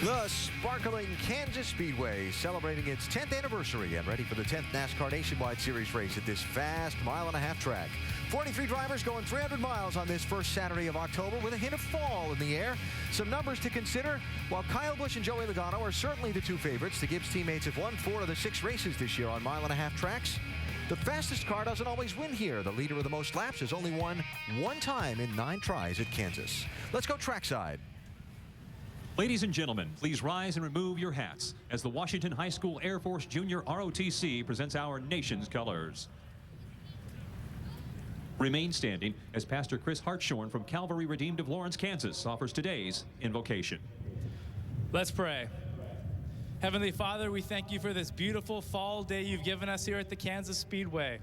The sparkling Kansas Speedway celebrating its 10th anniversary and ready for the 10th NASCAR Nationwide Series race at this fast mile-and-a-half track. 43 drivers going 300 miles on this first Saturday of October with a hint of fall in the air. Some numbers to consider. While Kyle Busch and Joey Logano are certainly the two favorites, the Gibbs teammates have won 4 of the 6 races this year on mile-and-a-half tracks. The fastest car doesn't always win here. The leader of the most laps has only won 1 time in 9 tries at Kansas. Let's go trackside. Ladies and gentlemen, please rise and remove your hats as the Washington High School Air Force Junior ROTC presents our nation's colors. Remain standing as Pastor Chris Hartshorn from Calvary Redeemed of Lawrence, Kansas offers today's invocation. Let's pray. Heavenly Father, we thank you for this beautiful fall day you've given us here at the Kansas Speedway.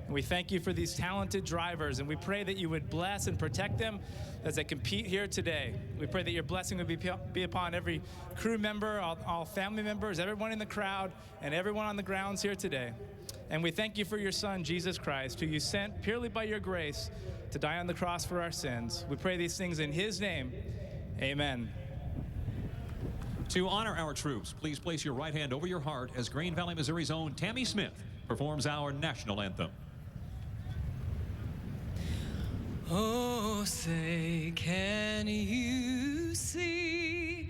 And we thank you for these talented drivers, and we pray that you would bless and protect them as they compete here today. We pray that your blessing would be upon every crew member, all family members, everyone in the crowd, and everyone on the grounds here today. And we thank you for your Son, Jesus Christ, who you sent purely by your grace to die on the cross for our sins. We pray these things in his name. Amen. To honor our troops, please place your right hand over your heart as Green Valley, Missouri's own Tammy Smith performs our national anthem. Oh, say, can you see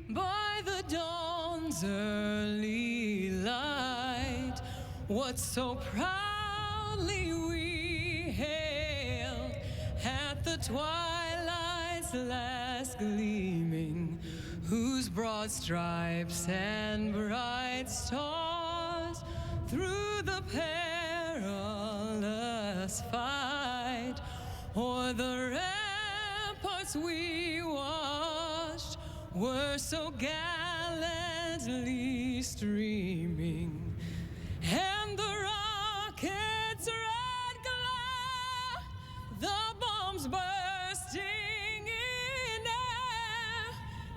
by the dawn's early light what so proudly we hailed at the twilight's last gleaming, whose broad stripes and bright stars through the perilous fight o'er the ramparts we watched were so gallantly streaming, and the rocket's red glare, the bombs bursting in air,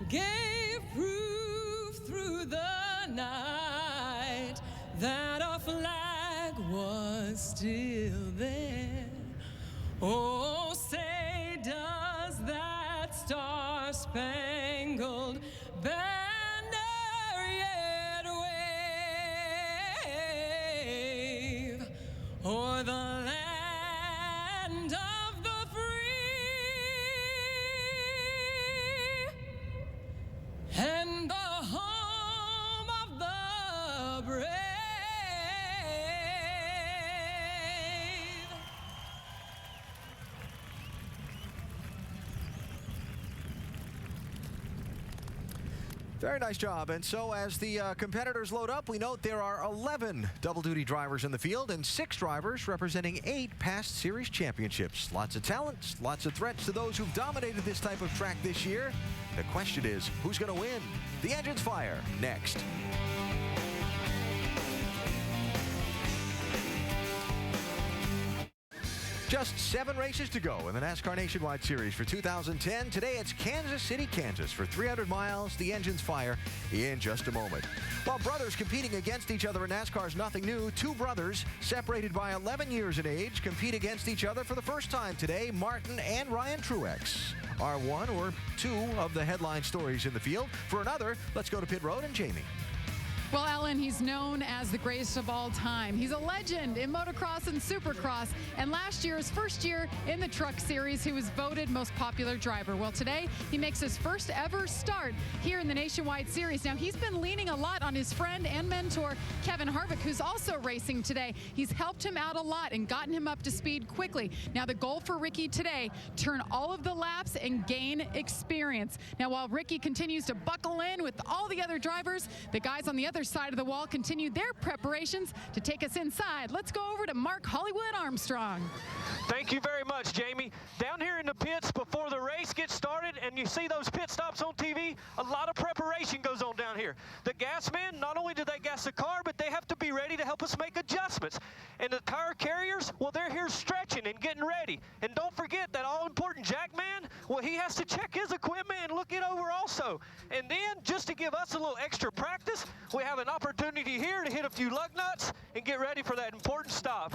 gave proof through the night that our flag was still there. Oh, say, does that star-spangled banner yet wave o'er the land of the free and the home of the brave? Very nice job. And so as the competitors load up, we note there are 11 double-duty drivers in the field and 6 drivers representing 8 past series championships. Lots of talent, lots of threats to those who've dominated this type of track this year. The question is, who's going to win? The engines fire next. Just 7 races to go in the NASCAR Nationwide Series for 2010. Today it's Kansas City, Kansas for 300 miles. The engines fire in just a moment. While brothers competing against each other in NASCAR is nothing new, 2 brothers separated by 11 years in age compete against each other for the first time today. Martin and Ryan Truex are 1 or 2 of the headline stories in the field. For another, let's go to pit road and Jamie. Well, Ellen, he's known as the greatest of all time. He's a legend in motocross and supercross. And last year, his first year in the Truck Series, he was voted most popular driver. Well, today, he makes his first ever start here in the Nationwide Series. Now, he's been leaning a lot on his friend and mentor, Kevin Harvick, who's also racing today. He's helped him out a lot and gotten him up to speed quickly. Now, the goal for Ricky today, turn all of the laps and gain experience. Now, while Ricky continues to buckle in with all the other drivers, the guys on the other side of the wall continue their preparations to take us inside. Let's go over to Mark Hollywood Armstrong. Thank you very much, Jamie. Down here in the pits before the race gets started, and you see those pit stops on TV, a lot of preparation goes on down here. The gas men, not only do they gas the car, but they have to be ready to help us make adjustments. And the tire carriers, well, they're here stretching and getting ready. And don't forget that all-important jack man, well, he has to check his equipment and look it over also. And then, just to give us a little extra practice, we have an opportunity here to hit a few lug nuts and get ready for that important stop.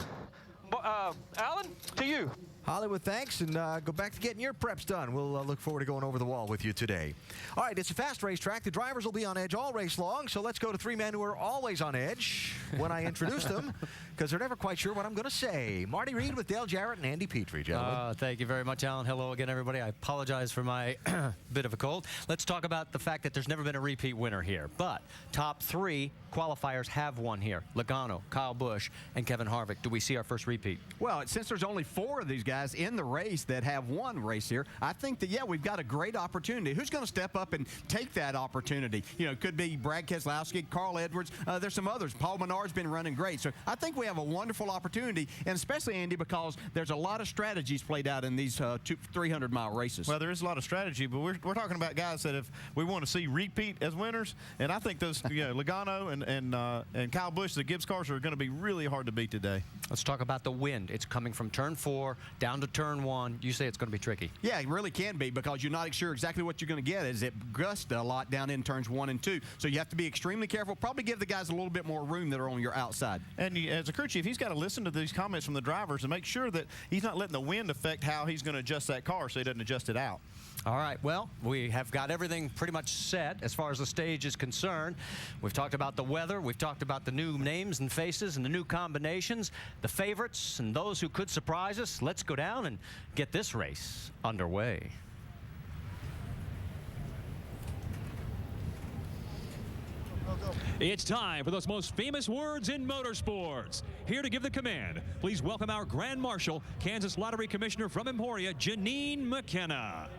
Alan, to you. Hollywood, thanks, and go back to getting your preps done. We'll look forward to going over the wall with you today. All right, it's a fast racetrack. The drivers will be on edge all race long, so let's go to 3 men who are always on edge when I introduce them, because they're never quite sure what I'm going to say. Marty Reed with Dale Jarrett and Andy Petrie, gentlemen. Thank you very much, Alan. Hello again, everybody. I apologize for my bit of a cold. Let's talk about the fact that there's never been a repeat winner here, but top 3 qualifiers have won here. Logano, Kyle Busch, and Kevin Harvick. Do we see our first repeat? Well, since there's only 4 of these guys in the race that have won race here, I think that, yeah, we've got a great opportunity. Who's going to step up and take that opportunity? You know, it could be Brad Keselowski, Carl Edwards. There's some others. Paul Menard's been running great. So I think we have a wonderful opportunity, and especially, Andy, because there's a lot of strategies played out in these 300-mile races. Well, there is a lot of strategy, but we're talking about guys that if we want to see repeat as winners, and I think those, you know, Logano and Kyle Busch, the Gibbs cars, are going to be really hard to beat today. Let's talk about the wind. It's coming from turn 4 down to turn 1. You say it's going to be tricky. Yeah, it really can be, because you're not sure exactly what you're going to get, as it gusts a lot down in turns 1 and 2. So you have to be extremely careful. Probably give the guys a little bit more room that are on your outside. And as a crew chief, he's got to listen to these comments from the drivers and make sure that he's not letting the wind affect how he's going to adjust that car, so he doesn't adjust it out. All right, well, we have got everything pretty much set as far as the stage is concerned. We've talked about the weather. We've talked about the new names and faces and the new combinations, the favorites and those who could surprise us. Let's go down and get this race underway. It's time for those most famous words in motorsports. Here to give the command, please welcome our Grand Marshal, Kansas Lottery Commissioner from Emporia, Janine McKenna.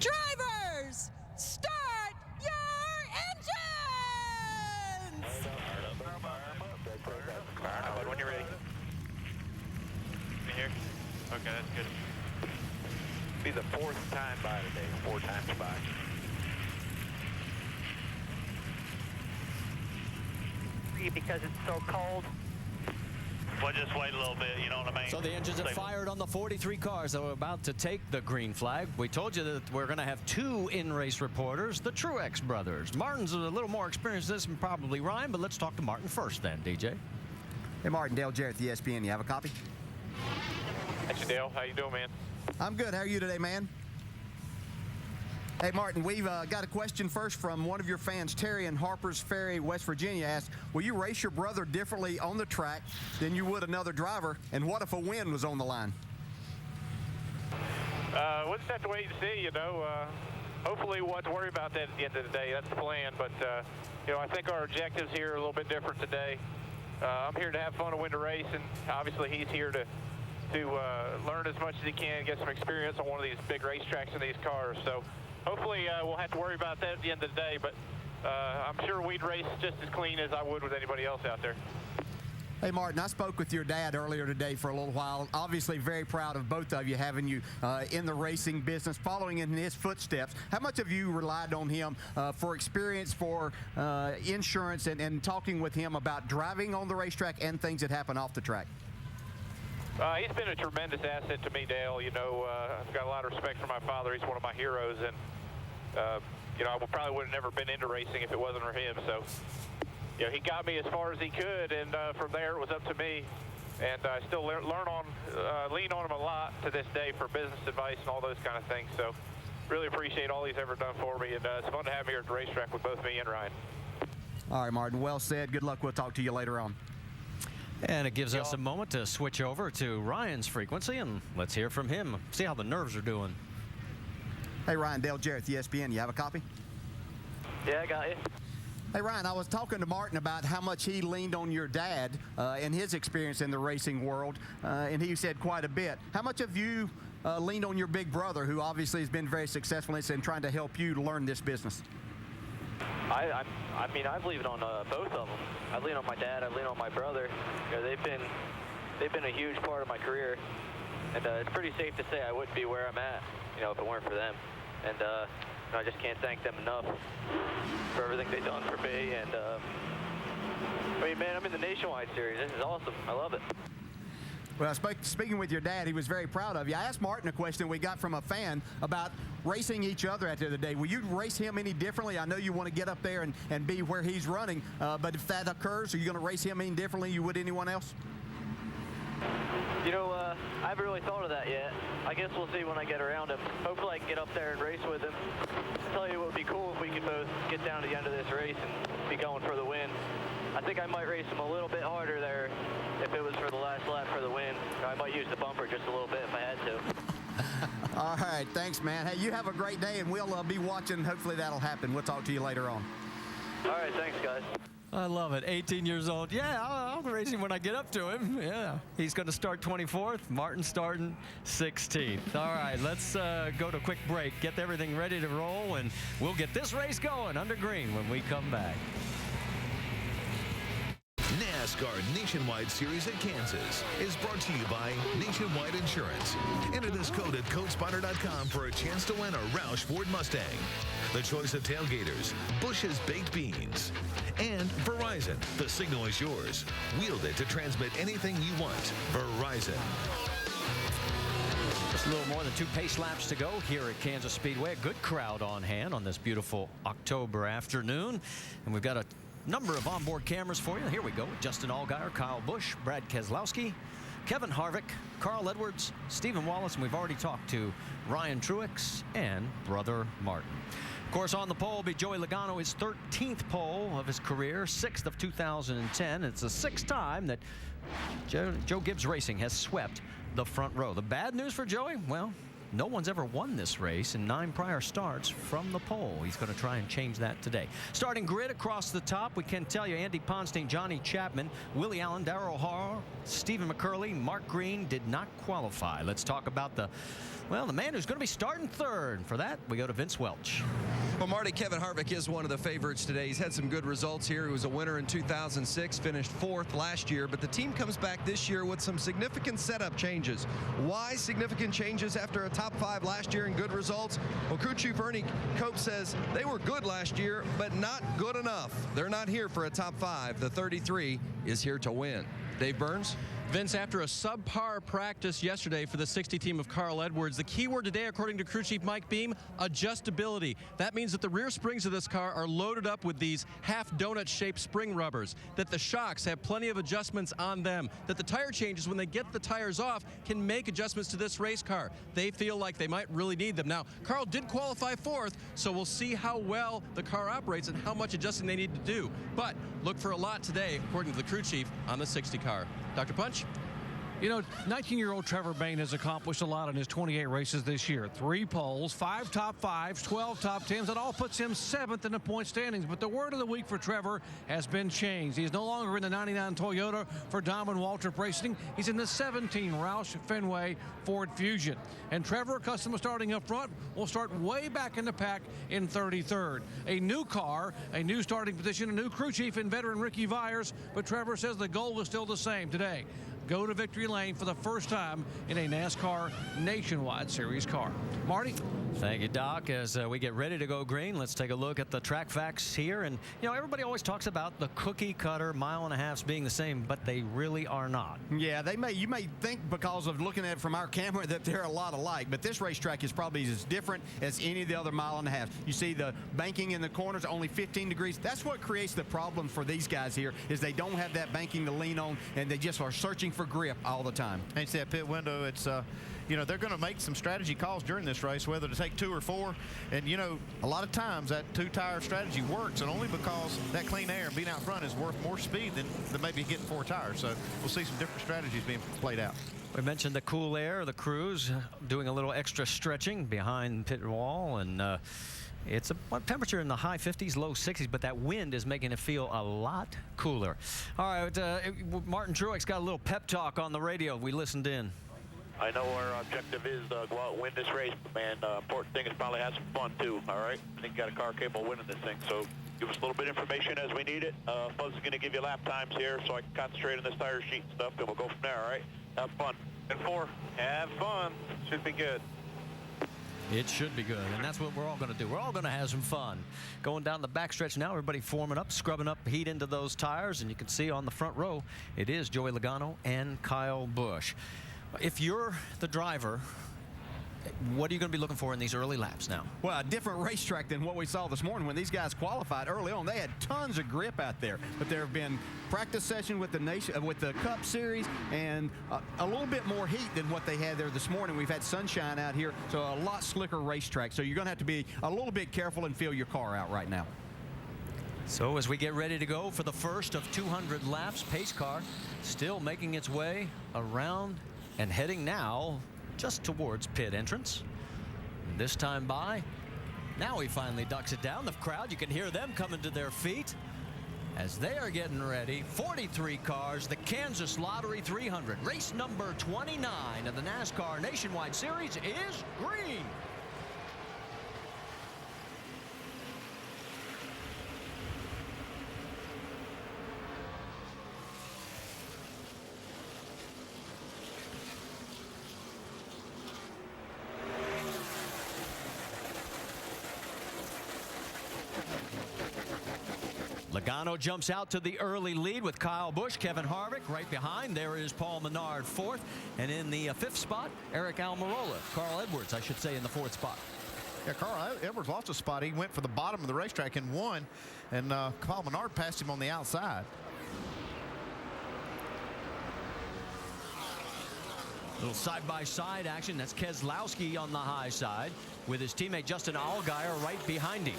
Drivers, start your engines! When you're ready. Here? Okay, that's good. Be the 4th time by today, 4 times by. Because it's so cold. Well, just wait a little bit, you know what I mean? So the engines have fired on the 43 cars that are about to take the green flag. We told you that we're going to have 2 in-race reporters, the Truex brothers. Martin's a little more experienced than this than probably Ryan, but let's talk to Martin first then, DJ. Hey, Martin, Dale Jarrett, the ESPN. You have a copy? Thanks, Dale. How you doing, man? I'm good. How are you today, man? Hey, Martin, we've got a question first from one of your fans, Terry in Harpers Ferry, West Virginia, asked, will you race your brother differently on the track than you would another driver? And what if a win was on the line? We'll just have to wait and see, you know. Hopefully we won't have to worry about that at the end of the day. That's the plan. But, you know, I think our objectives here are a little bit different today. I'm here to have fun and win the race, and obviously he's here to learn as much as he can, get some experience on one of these big racetracks in these cars. So hopefully we'll have to worry about that at the end of the day, but I'm sure we'd race just as clean as I would with anybody else out there. Hey, Martin, I spoke with your dad earlier today for a little while. Obviously very proud of both of you, having you in the racing business, following in his footsteps. How much have you relied on him for experience, for insurance, and talking with him about driving on the racetrack and things that happen off the track? He's been a tremendous asset to me, Dale. You know, I've got a lot of respect for my father. He's one of my heroes, and, you know, I probably would have never been into racing if it wasn't for him. So, you know, he got me as far as he could, and from there it was up to me. And I still lean on him a lot to this day for business advice and all those kind of things. So, really appreciate all he's ever done for me, and it's fun to have him here at the racetrack with both me and Ryan. All right, Martin, well said. Good luck. We'll talk to you later on. And it gives us a moment to switch over to Ryan's frequency, and let's hear from him. See how the nerves are doing. Hey, Ryan, Dale Jarrett, the ESPN. You have a copy? Yeah, I got you. Hey, Ryan, I was talking to Martin about how much he leaned on your dad and his experience in the racing world, and he said quite a bit. How much have you leaned on your big brother, who obviously has been very successful in this and trying to help you to learn this business? I mean, I've leaned on both of them. I lean on my dad. I lean on my brother. You know, they've been a huge part of my career, and it's pretty safe to say I wouldn't be where I'm at, you know, if it weren't for them. And I just can't thank them enough for everything they've done for me. And I mean, man, I'm in the Nationwide Series. This is awesome. I love it. Well, speaking with your dad, he was very proud of you. I asked Martin a question we got from a fan about racing each other at the end of the day. Will you race him any differently? I know you want to get up there and be where he's running, but if that occurs, are you going to race him any differently than you would anyone else? You know, I haven't really thought of that yet. I guess we'll see when I get around him. Hopefully I can get up there and race with him. I'll tell you what would be cool if we could both get down to the end of this race and be going for the win. I think I might race him a little bit harder there if it was for the last lap for the win. I might use the bumper just a little bit if I had to. All right, thanks, man. Hey, you have a great day, and we'll be watching. Hopefully that'll happen. We'll talk to you later on. All right, thanks, guys. I love it. 18 years old. Yeah, I'll race him when I get up to him. Yeah. He's going to start 24th. Martin starting 16th. All right, let's go to a quick break, get everything ready to roll, and we'll get this race going under green when we come back. NASCAR Nationwide Series at Kansas is brought to you by Nationwide Insurance. Enter this code at CodeSpotter.com for a chance to win a Roush Ford Mustang, the choice of tailgaters, Bush's Baked Beans, and Verizon. The signal is yours. Wield it to transmit anything you want. Verizon. Just a little more than 2 pace laps to go here at Kansas Speedway. A good crowd on hand on this beautiful October afternoon. And we've got a number of onboard cameras for you. Here we go. Justin Allgaier, Kyle Busch, Brad Keselowski, Kevin Harvick, Carl Edwards, Stephen Wallace, and we've already talked to Ryan Truex and brother Martin. Of course, on the pole will be Joey Logano, his 13th pole of his career, 6th of 2010. It's the 6th time that Joe Gibbs Racing has swept the front row. The bad news for Joey, well, no one's ever won this race in 9 prior starts from the pole. He's going to try and change that today. Starting grid across the top, we can tell you Andy Ponstein, Johnny Chapman, Willie Allen, Darrell Hall, Stephen McCurley, Mark Green did not qualify. Let's talk about the man who's going to be starting 3rd. For that, we go to Vince Welch. Well, Marty, Kevin Harvick is one of the favorites today. He's had some good results here. He was a winner in 2006, finished 4th last year, but the team comes back this year with some significant setup changes. Why significant changes after a top 5 last year and good results? Well, crew chief Ernie Cope says they were good last year, but not good enough. They're not here for a top 5. The 33 is here to win. Dave Burns? Vince, after a subpar practice yesterday for the 60 team of Carl Edwards, the key word today, according to crew chief Mike Beam, adjustability. That means that the rear springs of this car are loaded up with these half donut-shaped spring rubbers, that the shocks have plenty of adjustments on them, that the tire changes, when they get the tires off, can make adjustments to this race car. They feel like they might really need them. Now, Carl did qualify 4th, so we'll see how well the car operates and how much adjusting they need to do. But look for a lot today, according to the crew chief, on the 60 car. Dr. Punch? You know, 19-year-old Trevor Bayne has accomplished a lot in his 28 races this year. 3 poles, 5 top 5s, 12 top 10s. That all puts him 7th in the point standings. But the word of the week for Trevor has been changed. He's no longer in the 99 Toyota for Dom and Waltrip Racing. He's in the 17 Roush Fenway Ford Fusion. And Trevor, accustomed to starting up front, will start way back in the pack in 33rd. A new car, a new starting position, a new crew chief in veteran Ricky Viers. But Trevor says the goal is still the same today. Go to victory lane for the first time in a NASCAR Nationwide Series car. Marty? Thank you, Doc. As we get ready to go green, let's take a look at the track facts here. And, you know, everybody always talks about the cookie cutter mile-and-a-halves being the same, but they really are not. Yeah, you may think because of looking at it from our camera that they're a lot alike, but this racetrack is probably as different as any of the other mile-and-a-halves. You see the banking in the corners, only 15 degrees. That's what creates the problem for these guys here, is they don't have that banking to lean on, and they just are searching for grip all the time. And see that pit window, it's you know, they're going to make some strategy calls during this race, whether to take 2 or 4. And, you know, a lot of times that 2-tire strategy works, and only because that clean air and being out front is worth more speed than maybe getting 4 tires. So we'll see some different strategies being played out. We mentioned the cool air, the crews doing a little extra stretching behind pit wall, and it's a temperature in the high 50s, low 60s, but that wind is making it feel a lot cooler. All right, Martin Truex got a little pep talk on the radio. We listened in. I know our objective is to go out and win this race, but, man, important thing is probably have some fun, too, all right? I think you got a car capable of winning this thing, so give us a little bit of information as we need it. Buzz is going to give you lap times here so I can concentrate on this tire sheet and stuff, and we'll go from there, all right? Have fun. And 4, have fun. Should be good. It should be good, and that's what we're all going to do. We're all going to have some fun. Going down the backstretch now, everybody forming up, scrubbing up heat into those tires, and you can see on the front row, it is Joey Logano and Kyle Busch. If you're the driver What are you going to be looking for in these early laps now? Well, a different racetrack than what we saw this morning when these guys qualified early on. They had tons of grip out there, but there have been practice sessions with the Cup Series and a little bit more heat than what they had there this morning. We've had sunshine out here, so a lot slicker racetrack. So you're going to have to be a little bit careful and feel your car out right now. So as we get ready to go for the first of 200 laps, pace car still making its way around and heading now just towards pit entrance. This time by, now he finally ducks it down. The crowd, you can hear them coming to their feet as they are getting ready. 43 cars, the Kansas Lottery 300. Race number 29 of the NASCAR Nationwide Series is green. Logano jumps out to the early lead with Kyle Busch, Kevin Harvick right behind. There is Paul Menard fourth. And in the fifth spot, Eric Almirola. Carl Edwards, I should say, in the fourth spot. Yeah, Carl Edwards lost a spot. He went for the bottom of the racetrack and won. And Paul Menard passed him on the outside. Little side-by-side action. That's Keselowski on the high side with his teammate Justin Allgaier right behind him.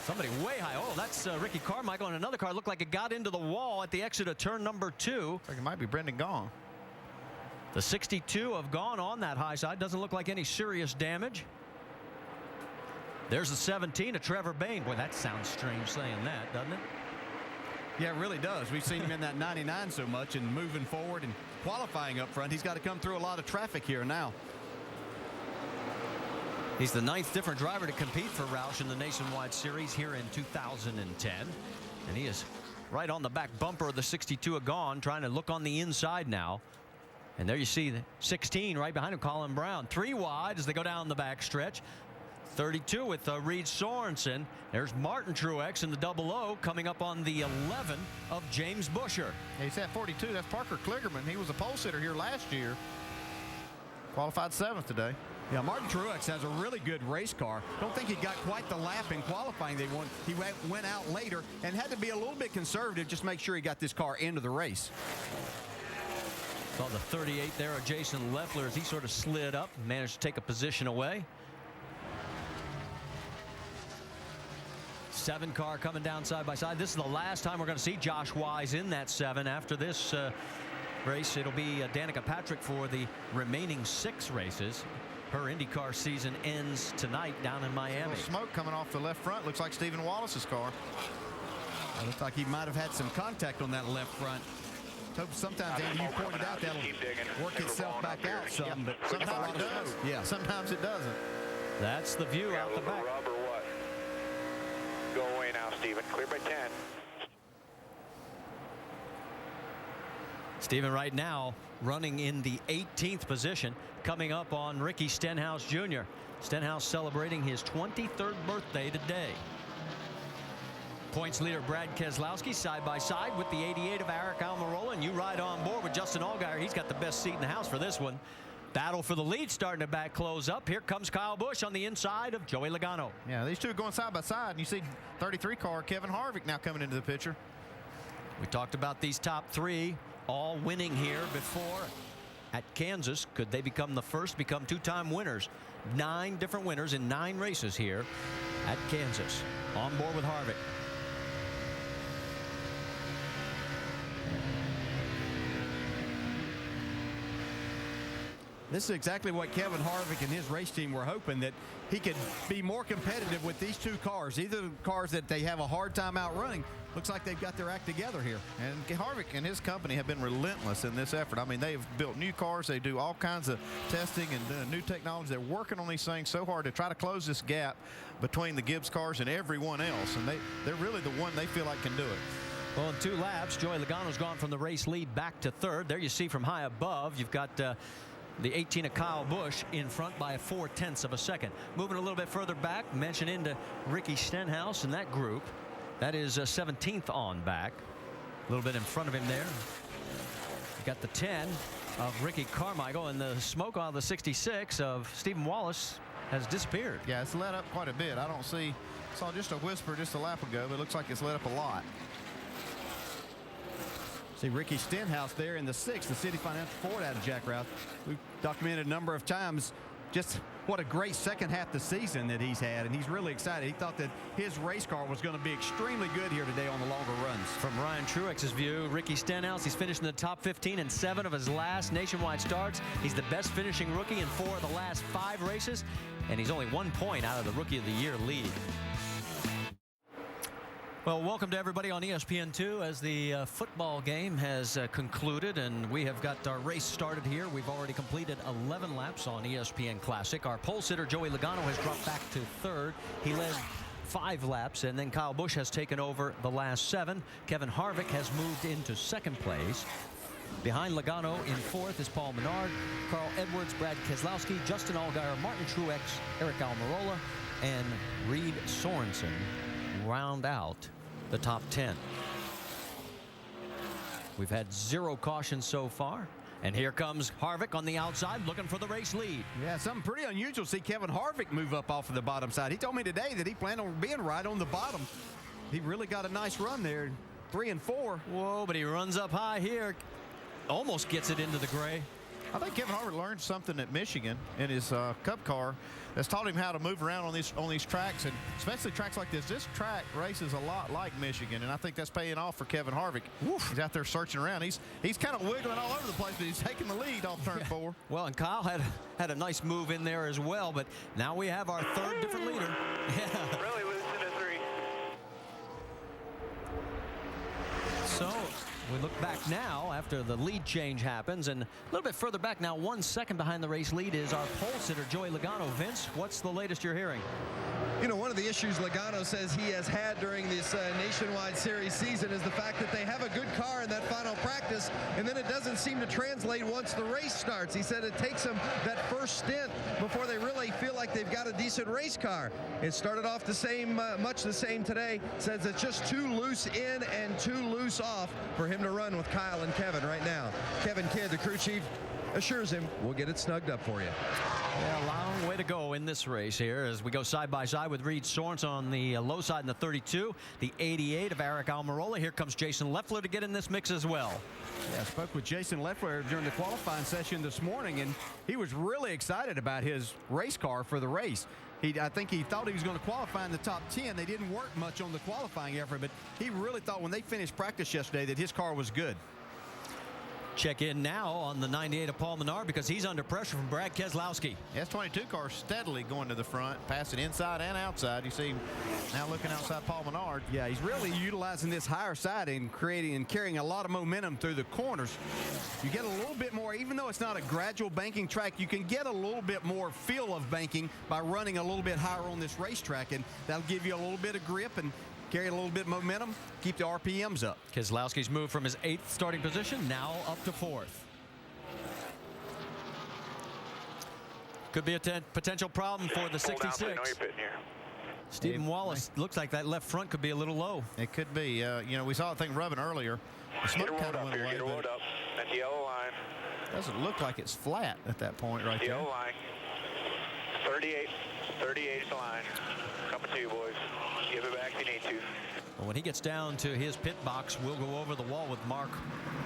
Somebody way high. Oh, that's Ricky Carmichael, and another car looked like it got into the wall at the exit of turn number 2. I think it might be Brendan Gaughan. The 62 of Gaughan on that high side. Doesn't look like any serious damage. There's the 17 of Trevor Bayne. Boy, that sounds strange saying that, doesn't it? Yeah, it really does. We've seen him in that 99 so much and moving forward and qualifying up front. He's got to come through a lot of traffic here now. He's the 9th different driver to compete for Roush in the Nationwide Series here in 2010. And he is right on the back bumper of the 62 of Gaughan, trying to look on the inside now. And there you see the 16 right behind him, Colin Brown. 3 wide as they go down the back stretch. 32 with Reed Sorensen. There's Martin Truex in the 00 coming up on the 11 of James Buescher. Yeah, he's at 42. That's Parker Kligerman. He was a pole sitter here last year. Qualified 7th today. Yeah, Martin Truex has a really good race car. Don't think he got quite the lap in qualifying they won. He went out later and had to be a little bit conservative, just make sure he got this car into the race. Saw the 38 there of Jason Leffler as he sort of slid up and managed to take a position away. 7 car coming down side by side. This is the last time we're going to see Josh Wise in that 7. After this race, it'll be Danica Patrick for the remaining 6 races. Her IndyCar season ends tonight down in Miami. Smoke coming off the left front. Looks like Stephen Wallace's car. It looks like he might have had some contact on that left front. So sometimes, Andy, you pointed out that'll work itself back out some, but sometimes it does. Yeah, sometimes it doesn't. That's the view out the back. Rubber what? Go away now, Stephen. Clear by 10. Stephen right now running in the 18th position, coming up on Ricky Stenhouse Jr. Stenhouse celebrating his 23rd birthday today. Points leader Brad Keselowski side by side with the 88 of Eric Almirola, and you ride on board with Justin Allgaier. He's got the best seat in the house for this one. Battle for the lead starting to back close up. Here comes Kyle Busch on the inside of Joey Logano. Yeah, these two are going side by side, and you see 33 car Kevin Harvick now coming into the picture. We talked about these top 3 all winning here before at Kansas. Could they become the first, become 2-time winners? 9 different winners in 9 races here at Kansas. On board with Harvick. This is exactly what Kevin Harvick and his race team were hoping, that he could be more competitive with these 2 cars. Either the cars that they have a hard time outrunning. Looks like they've got their act together here. And Harvick and his company have been relentless in this effort. I mean, they've built new cars. They do all kinds of testing and new technology. They're working on these things so hard to try to close this gap between the Gibbs cars and everyone else. And they're really the one they feel like can do it. Well, in 2 laps, Joey Logano's gone from the race lead back to 3rd. There you see from high above, you've got the 18 of Kyle Busch in front by 0.4 of a second. Moving a little bit further back, mention into Ricky Stenhouse and that group. That is 17th on back. A little bit in front of him there. You got the 10 of Ricky Carmichael, and the smoke on the 66 of Stephen Wallace has disappeared. Yeah, it's let up quite a bit. I don't saw just a whisper just a lap ago, but it looks like it's let up a lot. See Ricky Stenhouse there in the 6th, the City Financial Ford out of Jack Routh. We've documented a number of times just what a great second half of the season that he's had, and he's really excited. He thought that his race car was going to be extremely good here today on the longer runs. From Ryan Truex's view, Ricky Stenhouse, he's finished in the top 15 in 7 of his last nationwide starts. He's the best finishing rookie in 4 of the last 5 races, and he's only 1 point out of the Rookie of the Year lead. Well, welcome to everybody on ESPN2 as the football game has concluded, and we have got our race started here. We've already completed 11 laps on ESPN Classic. Our pole sitter, Joey Logano, has dropped back to 3rd. He led 5 laps, and then Kyle Busch has taken over the last 7. Kevin Harvick has moved into 2nd place. Behind Logano in 4th is Paul Menard, Carl Edwards, Brad Keselowski, Justin Allgaier, Martin Truex, Eric Almirola, and Reed Sorensen round out the top 10. We've had 0 cautions so far, and here comes Harvick on the outside looking for the race lead. Yeah, something pretty unusual to see Kevin Harvick move up off of the bottom side. He told me today that he planned on being right on the bottom. He really got a nice run there, 3 and 4. Whoa, but he runs up high here, almost gets it into the gray. I think Kevin Harvick learned something at Michigan in his Cup car that's taught him how to move around on these tracks, and especially tracks like this. This track races a lot like Michigan, and I think that's paying off for Kevin Harvick. Oof. He's out there searching around. He's kind of wiggling all over the place, but he's taking the lead off turn 4. Well, and Kyle had a nice move in there as well, but now we have our 3rd different leader. Yeah. Really losing to 3. So we look back now after the lead change happens, and a little bit further back now, 1 second behind the race lead is our pole sitter, Joey Logano. Vince, what's the latest you're hearing? You know, one of the issues Logano says he has had during this Nationwide Series season is the fact that they have a good car in that final practice, and then it doesn't seem to translate once the race starts. He said it takes them that first stint before they really feel like they've got a decent race car. It started off the same, much the same today. Says it's just too loose in and too loose off for him to run with Kyle and Kevin right now. Kevin Kidd, the crew chief, assures him we'll get it snugged up for you. Yeah, a long way to go in this race here as we go side by side with Reed Sorensen on the low side in the 32, the 88 of Eric Almirola. Here comes Jason Leffler to get in this mix as well. Yeah, I spoke with Jason Leffler during the qualifying session this morning, and he was really excited about his race car for the race. I think he thought he was going to qualify in the top 10. They didn't work much on the qualifying effort, but he really thought when they finished practice yesterday that his car was good. Check in now on the 98 of Paul Menard because he's under pressure from Brad Keselowski. S22 car steadily going to the front, passing inside and outside. You see him now looking outside Paul Menard. Yeah, he's really utilizing this higher side and creating and carrying a lot of momentum through the corners. You get a little bit more, even though it's not a gradual banking track, you can get a little bit more feel of banking by running a little bit higher on this racetrack, and that'll give you a little bit of grip and carry a little bit of momentum, keep the RPMs up. Keselowski's moved from his 8th starting position now up to 4th. Could be a potential problem for the 66. Stephen Wallace looks like that left front could be a little low. It could be. You know, we saw the thing rubbing earlier. The smoke kind of went away. Get a load up at the yellow line. Doesn't look like it's flat at that point right there. Yellow line. 38 is the line. Coming to you, boys. Give it back if you need to. Well, when he gets down to his pit box, we'll go over the wall with Mark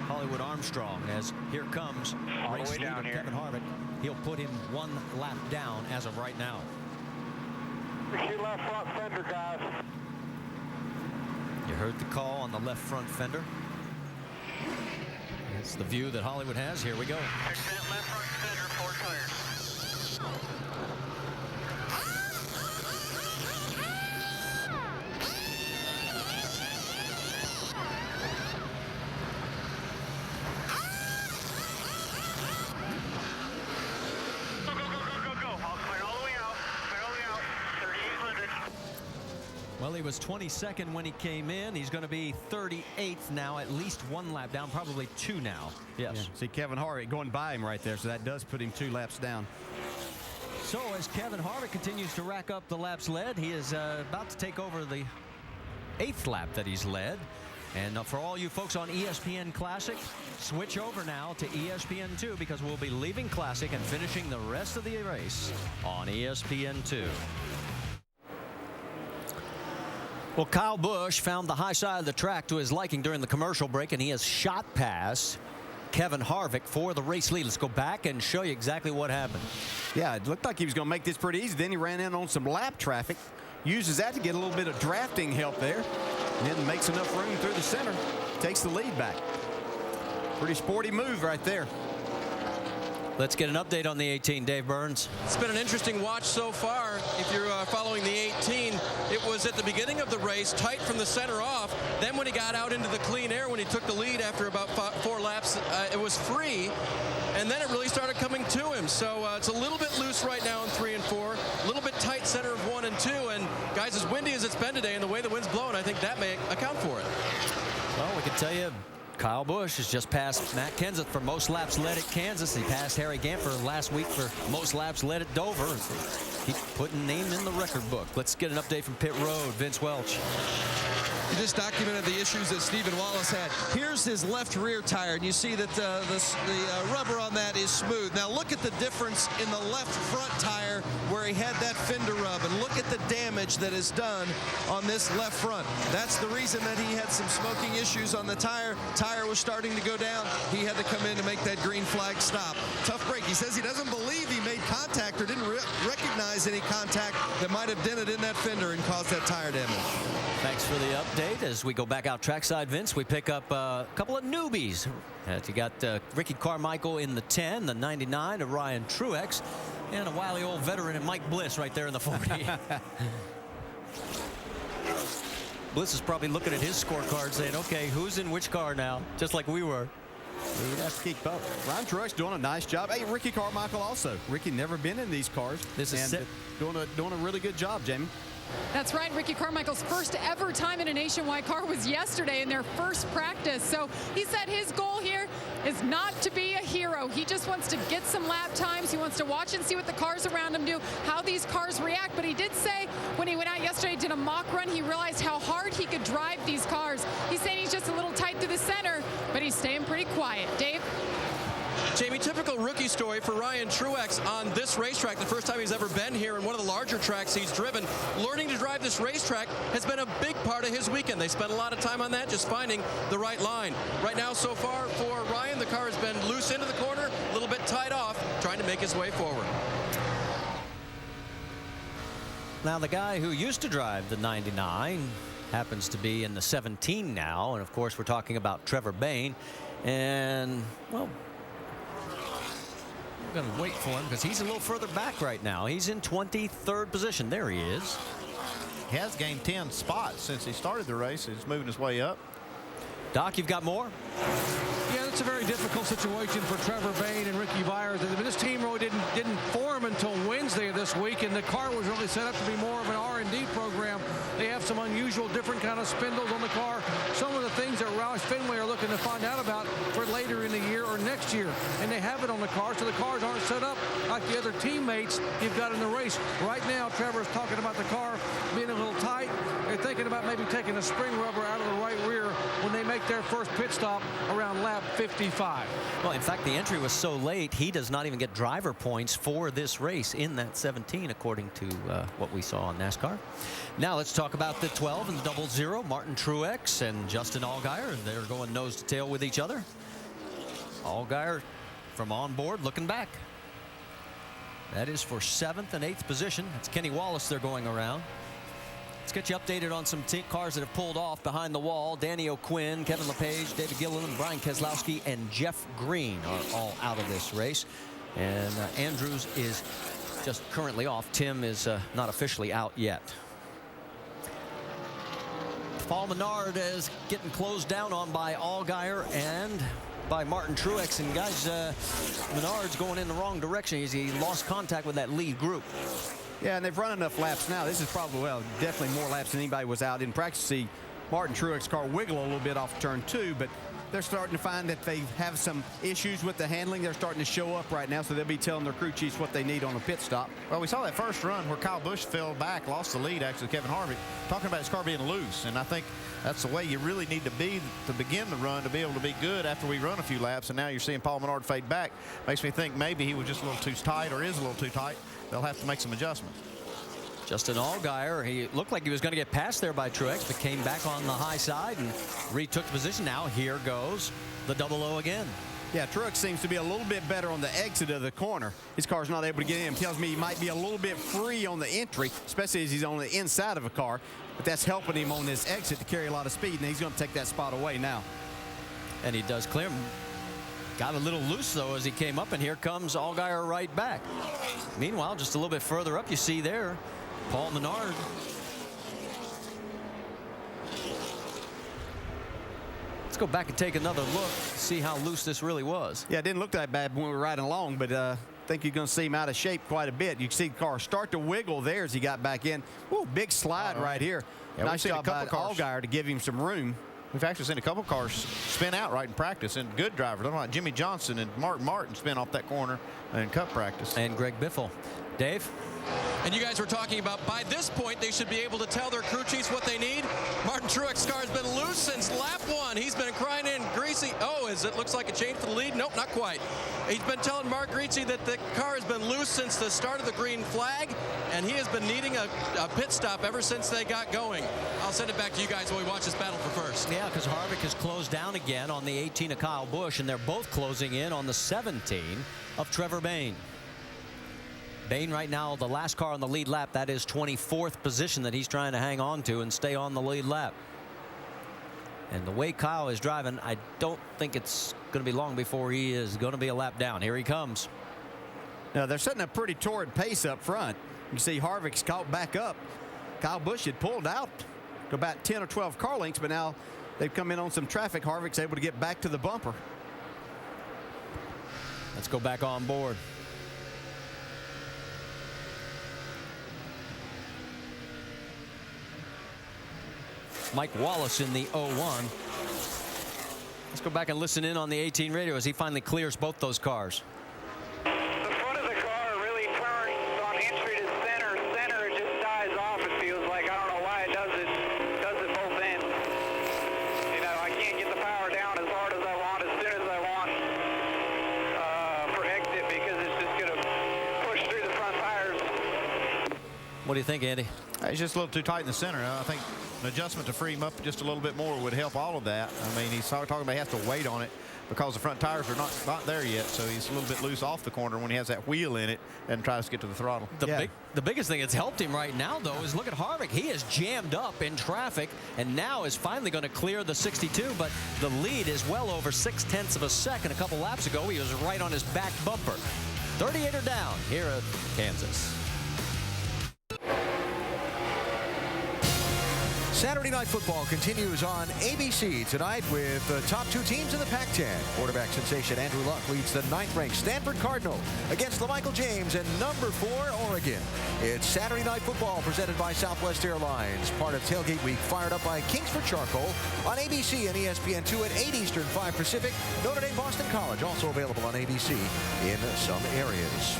Hollywood Armstrong as here comes race leader Kevin Harvick. He'll put him 1 lap down as of right now. Your left front fender, guys. You heard the call on the left front fender. It's the view that Hollywood has. Here we go. Fix that left front fender for clear. Well, he was 22nd when he came in. He's going to be 38th now, at least 1 lap down, probably 2 now. Yes. Yeah. See Kevin Harvick going by him right there, so that does put him 2 laps down. So as Kevin Harvick continues to rack up the laps led, he is about to take over the 8th lap that he's led. And for all you folks on ESPN Classic, switch over now to ESPN2 because we'll be leaving Classic and finishing the rest of the race on ESPN2. Well, Kyle Busch found the high side of the track to his liking during the commercial break, and he has shot past Kevin Harvick for the race lead. Let's go back and show you exactly what happened. Yeah, it looked like he was going to make this pretty easy. Then he ran in on some lap traffic, uses that to get a little bit of drafting help there, and then makes enough room through the center, takes the lead back. Pretty sporty move right there. Let's get an update on the 18, Dave Burns. It's been an interesting watch so far. If you're following the 18, it was at the beginning of the race, tight from the center off. Then when he got out into the clean air, when he took the lead after about 4 laps, it was free. And then it really started coming to him. So it's a little bit loose right now in 3 and 4. A little bit tight center of 1 and 2. And guys, as windy as it's been today and the way the wind's blowing, I think that may account for it. Well, we can tell you, Kyle Busch has just passed Matt Kenseth for most laps led at Kansas. He passed Harry Gantner last week for most laps led at Dover. Keep putting name in the record book. Let's get an update from pit road. Vince Welch. He just documented the issues that Stephen Wallace had. Here's his left rear tire, and you see that the rubber on that is smooth. Now look at the difference in the left front tire where he had that fender rub, and look at the damage that is done on this left front. That's the reason that he had some smoking issues on the tire. Tire was starting to go down. He had to come in to make that green flag stop. Tough break. He says he doesn't believe he made contact or didn't recognize any contact that might have dented in that fender and caused that tire damage. Thanks for the update. As we go back out trackside, Vince, we pick up a couple of newbies. You got Ricky Carmichael in the 10, the 99 of Ryan Truex, and a wily old veteran in Mike Bliss right there in the 40. Bliss is probably looking at his scorecard saying, okay, who's in which car now? Just like we were. He'd have to keep up. Ryan Truex doing a nice job. Hey, Ricky Carmichael also. Ricky never been in these cars. This is doing a really good job, Jamie. That's right. Ricky Carmichael's first ever time in a nationwide car was yesterday in their first practice. So he said his goal here is not to be a hero. He just wants to get some lap times. He wants to watch and see what the cars around him do, how these cars react. But he did say when he went out yesterday, did a mock run, he realized how hard he could drive these cars. He's saying he's just a little tight through the center, but he's staying pretty quiet. Dave? Jamie, typical rookie story for Ryan Truex on this racetrack. The first time he's ever been here in one of the larger tracks he's driven. Learning to drive this racetrack has been a big part of his weekend. They spent a lot of time on that, just finding the right line. Right now, so far for Ryan, the car has been loose into the corner, a little bit tight off, trying to make his way forward. Now, the guy who used to drive the 99 happens to be in the 17 now. And, of course, we're talking about Trevor Bayne. And, well, we're going to wait for him because he's a little further back right now. He's in 23rd position. There he is. He has gained 10 spots since he started the race. He's moving his way up. Doc, you've got more? Yeah, it's a very difficult situation for Trevor Bayne and Ricky Byers. This team really didn't form until Wednesday of this week, and the car was really set up to be more of an R&D program. They have some unusual, different kind of spindles on the car. Some of the things that Roush Fenway are looking to find out about for later in the year or next year, and they have it on the car, so the cars aren't set up like the other teammates you've got in the race. Right now, Trevor's talking about the car being a little tight. They're thinking about maybe taking the spring rubber out of the right rear when they make their first pit stop around lap 55. Well, in fact, the entry was so late, he does not even get driver points for this race in that 17, according to what we saw on NASCAR. Now let's talk about the 12 and the 00. Martin Truex and Justin Allgaier. They're going nose to tail with each other. Allgaier from on board looking back. That is for 7th and 8th position. That's Kenny Wallace they're going around. Let's get you updated on some cars that have pulled off behind the wall. Danny O'Quinn, Kevin LePage, David Gilliland, Brian Keselowski, and Jeff Green are all out of this race. And Andrews is just currently off. Tim is not officially out yet. Paul Menard is getting closed down on by Allgaier and by Martin Truex. And guys, Menard's going in the wrong direction. He lost contact with that lead group. Yeah, and they've run enough laps now. This is probably, well, definitely more laps than anybody was out in practice. See Martin Truex's car wiggle a little bit off turn 2, but they're starting to find that they have some issues with the handling. They're starting to show up right now, so they'll be telling their crew chiefs what they need on a pit stop. Well, we saw that first run where Kyle Busch fell back, lost the lead, actually, Kevin Harvick, talking about his car being loose. And I think that's the way you really need to be to begin the run, to be able to be good after we run a few laps. And now you're seeing Paul Menard fade back. Makes me think maybe he was just a little too tight, or is a little too tight. They'll have to make some adjustments. Justin Allgaier, he looked like he was going to get passed there by Truex, but came back on the high side and retook the position. Now here goes the 00 again. Yeah, Truex seems to be a little bit better on the exit of the corner. His car's not able to get in. Tells me he might be a little bit free on the entry, especially as he's on the inside of a car. But that's helping him on this exit to carry a lot of speed, and he's going to take that spot away now. And he does clear him. Got a little loose, though, as he came up, and here comes Allgaier right back. Meanwhile, just a little bit further up, you see there, Paul Menard. Let's go back and take another look, see how loose this really was. Yeah, it didn't look that bad when we were riding along, but I think you're going to see him out of shape quite a bit. You can see the car start to wiggle there as he got back in. Ooh, big slide right here. Yeah, nice job by Allgaier to give him some room. We've actually seen a couple cars spin out right in practice, and good drivers. I'm like Jimmy Johnson and Martin Martin spin off that corner in Cup practice. And Greg Biffle. Dave? And you guys were talking about by this point they should be able to tell their crew chiefs what they need. Martin Truex's car has been loose since lap 1. He's been crying in greasy. Oh, it looks like a change for the lead? Nope, not quite. He's been telling Mark Greasy that the car has been loose since the start of the green flag, and he has been needing a pit stop ever since they got going. I'll send it back to you guys while we watch this battle for first. Yeah, because Harvick has closed down again on the 18 of Kyle Busch, and they're both closing in on the 17 of Trevor Bayne. Bayne right now, the last car on the lead lap, that is 24th position that he's trying to hang on to and stay on the lead lap. And the way Kyle is driving, I don't think it's going to be long before he is going to be a lap down. Here he comes. Now, they're setting a pretty torrid pace up front. You see Harvick's caught back up. Kyle Busch had pulled out to about 10 or 12 car lengths, but now they've come in on some traffic. Harvick's able to get back to the bumper. Let's go back on board. Mike Wallace in the 01. Let's go back and listen in on the 18 radio as he finally clears both those cars. The front of the car really turns on entry to center. Center just dies off, it feels like. I don't know why it does it both ends. You know, I can't get the power down as hard as I want, as soon as I want for exit, because it's just going to push through the front tires. What do you think, Andy? He's just a little too tight in the center. I think an adjustment to free him up just a little bit more would help all of that. I mean, he's talking about he has to wait on it because the front tires are not there yet, so he's a little bit loose off the corner when he has that wheel in it and tries to get to the throttle. The biggest thing that's helped him right now, though, is look at Harvick. He is jammed up in traffic and now is finally going to clear the 62, but the lead is well over 0.6 of a second. A couple laps ago, he was right on his back bumper. 38er down here at Kansas. Saturday Night Football continues on ABC tonight with the top two teams in the Pac-10. Quarterback sensation Andrew Luck leads the 9th-ranked Stanford Cardinal against LaMichael James and number 4 Oregon. It's Saturday Night Football presented by Southwest Airlines, part of Tailgate Week, fired up by Kingsford Charcoal on ABC and ESPN2 at 8 Eastern, 5 Pacific. Notre Dame Boston College also available on ABC in some areas.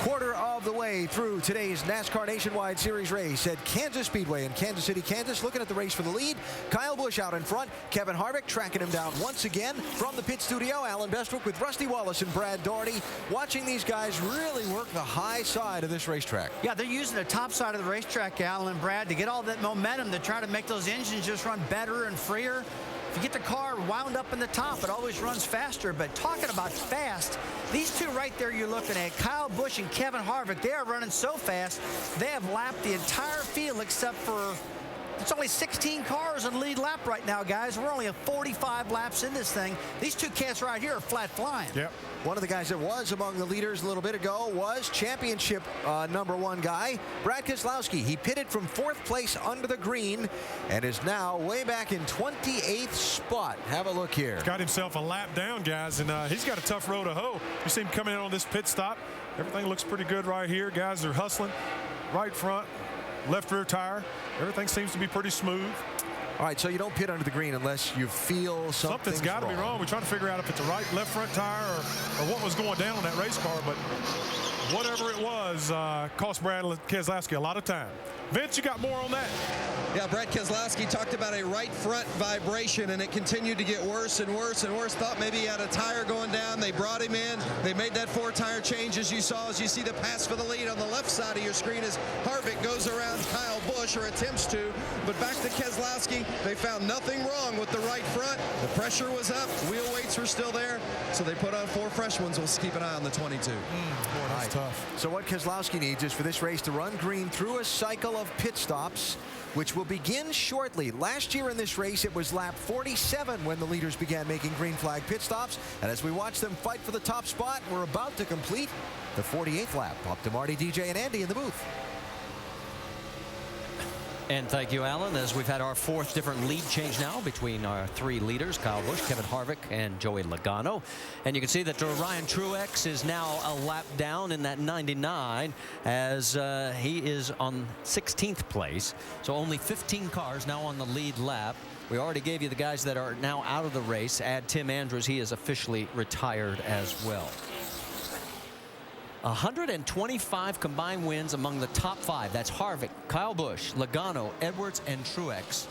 Quarter of the way through today's NASCAR Nationwide Series race at Kansas Speedway in Kansas City, Kansas. Looking at the race for the lead, Kyle Busch out in front. Kevin Harvick tracking him down once again. From the pit studio, Alan Bestwick with Rusty Wallace and Brad Daugherty. Watching these guys really work the high side of this racetrack. Yeah, they're using the top side of the racetrack, Alan and Brad, to get all that momentum to try to make those engines just run better and freer. If you get the car wound up in the top, it always runs faster. But talking about fast, these two right there you're looking at, Kyle Busch and Kevin Harvick, they are running so fast, they have lapped the entire field except for, it's only 16 cars in the lead lap right now, guys. We're only at 45 laps in this thing. These two cats right here are flat flying. Yep. One of the guys that was among the leaders a little bit ago was championship #1 guy, Brad Keselowski. He pitted from 4th place under the green and is now way back in 28th spot. Have a look here. Got himself a lap down, guys, and he's got a tough row to hoe. You see him coming in on this pit stop. Everything looks pretty good right here. Guys are hustling. Right front, left rear tire. Everything seems to be pretty smooth. All right, so you don't pit under the green unless you feel something's got to be wrong. We're trying to figure out if it's a right, left front tire or what was going down on that race car. But whatever it was, cost Brad Keselowski a lot of time. Vince, you got more on that? Yeah, Brad Keselowski talked about a right front vibration, and it continued to get worse and worse and worse. Thought maybe he had a tire going down. They brought him in. They made that 4-tire change, as you saw, as you see the pass for the lead on the left side of your screen as Harvick goes around Kyle Busch, or attempts to. But back to Keselowski, they found nothing wrong with the right front. The pressure was up. Wheel weights were still there. So they put on 4 fresh ones. We'll keep an eye on the 22. Boy, that's tough. So what Keselowski needs is for this race to run green through a cycle of pit stops, which will begin shortly. Last year in this race, it was lap 47 when the leaders began making green flag pit stops. And as we watch them fight for the top spot, we're about to complete the 48th lap. Up to Marty, DJ, and Andy in the booth. And thank you, Alan, as we've had our 4th different lead change now between our 3 leaders, Kyle Busch, Kevin Harvick, and Joey Logano. And you can see that Ryan Truex is now a lap down in that 99 as he is on 16th place. So only 15 cars now on the lead lap. We already gave you the guys that are now out of the race. Add Tim Andrews. He is officially retired as well. 125 combined wins among the top 5. That's Harvick, Kyle Busch, Logano, Edwards, and Truex.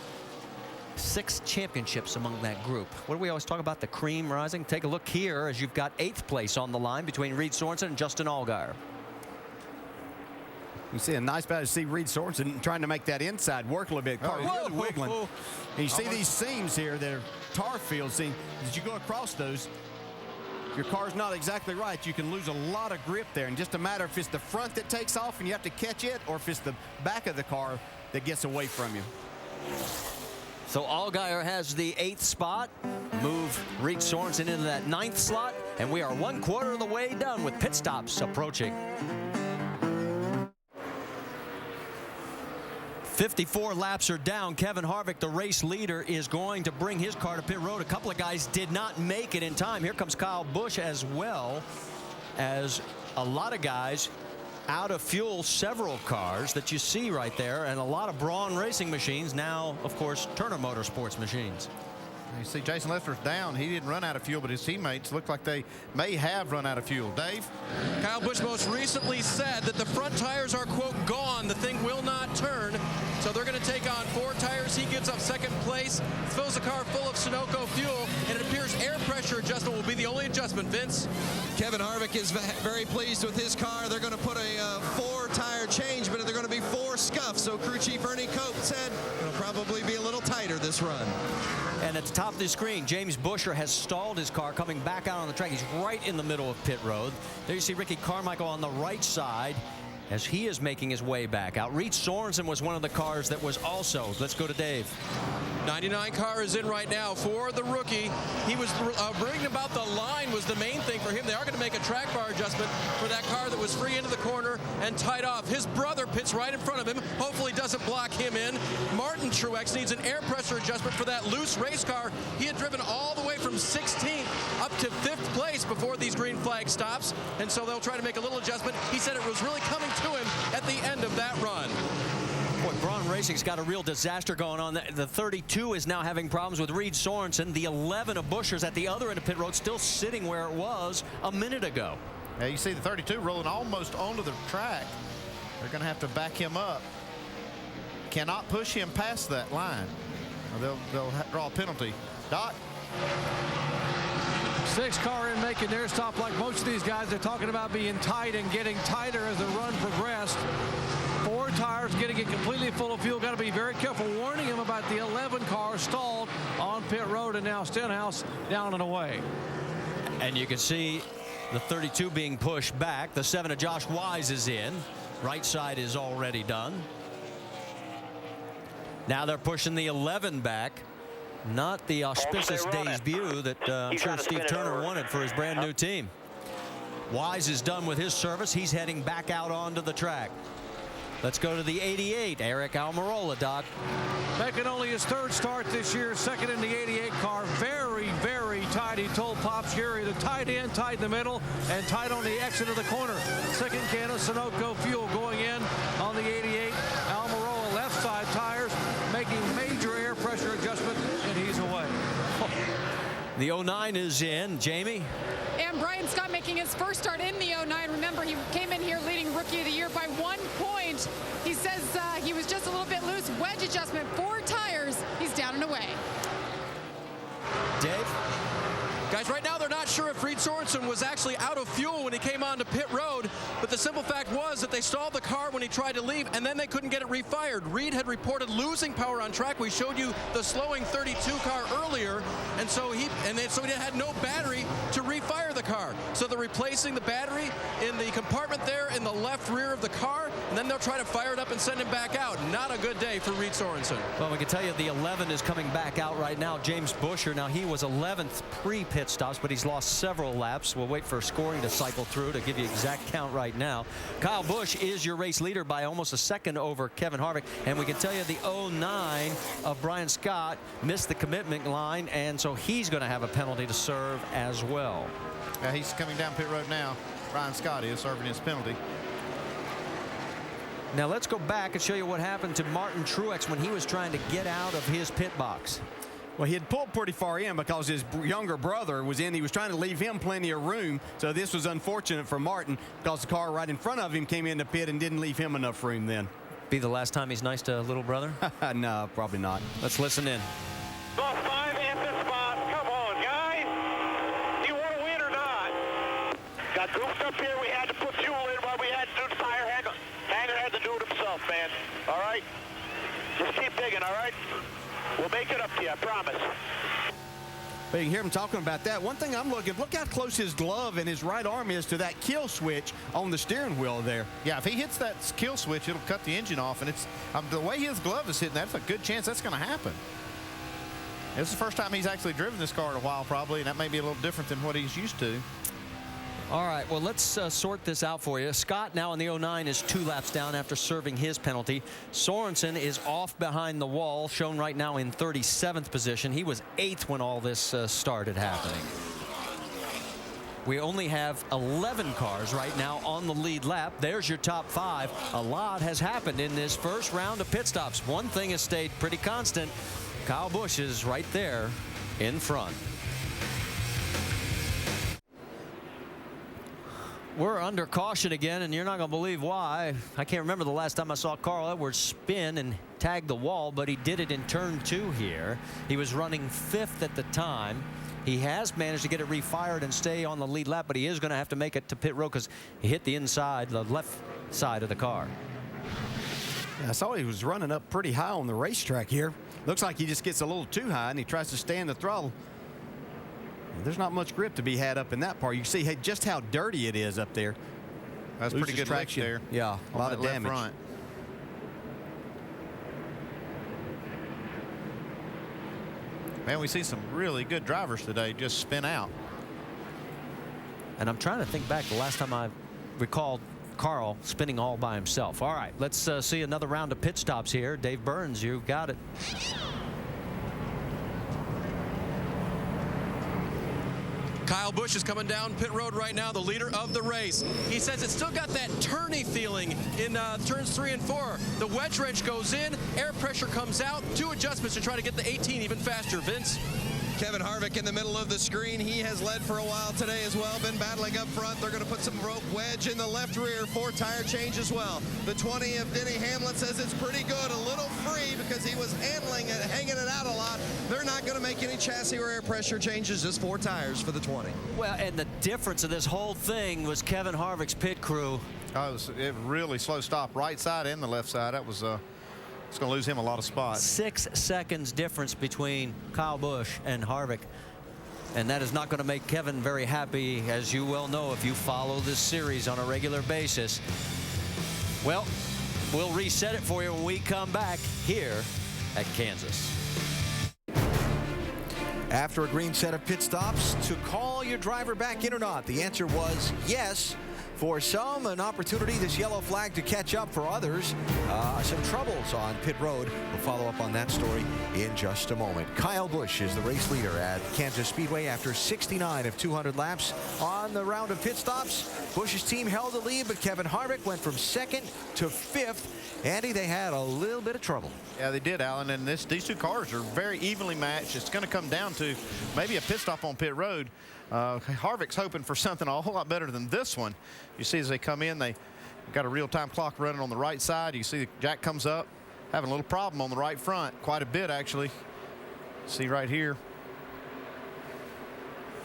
6 championships among that group. What do we always talk about, the cream rising? Take a look here as you've got 8th place on the line between Reed Sorensen and Justin Allgaier. You see a nice battle to see Reed Sorensen trying to make that inside work a little bit. Car really wiggling. And you see these seams here that are tar fields. See, as you go across those, your car's not exactly right. You can lose a lot of grip there. And just a matter if it's the front that takes off and you have to catch it, or if it's the back of the car that gets away from you. So Allgaier has the 8th spot. Move Reed Sorensen into that 9th slot. And we are 1/4 of the way done with pit stops approaching. 54 laps are down. Kevin Harvick, the race leader, is going to bring his car to pit road. A couple of guys did not make it in time. Here comes Kyle Busch as well, as a lot of guys out of fuel, several cars that you see right there, and a lot of Braun Racing machines, now, of course, Turner Motorsports machines. You see Jason Lester's down. He didn't run out of fuel, but his teammates look like they may have run out of fuel. Dave? Kyle Busch most recently said that the front tires are, quote, gone. The thing will not turn. So they're going to take on 4 tires. He gives up 2nd place, fills the car full of Sunoco fuel, and it appears air pressure adjustment will be the only adjustment. Vince? Kevin Harvick is very pleased with his car. They're going to put a 4-tire change, but they're going to be 4 scuffs. So crew chief Ernie Cope said it'll probably be a little tighter this run. And at the top of the screen, James Buescher has stalled his car coming back out on the track. He's right in the middle of pit road. There you see Ricky Carmichael on the right side as he is making his way back out. Reed Sorensen was one of the cars that was also. Let's go to Dave. 99 car is in right now for the rookie. He was bringing about the line was the main thing for him. They are going to make a track bar adjustment for that car that was free into the corner and tied off. His brother pits right in front of him. Hopefully doesn't block him in. Martin Truex needs an air pressure adjustment for that loose race car. He had driven all the way from 16th up to 5th place before these green flag stops, and so they'll try to make a little adjustment. He said it was really coming to him at the end of that run. Boy, Braun Racing's got a real disaster going on. The 32 is now having problems with Reed Sorensen. The 11 of Buescher's at the other end of pit road, still sitting where it was a minute ago. Yeah, you see the 32 rolling almost onto the track. They're going to have to back him up. Cannot push him past that line. They'll draw a penalty. Doc? 6 car in making their stop. Like most of these guys, they're talking about being tight and getting tighter as the run progressed. 4 tires getting it completely full of fuel. Got to be very careful. Warning him about the 11 car stalled on pit road, and now Stenhouse down and away. And you can see the 32 being pushed back. The 7 of Josh Wise is in. Right side is already done. Now they're pushing the 11 back. Not the auspicious debut that I'm sure Steve Turner wanted for his brand new team. Wise is done with his service. He's heading back out onto the track. Let's go to the 88, Eric Almirola, Doc. Making only his 3rd start this year, 2nd in the 88 car. Very, very tight. He told Pops Gary the tight end, tight in the middle, and tight on the exit of the corner. 2nd can of Sunoco fuel going in on the 88. Almirola left side tires, making major air pressure adjustments 09 is in. Jamie? And Brian Scott making his first start in the 09. Remember, he came in here leading Rookie of the Year by 1 point. He says he was just a little bit loose. Wedge adjustment, 4 tires. He's down and away. Dave? Guys, right now they're not sure if Reed Sorensen was actually out of fuel when he came onto pit road, but the simple fact was that they stalled the car when he tried to leave, and then they couldn't get it refired. Reed had reported losing power on track. We showed you the slowing 32 car earlier, and so he had no battery to refire the car. So they're replacing the battery in the compartment there in the left rear of the car, and then they'll try to fire it up and send him back out. Not a good day for Reed Sorensen. Well, we can tell you the 11 is coming back out right now. James Buescher, now he was 11th pre-pit stops, but he's lost several laps. We'll wait for scoring to cycle through to give you exact count right now. Kyle Busch is your race leader by almost a second over Kevin Harvick, and we can tell you the 09 of Brian Scott missed the commitment line, and so he's going to have a penalty to serve as well. Yeah, he's coming down pit road now. Brian Scott is serving his penalty. Now let's go back and show you what happened to Martin Truex when he was trying to get out of his pit box. Well, he had pulled pretty far in because his younger brother was in. He was trying to leave him plenty of room. So this was unfortunate for Martin because the car right in front of him came in the pit and didn't leave him enough room then. Be the last time he's nice to little brother? No, probably not. Let's listen in. Lost 5 empty spots. Come on, guys. Do you want to win or not? Got goofed up here. We had to put fuel in while we had to do the tire hanger. Hanger had to do it himself, man. All right? Just keep digging, all right? We'll make it up to you, I promise. But you can hear him talking about that. One thing I'm looking, look how close his glove and his right arm is to that kill switch on the steering wheel there. Yeah, if he hits that kill switch, it'll cut the engine off. And it's the way his glove is hitting, that's a good chance that's going to happen. This is the first time he's actually driven this car in a while, probably, and that may be a little different than what he's used to. All right, well, let's sort this out for you. Scott now in the 09 is 2 laps down after serving his penalty. Sorensen is off behind the wall, shown right now in 37th position. He was 8th when all this started happening. We only have 11 cars right now on the lead lap. There's your top 5. A lot has happened in this first round of pit stops. One thing has stayed pretty constant. Kyle Busch is right there in front. We're under caution again, and you're not going to believe why. I can't remember the last time I saw Carl Edwards spin and tag the wall, but he did it in turn 2 here. He was running 5th at the time. He has managed to get it refired and stay on the lead lap, but he is going to have to make it to pit road because he hit the inside, the left side of the car. Yeah, I saw he was running up pretty high on the racetrack here. Looks like he just gets a little too high, and he tries to stay in the throttle. There's not much grip to be had up in that part. You see just how dirty it is up there. That's pretty good traction there. Yeah, a lot of damage. Front. Man, we see some really good drivers today just spin out. And I'm trying to think back the last time I recalled Carl spinning all by himself. All right, let's see another round of pit stops here. Dave Burns, you've got it. Kyle Busch is coming down pit road right now, the leader of the race. He says it's still got that turny feeling in turns 3 and 4. The wedge wrench goes in, air pressure comes out, 2 adjustments to try to get the 18 even faster. Vince? Kevin Harvick in the middle of the screen. He has led for a while today as well, been battling up front. They're going to put some rope wedge in the left rear, 4 tire change as well. The 20 of Denny Hamlin says it's pretty good, a little free because he was handling it, hanging it out a lot. They're not going to make any chassis or air pressure changes, just 4 tires for the 20. Well, and the difference of this whole thing was Kevin Harvick's pit crew. Oh, it really slow stop, right side and the left side. That was it's going to lose him a lot of spots. 6 seconds difference between Kyle Busch and Harvick. And that is not going to make Kevin very happy, as you well know if you follow this series on a regular basis. Well, we'll reset it for you when we come back here at Kansas. After a green set of pit stops, to call your driver back in or not, the answer was yes. For some, an opportunity, this yellow flag, to catch up. For others, some troubles on pit road. We'll follow up on that story in just a moment. Kyle Busch is the race leader at Kansas Speedway after 69 of 200 laps. On the round of pit stops, Busch's team held the lead, but Kevin Harvick went from 2nd to 5th. Andy, they had a little bit of trouble. Yeah, they did, Alan, and these two cars are very evenly matched. It's going to come down to maybe a pit stop on pit road. Harvick's hoping for something a whole lot better than this one. You see as they come in, they got a real-time clock running on the right side. You see the jack comes up, having a little problem on the right front, quite a bit actually. See right here,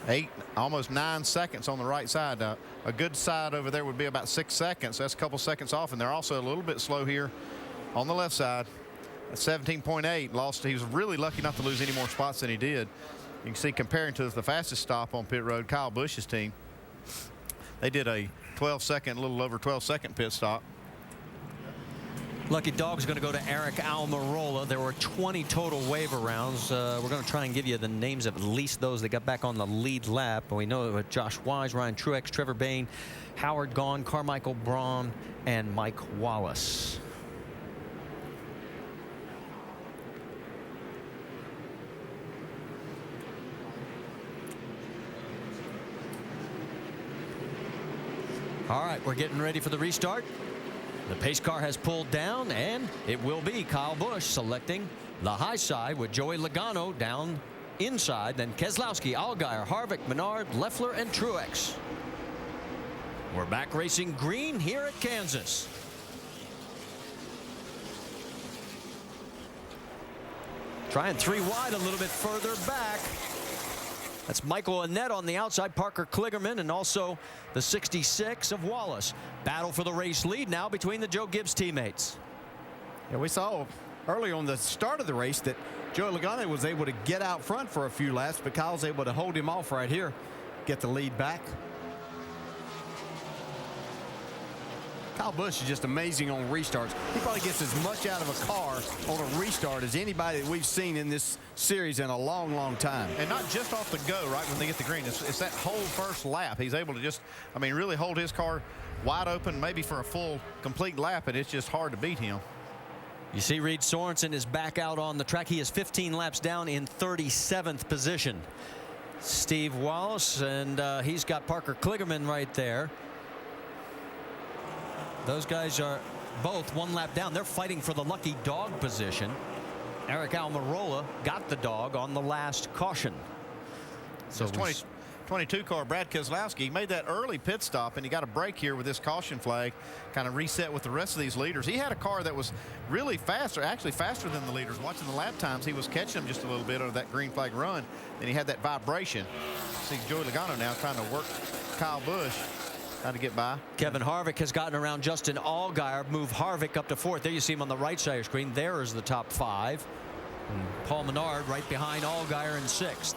8, almost 9 seconds on the right side. A good side over there would be about 6 seconds. That's a couple seconds off, and they're also a little bit slow here on the left side. At 17.8, lost. He was really lucky not to lose any more spots than he did. You can see, comparing to the fastest stop on pit road, Kyle Busch's team, they did a 12-second, a little over 12-second pit stop. Lucky Dog's going to go to Eric Almirola. There were 20 total waiver rounds. We're going to try and give you the names of at least those that got back on the lead lap. And we know Josh Wise, Ryan Truex, Trevor Bayne, Howard Gahn, Carmichael Braun, and Mike Wallace. All right, we're getting ready for the restart. The pace car has pulled down, and it will be Kyle Busch selecting the high side with Joey Logano down inside, then Keselowski, Allgaier, Harvick, Menard, Leffler, and Truex. We're back racing green here at Kansas. Trying 3 wide a little bit further back. That's Michael Annett on the outside, Parker Kligerman, and also the 66 of Wallace. Battle for the race lead now between the Joe Gibbs teammates. Yeah, we saw early on the start of the race that Joey Logano was able to get out front for a few laps, but Kyle's able to hold him off right here, get the lead back. Kyle Busch is just amazing on restarts. He probably gets as much out of a car on a restart as anybody that we've seen in this series in a long, long time. And not just off the go, right, when they get the green. It's that whole first lap. He's able to just, I mean, really hold his car wide open, maybe for a full, complete lap, and it's just hard to beat him. You see Reed Sorensen is back out on the track. He is 15 laps down in 37th position. Steve Wallace, and he's got Parker Kligerman right there. Those guys are both 1 lap down. They're fighting for the lucky dog position. Eric Almirola got the dog on the last caution. So 22 car Brad Keselowski made that early pit stop, and he got a break here with this caution flag, kind of reset with the rest of these leaders. He had a car that was really faster, actually faster than the leaders. Watching the lap times, he was catching them just a little bit under that green flag run, and he had that vibration. See Joey Logano now trying to work Kyle Busch, trying to get by. Kevin Harvick has gotten around Justin Allgaier, move Harvick up to 4th. There you see him on the right side of your screen. There is the top 5. And Paul Menard right behind Allgaier in 6th.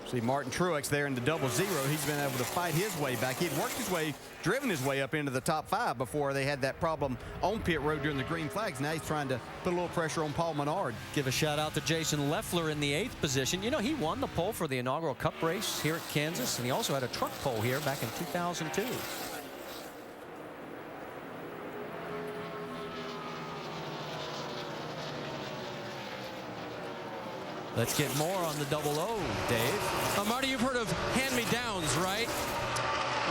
See Martin Truex there in the 0-0. He's been able to fight his way back. He'd worked his way, driven his way up into the top 5 before they had that problem on pit road during the green flags. Now he's trying to put a little pressure on Paul Menard. Give a shout out to Jason Leffler in the 8th position. You know, he won the pole for the inaugural Cup race here at Kansas, and he also had a truck pole here back in 2002. Let's get more on the 0-0, Dave. Marty, you've heard of hand-me-downs, right?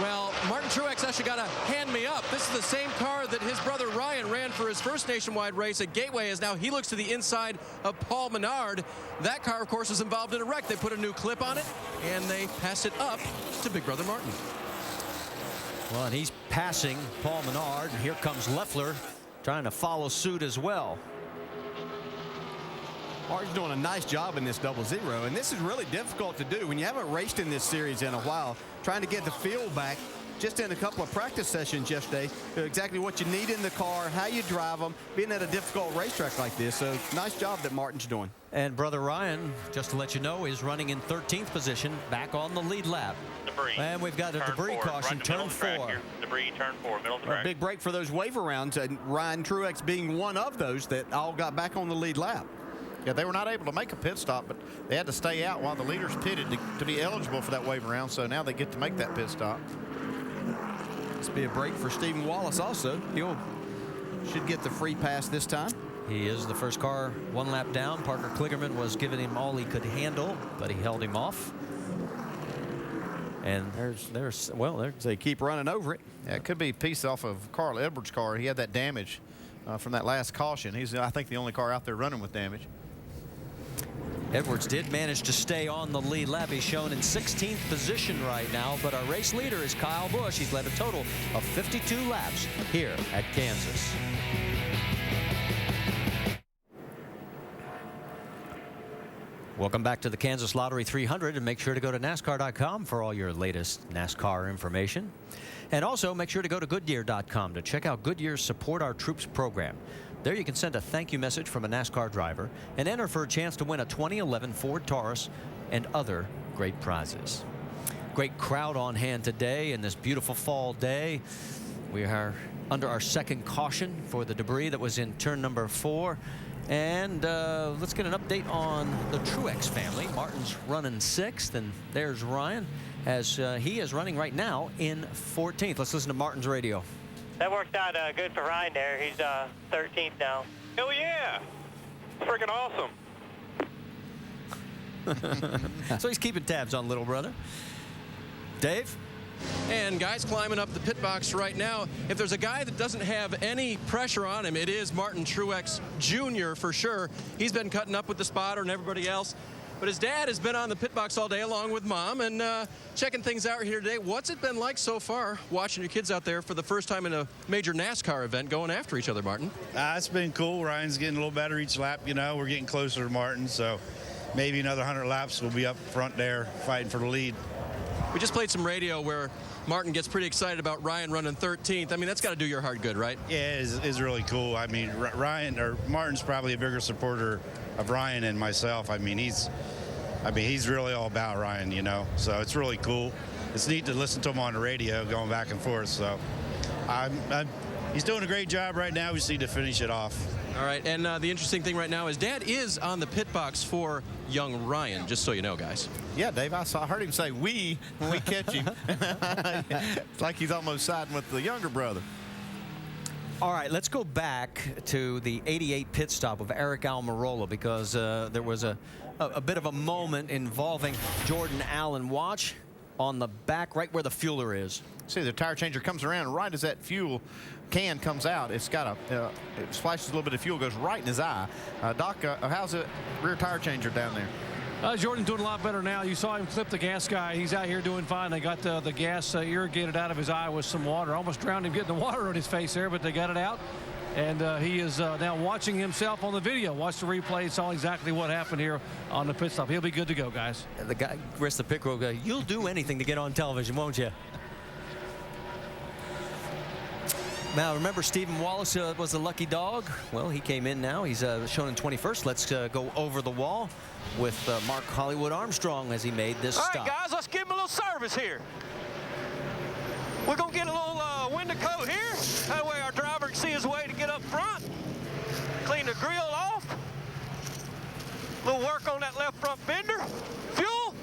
Well, Martin Truex actually got a hand-me-up. This is the same car that his brother Ryan ran for his first nationwide race at Gateway, as now he looks to the inside of Paul Menard. That car, of course, was involved in a wreck. They put a new clip on it, and they pass it up to big brother Martin. Well, and he's passing Paul Menard, and here comes Leffler trying to follow suit as well. Martin's doing a nice job in this 0-0, and this is really difficult to do when you haven't raced in this series in a while. Trying to get the feel back just in a couple of practice sessions yesterday, exactly what you need in the car, how you drive them, being at a difficult racetrack like this. So nice job that Martin's doing. And brother Ryan, just to let you know, is running in 13th position, back on the lead lap. Debris. And we've got a debris caution, turn 4. Debris, turn 4, middle of the track. A big break for those waiver rounds, and Ryan Truex being one of those that all got back on the lead lap. Yeah, they were not able to make a pit stop, but they had to stay out while the leaders pitted to be eligible for that waiver round. So now they get to make that pit stop. This will be a break for Stephen Wallace also. Should get the free pass this time. He is the first car 1 lap down. Parker Kligerman was giving him all he could handle, but he held him off. And they keep running over it. Yeah, it could be a piece off of Carl Edwards' car. He had that damage from that last caution. He's, I think, the only car out there running with damage. Edwards did manage to stay on the lead lap. He's shown in 16th position right now, but our race leader is Kyle Busch. He's led a total of 52 laps here at Kansas. Welcome back to the Kansas Lottery 300, and make sure to go to NASCAR.com for all your latest NASCAR information. And also make sure to go to Goodyear.com to check out Goodyear's Support Our Troops program. There you can send a thank you message from a NASCAR driver and enter for a chance to win a 2011 Ford Taurus and other great prizes. Great crowd on hand today in this beautiful fall day. We are under our second caution for the debris that was in turn number 4. And let's get an update on the Truex family. Martin's running 6th, and there's Ryan, as he is running right now in 14th. Let's listen to Martin's radio. That worked out good for Ryan there. He's 13th now. Hell yeah. Freaking awesome. So he's keeping tabs on little brother. Dave? And guys climbing up the pit box right now. If there's a guy that doesn't have any pressure on him, it is Martin Truex Jr. for sure. He's been cutting up with the spotter and everybody else. But his dad has been on the pit box all day along with Mom and checking things out here today. What's it been like so far watching your kids out there for the first time in a major NASCAR event going after each other, Martin? It's been cool. Ryan's getting a little better each lap. You know, we're getting closer to Martin, so maybe another 100 laps we'll be up front there fighting for the lead. We just played some radio where Martin gets pretty excited about Ryan running 13th. I mean, that's got to do your heart good, right? Yeah, it's really cool. I mean, Martin's probably a bigger supporter of Ryan than myself. I mean, he's really all about Ryan, you know. So it's really cool. It's neat to listen to him on the radio going back and forth. So he's doing a great job right now. We just need to finish it off. All right, and the interesting thing right now is Dad is on the pit box for young Ryan, just so you know, guys. Yeah, Dave, I heard him say we when we catch him. It's like he's almost siding with the younger brother. All right, let's go back to the 88 pit stop of Eric Almirola, because there was a bit of a moment involving Jordan Allen. Watch on the back right where the fueler is. See, the tire changer comes around right as that fuel can comes out. It's got it splashes a little bit of fuel, goes right in his eye. Doc, how's the rear tire changer down there? Jordan's doing a lot better now. You saw him clip the gas guy. He's out here doing fine. They got the gas irrigated out of his eye with some water. Almost drowned him getting the water on his face there, but they got it out. And he is now watching himself on the video. Watch the replay. Saw exactly what happened here on the pit stop. He'll be good to go, guys. The guy, rest of the pit crew, you'll do anything to get on television, won't you? Now, remember, Stephen Wallace was the lucky dog. Well, he came in now. He's shown in 21st. Let's go over the wall with Mark Hollywood Armstrong as he made this stop. All right, guys, let's give him a little service here. We're going to get a little window coat here. That way our driver can see his way to get up front. Clean the grill off. A little work on that left front fender. Fuel.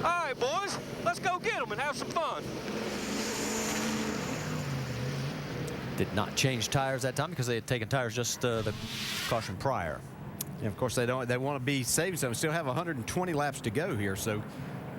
All right, boys, let's go get them and have some fun. Did not change tires that time because they had taken tires just the caution prior. And of course, they want to be saving some. Still have 120 laps to go here, so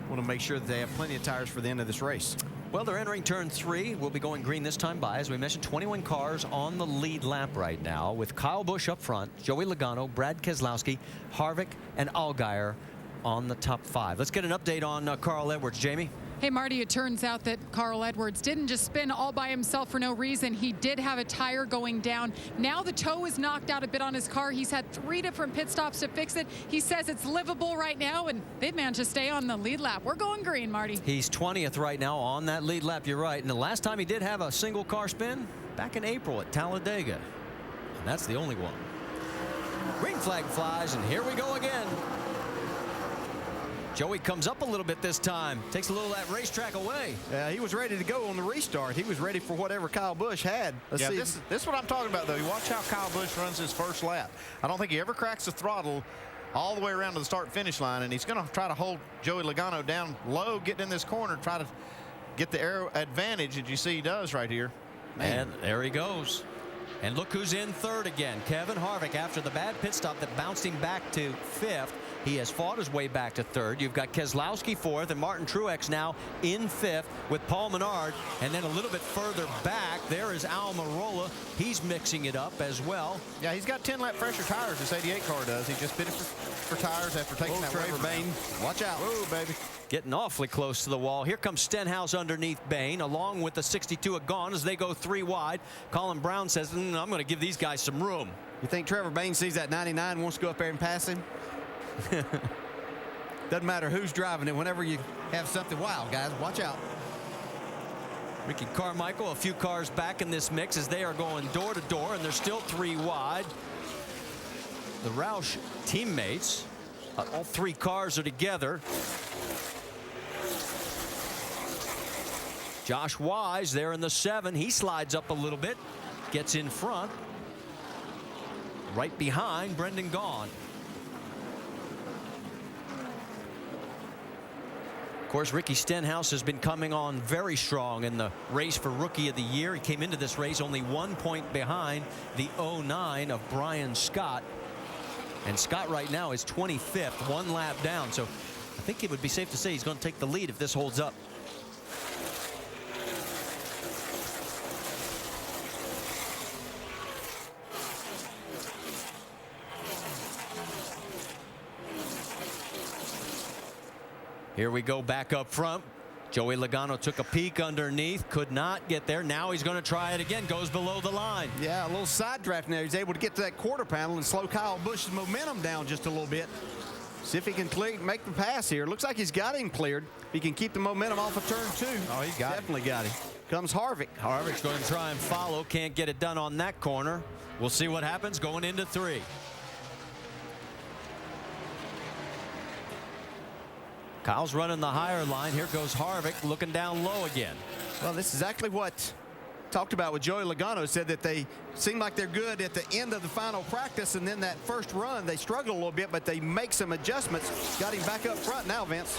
want to make sure that they have plenty of tires for the end of this race. Well, they're entering turn 3. We'll be going green this time by. As we mentioned, 21 cars on the lead lap right now, with Kyle Busch up front, Joey Logano, Brad Keselowski, Harvick, and Allgaier on the top 5. Let's get an update on Carl Edwards. Jamie? Hey, Marty, it turns out that Carl Edwards didn't just spin all by himself for no reason. He did have a tire going down. Now the toe is knocked out a bit on his car. He's had 3 different pit stops to fix it. He says it's livable right now, and they've managed to stay on the lead lap. We're going green, Marty. He's 20th right now on that lead lap. You're right. And the last time he did have a single car spin, back in April at Talladega. And that's the only one. Green flag flies, and here we go again. Joey comes up a little bit this time. Takes a little of that racetrack away. Yeah, he was ready to go on the restart. He was ready for whatever Kyle Busch had. Let's see. This is what I'm talking about, though. You watch how Kyle Busch runs his first lap. I don't think he ever cracks the throttle all the way around to the start-finish line, and he's going to try to hold Joey Logano down low, getting in this corner, try to get the aero advantage that you see he does right here. Man. And there he goes. And look who's in third again. Kevin Harvick, after the bad pit stop that bounced him back to fifth. He has fought his way back to third. You've got Keselowski fourth and Martin Truex now in fifth with Paul Menard. And then a little bit further back, there is Almirola. He's mixing it up as well. Yeah, he's got 10-lap fresher tires. This 88 car does. He just fitted for tires after taking that Trevor Bayne. Watch out. Whoa, baby. Getting awfully close to the wall. Here comes Stenhouse underneath Bayne, along with the 62 at Gone as they go 3 wide. Colin Brown says, I'm going to give these guys some room. You think Trevor Bayne sees that 99 and wants to go up there and pass him? Doesn't matter who's driving it. Whenever you have something wild, guys, watch out. Ricky Carmichael a few cars back in this mix as they are going door to door, and they're still 3 wide. The Roush teammates, all 3 cars are together. Josh Wise there in the 7. He slides up a little bit, gets in front, right behind Brendan Gaughan. Of course, Ricky Stenhouse has been coming on very strong in the race for Rookie of the Year. He came into this race only 1 point behind the 09 of Brian Scott. And Scott right now is 25th, 1 lap down. So I think it would be safe to say he's going to take the lead if this holds up. Here we go back up front. Joey Logano took a peek underneath, could not get there. Now he's going to try it again, goes below the line. Yeah, a little side draft now. He's able to get to that quarter panel and slow Kyle Busch's momentum down just a little bit. See if he can make the pass here. Looks like he's got him cleared. He can keep the momentum off of turn 2. Oh, he's definitely got him. Comes Harvick. Harvick's going to try and follow. Can't get it done on that corner. We'll see what happens going into 3. Kyle's running the higher line. Here goes Harvick looking down low again. Well, this is exactly what talked about with Joey Logano. Said that they seem like they're good at the end of the final practice, and then that first run they struggle a little bit, but they make some adjustments. Got him back up front now, Vince.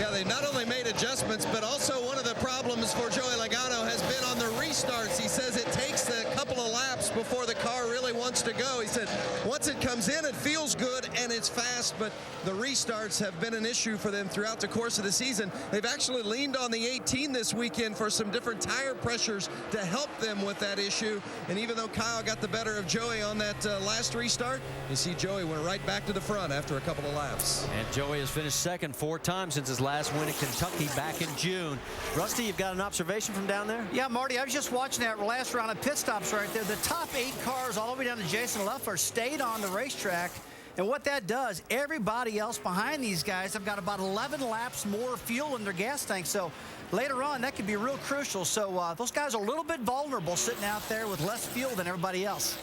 Yeah, they not only made adjustments, but also one of the problems for Joey Logano has been on the restarts. He says it takes a couple of laps before the car really wants to go. He said once it comes in, it feels good and it's fast, but the restarts have been an issue for them throughout the course of the season. They've actually leaned on the 18 this weekend for some different tire pressures to help them with that issue. And even though Kyle got the better of Joey on that last restart, you see Joey went right back to the front after a couple of laps. And Joey has finished second 4 times since his last win at Kentucky back in June. Rusty, you've got an observation from down there? Yeah, Marty, I was just watching that last round of pit stops right there. The top 8 cars all the way down to Jason Leffler stayed on the racetrack. And what that does, everybody else behind these guys have got about 11 laps more fuel in their gas tank. So later on, that could be real crucial. So those guys are a little bit vulnerable sitting out there with less fuel than everybody else.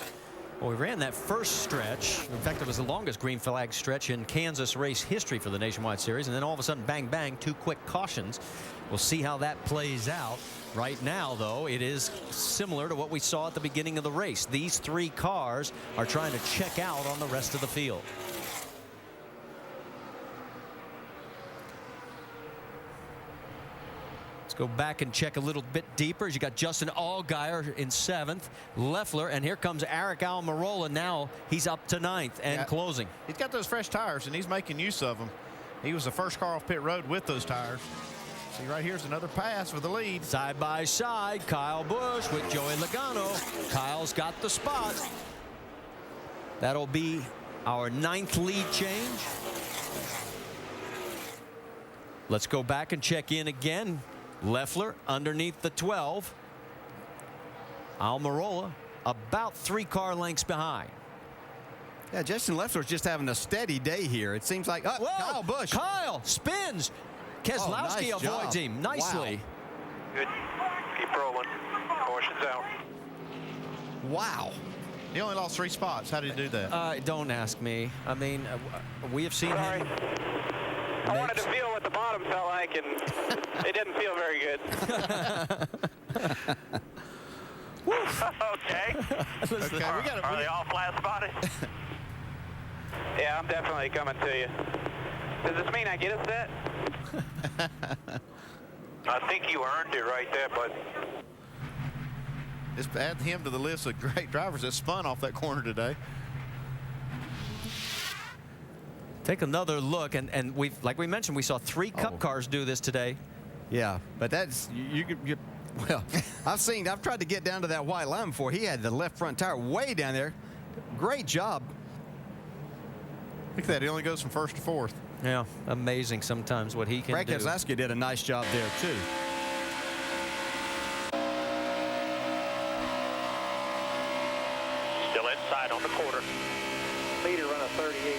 Well, we ran that first stretch. In fact, it was the longest green flag stretch in Kansas race history for the Nationwide Series. And then all of a sudden, bang, bang, 2 quick cautions. We'll see how that plays out. Right now, though, it is similar to what we saw at the beginning of the race. These 3 cars are trying to check out on the rest of the field. Let's go back and check a little bit deeper. You got Justin Allgaier in 7th, Leffler, and here comes Eric Almirola. Now he's up to 9th and closing. He's got those fresh tires, and he's making use of them. He was the first car off pit road with those tires. See, right here's another pass for the lead. Side by side, Kyle Busch with Joey Logano. Kyle's got the spot. That'll be our 9th lead change. Let's go back and check in again. Leffler underneath the 12. Almirola about 3 car lengths behind. Yeah, Justin Leffler's just having a steady day here. It seems like Kyle Busch. Kyle spins. Keselowski avoids him nicely. Wow. Good. Keep rolling. Caution's out. Wow. He only lost 3 spots. How did he do that? Don't ask me. I mean, we have seen him. I wanted to feel what the bottom felt like, and it didn't feel very good. Okay. Are they all flat spotted? Yeah, I'm definitely coming to you. Does this mean I get a set? I think you earned it right there, bud. Just add him to the list of great drivers that spun off that corner today. Take another look, and we, like we mentioned, we saw 3 Cup cars do this today. Yeah, but that's well, I've tried to get down to that white line before. He had the left front tire way down there. Great job. Look at that. He only goes from first to fourth. Yeah, amazing sometimes what he can Brad do. Keselowski did a nice job there, too. Still inside on the quarter. Leader run a 38.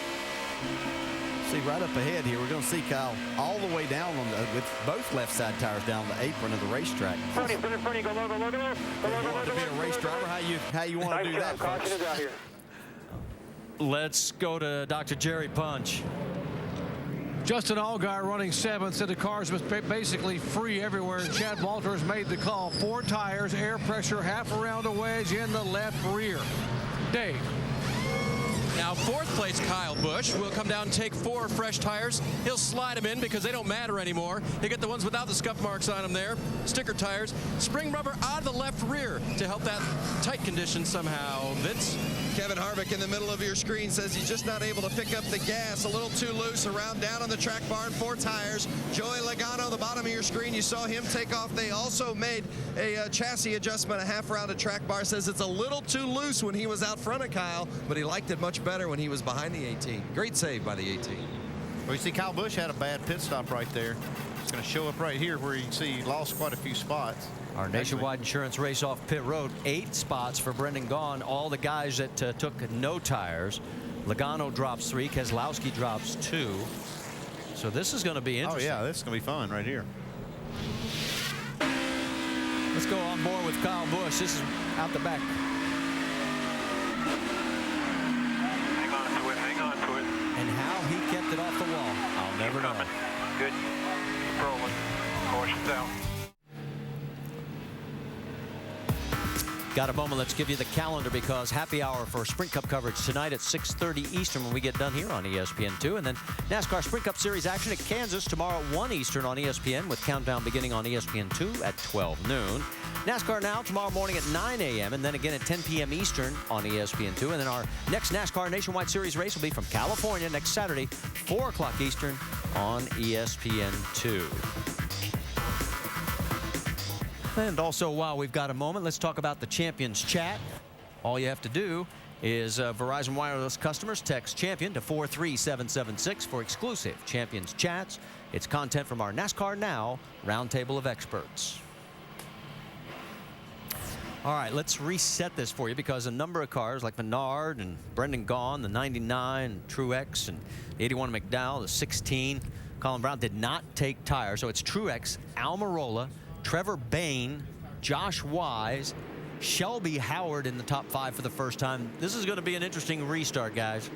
See, right up ahead here, we're going to see Kyle all the way down on with both left side tires down the apron of the racetrack. Go low, go low, go low, go low, go low. You want to be a race driver? How you want to do that, folks? Caution is out here. Let's go to Dr. Jerry Punch. Justin Allgaier running 7th, said the cars was basically free everywhere, and Chad Walters made the call. 4 tires, air pressure, half around a wedge in the left rear. Dave. Now, 4th place Kyle Busch will come down and take 4 fresh tires. He'll slide them in because they don't matter anymore. He'll get the ones without the scuff marks on them there. Sticker tires. Spring rubber out of the left rear to help that tight condition somehow. Vince? Kevin Harvick in the middle of your screen says he's just not able to pick up the gas. A little too loose around down on the track bar and 4 tires. Joey Logano, the bottom of your screen, you saw him take off. They also made a chassis adjustment, a half round of track bar. Says it's a little too loose when he was out front of Kyle, but he liked it much better when he was behind the 18. Great save by the 18. Well, you see Kyle Busch had a bad pit stop right there. It's going to show up right here where you can see he lost quite a few spots. Our Nationwide Insurance race off pit road, 8 spots for Brendan Gaughan. All the guys that took no tires. Logano drops 3, Keselowski drops 2. So this is going to be interesting. Oh yeah, this is going to be fun right here. Let's go on board with Kyle Busch. This is out the back. Hang on to it, hang on to it. And how he kept it off the wall, I'll never know. Good. Keep rolling. Caution's out. Got a moment, let's give you the calendar because happy hour for Sprint Cup coverage tonight at 6:30 Eastern when we get done here on ESPN2. And then NASCAR Sprint Cup Series action at Kansas tomorrow at 1 Eastern on ESPN with countdown beginning on ESPN2 at 12 noon. NASCAR Now tomorrow morning at 9 a.m. and then again at 10 p.m. Eastern on ESPN2. And then our next NASCAR Nationwide Series race will be from California next Saturday, 4 o'clock Eastern on ESPN2. And also, while we've got a moment, let's talk about the Champions Chat. All you have to do is Verizon Wireless customers text Champion to 43776 for exclusive Champions Chats. It's content from our NASCAR Now Roundtable of Experts. All right, let's reset this for you because a number of cars like Menard and Brendan Gaughan, the 99, Truex, and 81 McDowell, the 16, Colin Brown did not take tires. So it's Truex, Almirola, Trevor Bayne, Josh Wise, Shelby Howard in the top 5 for the first time. This is going to be an interesting restart, guys.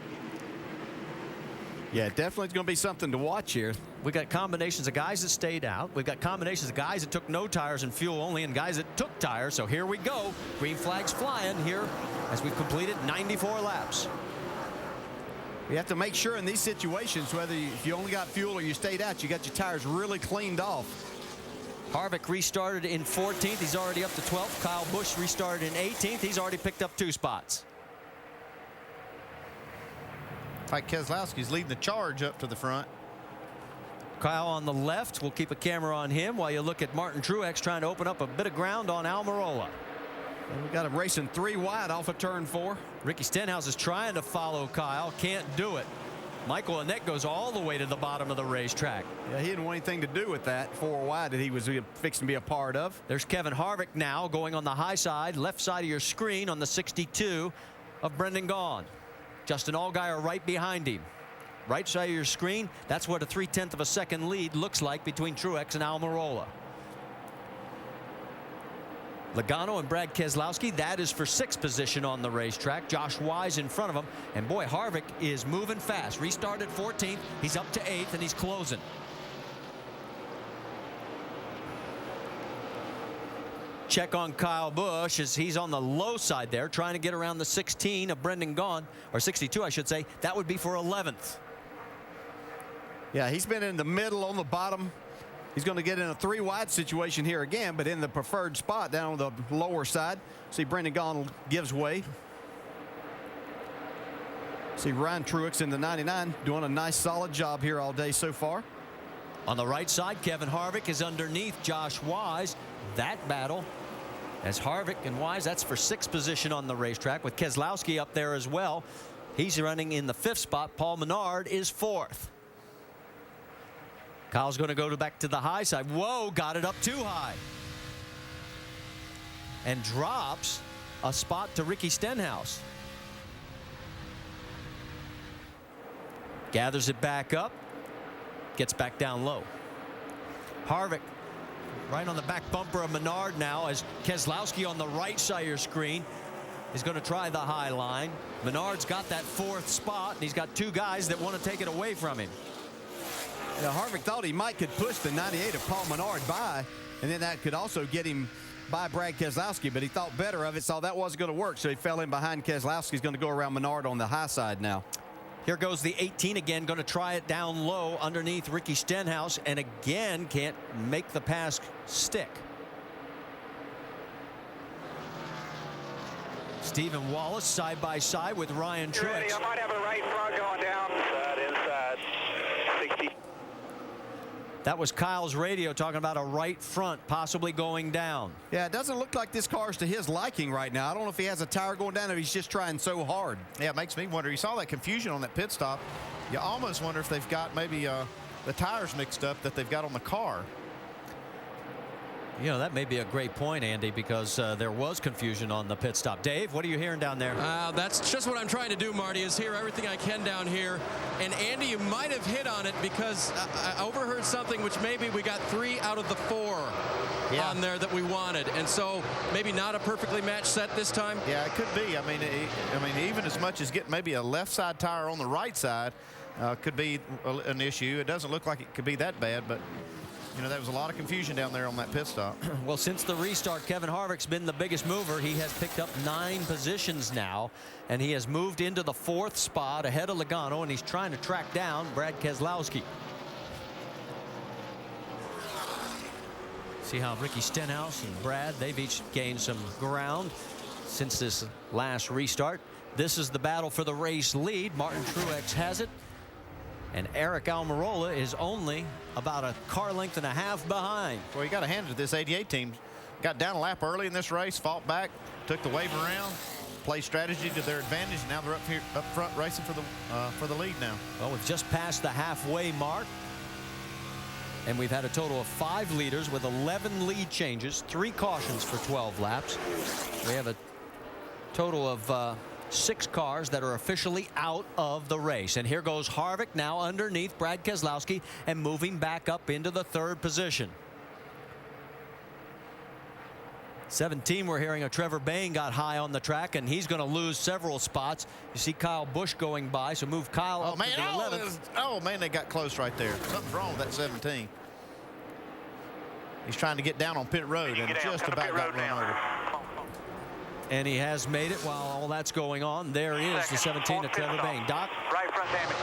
Yeah, definitely it's going to be something to watch here. We got combinations of guys that stayed out. We've got combinations of guys that took no tires and fuel only and guys that took tires. So here we go. Green flags flying here as we've completed 94 laps. You have to make sure in these situations, whether if you only got fuel or you stayed out, you got your tires really cleaned off. Harvick restarted in 14th. He's already up to 12th. Kyle Busch restarted in 18th. He's already picked up 2 spots. Like Keselowski's leading the charge up to the front. Kyle on the left. We'll keep a camera on him while you look at Martin Truex trying to open up a bit of ground on Almirola. And we got him racing 3 wide off of turn 4. Ricky Stenhouse is trying to follow Kyle. Can't do it. Michael Annett goes all the way to the bottom of the racetrack. Yeah, he didn't want anything to do with that 4 wide that he was fixing to be a part of. There's Kevin Harvick now going on the high side, left side of your screen on the 62 of Brendan Gaughan. Justin Allgaier right behind him. Right side of your screen, that's what a 0.3 of a second lead looks like between Truex and Almirola. Logano and Brad Keselowski, that is for 6th position on the racetrack. Josh Wise in front of him. And boy, Harvick is moving fast. Restarted 14th. He's up to 8th, and he's closing. Check on Kyle Busch as he's on the low side there, trying to get around the 16 of Brendan Gaughan, or 62, I should say. That would be for 11th. Yeah, he's been in the middle on the bottom. He's going to get in a 3-wide situation here again, but in the preferred spot down on the lower side. See Brendan Gaughan gives way. See Ryan Truex in the 99 doing a nice solid job here all day so far. On the right side, Kevin Harvick is underneath Josh Wise. That battle as Harvick and Wise, that's for 6th position on the racetrack with Keselowski up there as well. He's running in the 5th spot. Paul Menard is 4th. Kyle's going to go back to the high side. Whoa, got it up too high. And drops a spot to Ricky Stenhouse. Gathers it back up. Gets back down low. Harvick right on the back bumper of Menard now as Keselowski on the right side of your screen is going to try the high line. Menard's got that 4th spot, and he's got 2 guys that want to take it away from him. Yeah, Harvick thought he could push the 98 of Paul Menard by, and then that could also get him by Brad Keselowski, but he thought better of it, saw that wasn't going to work, so he fell in behind Keselowski. He's going to go around Menard on the high side now. Here goes the 18 again, going to try it down low underneath Ricky Stenhouse, and again can't make the pass stick. Stephen Wallace side by side with Ryan Truex. I might have a right front going down. Inside. 60. That was Kyle's radio talking about a right front possibly going down. Yeah, it doesn't look like this car's to his liking right now. I don't know if he has a tire going down or he's just trying so hard. Yeah, it makes me wonder. You saw that confusion on that pit stop. You almost wonder if they've got maybe the tires mixed up that they've got on the car. You know, that may be a great point, Andy, because there was confusion on the pit stop. Dave, what are you hearing down there? That's just what I'm trying to do, Marty, is hear everything I can down here. And Andy, you might have hit on it because I overheard something which maybe we got 3 out of the 4 on there that we wanted. And so maybe not a perfectly matched set this time. Yeah, it could be. I mean, even as much as getting maybe a left side tire on the right side could be an issue. It doesn't look like it could be that bad, but you know, there was a lot of confusion down there on that pit stop. Well, since the restart, Kevin Harvick's been the biggest mover. He has picked up 9 positions now, and he has moved into the 4th spot ahead of Logano, and he's trying to track down Brad Keselowski. See how Ricky Stenhouse and Brad, they've each gained some ground since this last restart. This is the battle for the race lead. Martin Truex has it. And Eric Almirola is only about a car length and a half behind. Well, you got to hand it to this 88 team. Got down a lap early in this race, fought back, took the wave around, played strategy to their advantage. And now they're up front racing for the lead now. Well, we've just passed the halfway mark. And we've had a total of 5 leaders with 11 lead changes, 3 cautions for 12 laps. We have a total of 6 cars that are officially out of the race. And here goes Harvick now underneath Brad Keselowski and moving back up into the 3rd position. 17, we're hearing Trevor Bayne got high on the track, and he's going to lose several spots. You see Kyle Busch going by, so move Kyle up to the 11th. Oh, man, they got close right there. Something's wrong with that 17. He's trying to get down on pit road and just about got run over. And he has made it while all that's going on. There is the 17 of Trevor Bayne. Doc? Right front damage.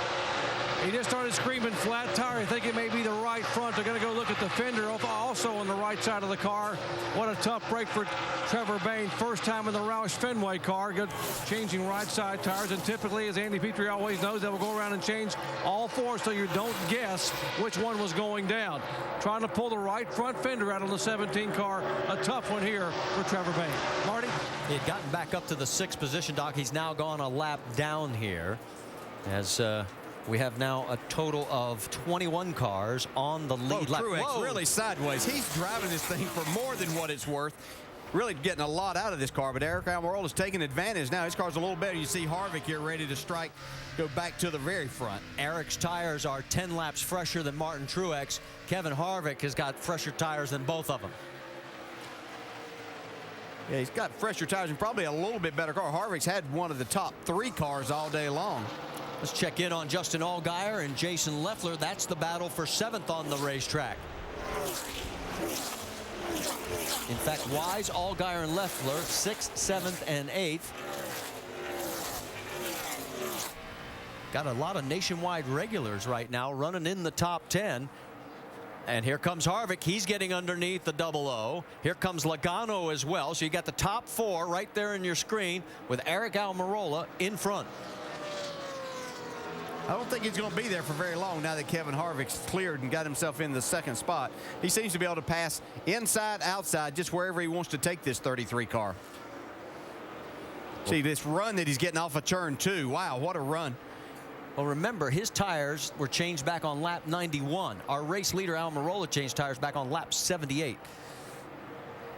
He just started screaming flat tire. I think it may be the right front. They're going to go look at the fender also on the right side of the car. What a tough break for Trevor Bayne. First time in the Roush Fenway car. Good changing right side tires. And typically, as Andy Petrie always knows, they will go around and change all 4 so you don't guess which one was going down. Trying to pull the right front fender out on the 17 car. A tough one here for Trevor Bayne. Marty? He had gotten back up to the 6th position, Doc. He's now gone a lap down here as we have now a total of 21 cars on the lead lap. Truex really sideways. He's driving this thing for more than what it's worth. Really getting a lot out of this car, but Eric Almirola is taking advantage now. His car's a little better. You see Harvick here ready to strike, go back to the very front. Eric's tires are 10 laps fresher than Martin Truex. Kevin Harvick has got fresher tires than both of them. Yeah, he's got fresher tires and probably a little bit better car. Harvick's had one of the top 3 cars all day long. Let's check in on Justin Allgaier and Jason Leffler. That's the battle for 7th on the racetrack. In fact, Wise, Allgaier, and Leffler 6th, 7th, and 8th. Got a lot of nationwide regulars right now running in the top 10. And here comes Harvick. He's getting underneath the 00. Here comes Logano as well. So you got the top 4 right there in your screen with Eric Almirola in front. I don't think he's going to be there for very long now that Kevin Harvick's cleared and got himself in the 2nd spot. He seems to be able to pass inside, outside, just wherever he wants to take this 33 car. See this run that he's getting off of turn 2. Wow, what a run. Well, remember, his tires were changed back on lap 91. Our race leader, Almirola, changed tires back on lap 78.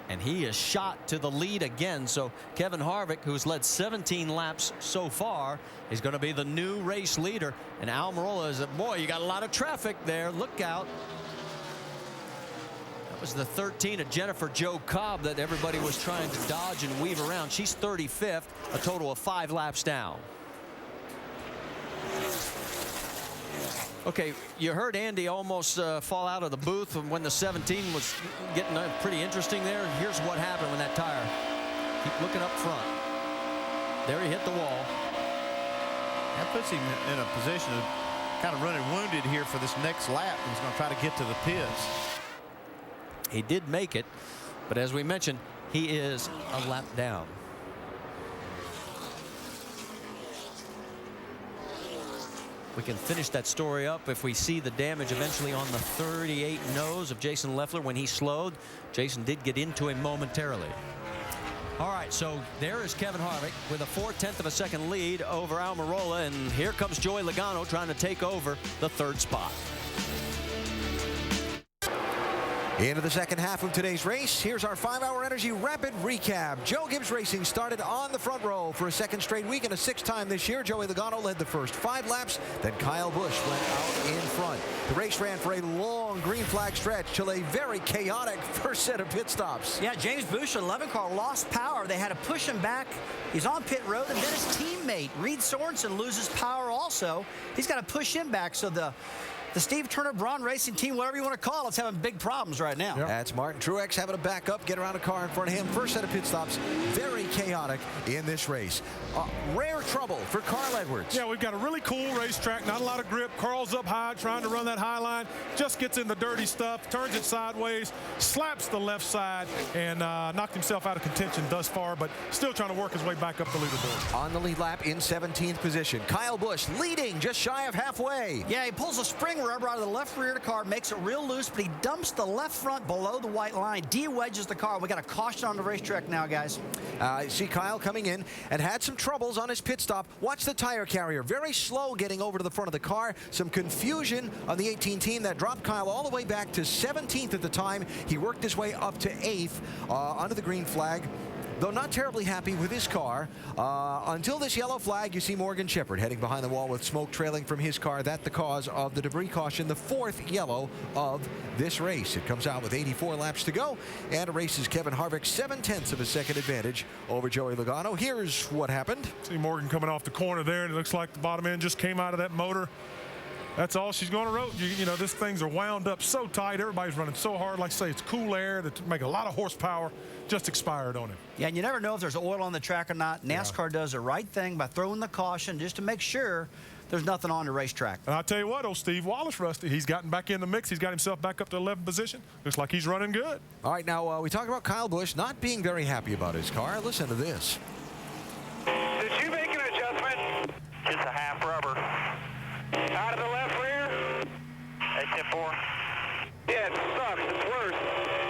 And he is shot to the lead again. So Kevin Harvick, who's led 17 laps so far, is going to be the new race leader. And Almirola is, boy, you got a lot of traffic there. Look out. That was the 13 of Jennifer Jo Cobb that everybody was trying to dodge and weave around. She's 35th, a total of 5 laps down. Okay, you heard Andy almost fall out of the booth when the 17 was getting pretty interesting there. Here's what happened when that tire. Keep looking up front. There he hit the wall. That puts him in a position of kind of running wounded here for this next lap. He's going to try to get to the pits. He did make it, but as we mentioned, he is a lap down. We can finish that story up if we see the damage eventually on the 38 nose of Jason Leffler when he slowed. Jason did get into him momentarily. All right, so there is Kevin Harvick with a 4/10 of a second lead over Almirola, and here comes Joey Logano trying to take over the 3rd spot. Into the second half of today's race, here's our 5-hour energy rapid recap. Joe Gibbs Racing started on the front row for a 2nd straight week and a 6th time this year. Joey Logano led the first 5 laps, then Kyle Busch went out in front. The race ran for a long green flag stretch till a very chaotic first set of pit stops. Yeah, James Busch, 11 car, lost power. They had to push him back. He's on pit road, and then his teammate, Reed Sorensen, loses power also. He's got to push him back, so the Steve Turner Braun Racing team, whatever you want to call it, is having big problems right now. Yep. That's Martin Truex having to back up, get around a car in front of him. First set of pit stops, very chaotic in this race. Rare trouble for Carl Edwards. Yeah, we've got a really cool racetrack, not a lot of grip. Carl's up high, trying to run that high line, just gets in the dirty stuff, turns it sideways, slaps the left side, and knocked himself out of contention thus far, but still trying to work his way back up the leaderboard. On the lead lap in 17th position, Kyle Busch leading just shy of halfway. Yeah, he pulls a spring rubber out of the left rear of the car, makes it real loose, but he dumps the left front below the white line, de-wedges the car. We got a caution on the racetrack now, guys. See Kyle coming in and had some troubles on his pit stop. Watch the tire carrier, very slow getting over to the front of the car. Some confusion on the 18 team that dropped Kyle all the way back to 17th at the time. He worked his way up to 8th under the green flag. Though not terribly happy with his car. Until this yellow flag, you see Morgan Shepherd heading behind the wall with smoke trailing from his car. That's the cause of the debris caution, the 4th yellow of this race. It comes out with 84 laps to go, and erases Kevin Harvick 7/10 of a second advantage over Joey Logano. Here's what happened. See Morgan coming off the corner there, and it looks like the bottom end just came out of that motor. That's all she's going to road. You know, these things are wound up so tight. Everybody's running so hard. Like I say, it's cool air to make a lot of horsepower. Just expired on it. Yeah, and you never know if there's oil on the track or not. NASCAR does the right thing by throwing the caution just to make sure there's nothing on the racetrack. And I'll tell you what, old Steve Wallace, Rusty, he's gotten back in the mix. He's got himself back up to 11th position. Looks like he's running good. All right, now we talked about Kyle Busch not being very happy about his car. Listen to this. Did you make an adjustment? Just a half rubber. Out of the left rear? At tip 4. Yeah, it sucks. It's worse.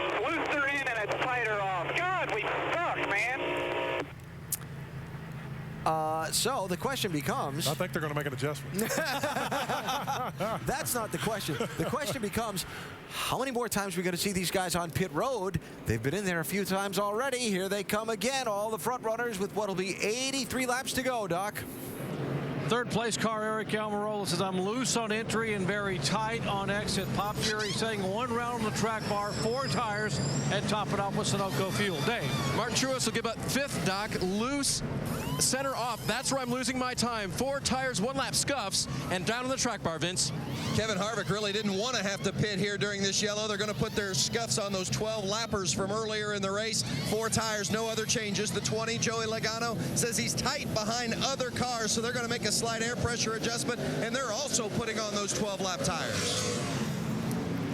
It's looser in and it's tighter off. God, we suck, man. So the question becomes... I think they're going to make an adjustment. That's not the question. The question becomes, how many more times are we going to see these guys on pit road? They've been in there a few times already. Here they come again, all the front runners with what will be 83 laps to go, Doc. Third place car, Eric Almirola, says, I'm loose on entry and very tight on exit. Pop Fury saying 1 round on the track bar, 4 tires, and top it off with Sunoco fuel. Dave. Martin Truex will give up 5th, Doc. Loose, center off. That's where I'm losing my time. 4 tires, 1 lap scuffs, and down on the track bar, Vince. Kevin Harvick really didn't want to have to pit here during this yellow. They're going to put their scuffs on those 12 lappers from earlier in the race. 4 tires, no other changes. The 20, Joey Logano, says he's tight behind other cars, so they're going to make a slight air pressure adjustment, and they're also putting on those 12-lap tires.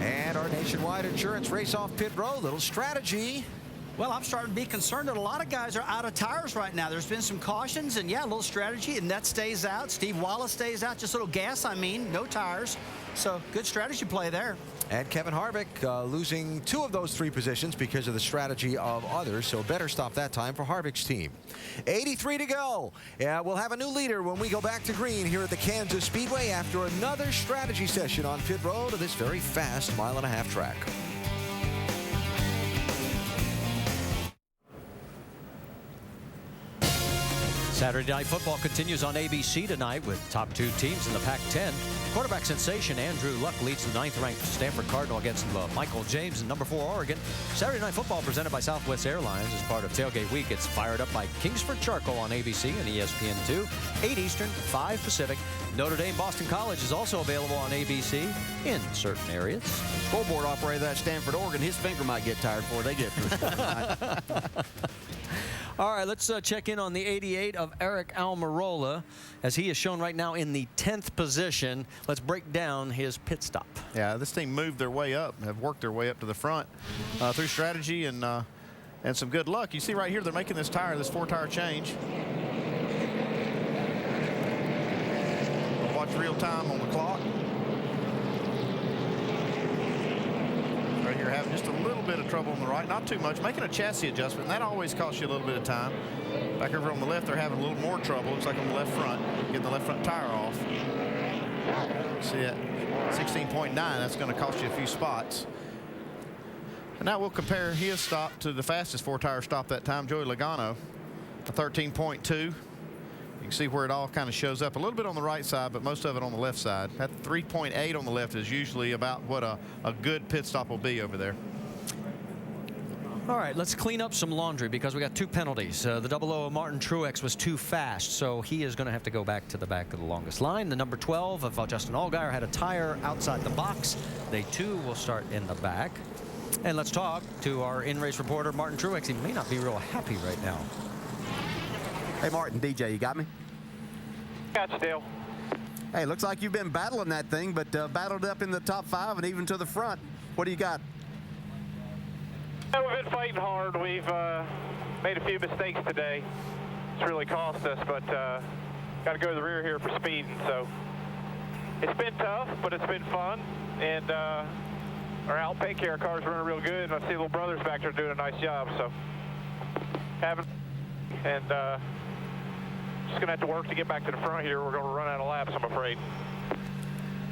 And our Nationwide Insurance race-off pit row, little strategy. Well, I'm starting to be concerned that a lot of guys are out of tires right now. There's been some cautions, and yeah, a little strategy, and that stays out. Steve Wallace stays out, just a little gas, no tires. So good strategy play there. And Kevin Harvick losing 2 of those 3 positions because of the strategy of others, so better stop that time for Harvick's team. 83 to go. Yeah, we'll have a new leader when we go back to green here at the Kansas Speedway after another strategy session on pit road of this very fast 1.5 mile track. Saturday Night Football continues on ABC tonight with top 2 teams in the Pac-10. Quarterback sensation Andrew Luck leads the 9th-ranked Stanford Cardinal against Michael James and number 4 Oregon. Saturday Night Football presented by Southwest Airlines as part of Tailgate Week. It's fired up by Kingsford Charcoal on ABC and ESPN2. 8 Eastern, 5 Pacific. Notre Dame Boston College is also available on ABC in certain areas. Scoreboard operator at Stanford, Oregon, his finger might get tired before they get through. All right, let's check in on the 88 of Eric Almirola, as he is shown right now in the 10th position. Let's break down his pit stop. Yeah, this team moved their way up, have worked their way up to the front through strategy and some good luck. You see right here, they're making this 4-tire change. We'll watch real time on the clock. Right here, having just a little bit of trouble on the right, not too much, making a chassis adjustment, and that always costs you a little bit of time. Back over on the left, they're having a little more trouble. Looks like on the left front, getting the left front tire off. See that? 16.9, that's going to cost you a few spots. And now we'll compare his stop to the fastest 4-tire stop that time, Joey Logano, a 13.2. You can see where it all kind of shows up a little bit on the right side, but most of it on the left side. That 3.8 on the left is usually about what a good pit stop will be over there. All right, let's clean up some laundry because we got 2 penalties. The 00 of Martin Truex was too fast, so he is going to have to go back to the back of the longest line. The number 12 of Justin Allgaier had a tire outside the box. They too will start in the back. And let's talk to our in-race reporter, Martin Truex. He may not be real happy right now. Hey, Martin, DJ, you got me? Got you, Dale. Hey, looks like you've been battling that thing, but battled up in the top 5 and even to the front. What do you got? Yeah, we've been fighting hard. We've made a few mistakes today. It's really cost us, but got to go to the rear here for speeding. So it's been tough, but it's been fun. And our Outpay Care car's running real good. And I see little brothers back there doing a nice job. So just going to have to work to get back to the front here. We're going to run out of laps, I'm afraid.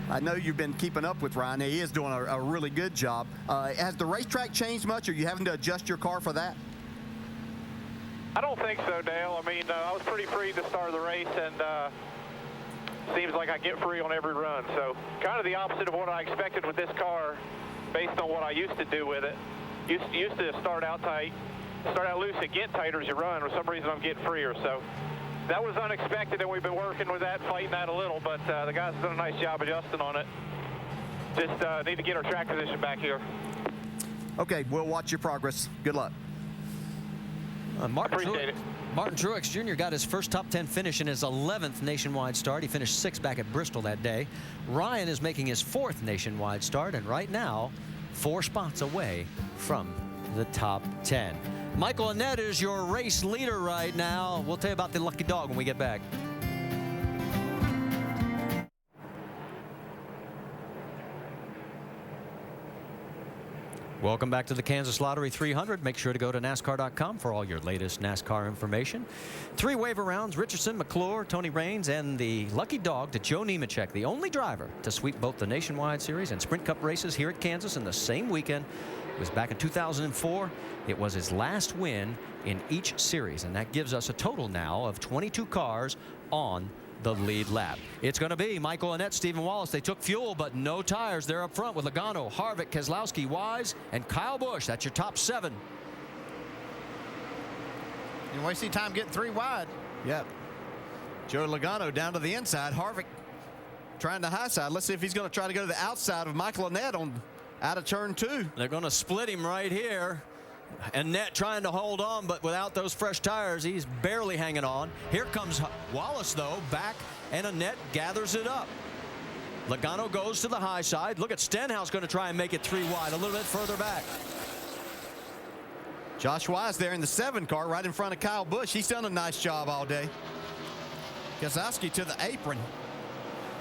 I know you've been keeping up with Ryan. He is doing a really good job. Has the racetrack changed much? Are you having to adjust your car for that? I don't think so, Dale. I mean, I was pretty free at the start of the race, and seems like I get free on every run. So kind of the opposite of what I expected with this car based on what I used to do with it. Used to start out tight, start out loose and get tighter as you run. For some reason, I'm getting freer. So that was unexpected, and we've been working with that, fighting that a little, but the guys have done a nice job adjusting on it. Just need to get our track position back here. Okay, we'll watch your progress. Good luck. Appreciate it. Martin Truex Jr. got his first top 10 finish in his 11th nationwide start. He finished 6th back at Bristol that day. Ryan is making his 4th nationwide start, and right now, 4 spots away from the top 10. Michael Annett is your race leader right now. We'll tell you about the lucky dog when we get back. Welcome back to the Kansas Lottery 300. Make sure to go to NASCAR.com for all your latest NASCAR information. 3 waiver rounds, Richardson, McClure, Tony Raines, and the lucky dog to Joe Nemechek, the only driver to sweep both the Nationwide Series and Sprint Cup races here at Kansas in the same weekend. It was back in 2004. It was his last win in each series, and that gives us a total now of 22 cars on the lead lap. It's going to be Michael Annett, Stephen Wallace. They took fuel, but no tires. They're up front with Logano, Harvick, Keselowski, Wise, and Kyle Busch. That's your top 7. You waste any time getting 3 wide. Yep. Joe Logano down to the inside. Harvick trying the high side. Let's see if he's going to try to go to the outside of Michael Annett on out of turn 2. They're going to split him right here. Annett trying to hold on, but without those fresh tires, he's barely hanging on. Here comes Wallace, though, back, and Annett gathers it up. Logano goes to the high side. Look at Stenhouse going to try and make it 3 wide, a little bit further back. Josh Wise there in the 7 car right in front of Kyle Busch. He's done a nice job all day. Keselowski to the apron.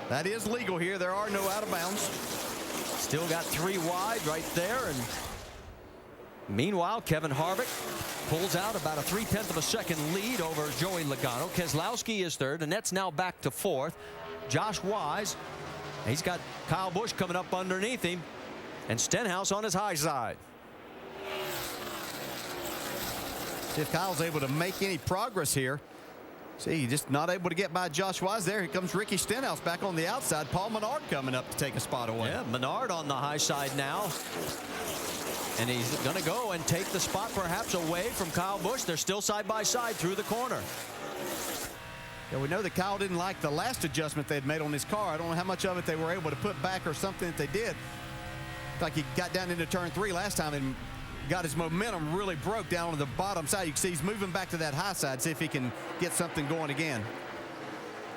That is legal here. There are no out of bounds. Still got 3 wide right there. And meanwhile, Kevin Harvick pulls out about a 0.3 of a second lead over Joey Logano. Keselowski is 3rd. Annett's now back to 4th. Josh Wise, he's got Kyle Busch coming up underneath him. And Stenhouse on his high side. See if Kyle's able to make any progress here. See, just not able to get by Josh Wise there. Here comes Ricky Stenhouse back on the outside. Paul Menard coming up to take a spot away. Yeah, Menard on the high side now. And he's going to go and take the spot perhaps away from Kyle Busch. They're still side by side through the corner. Yeah, we know that Kyle didn't like the last adjustment they'd made on his car. I don't know how much of it they were able to put back or something that they did. Like he got down into turn 3 last time and got his momentum really broke down on the bottom side. You can see he's moving back to that high side, see if he can get something going again.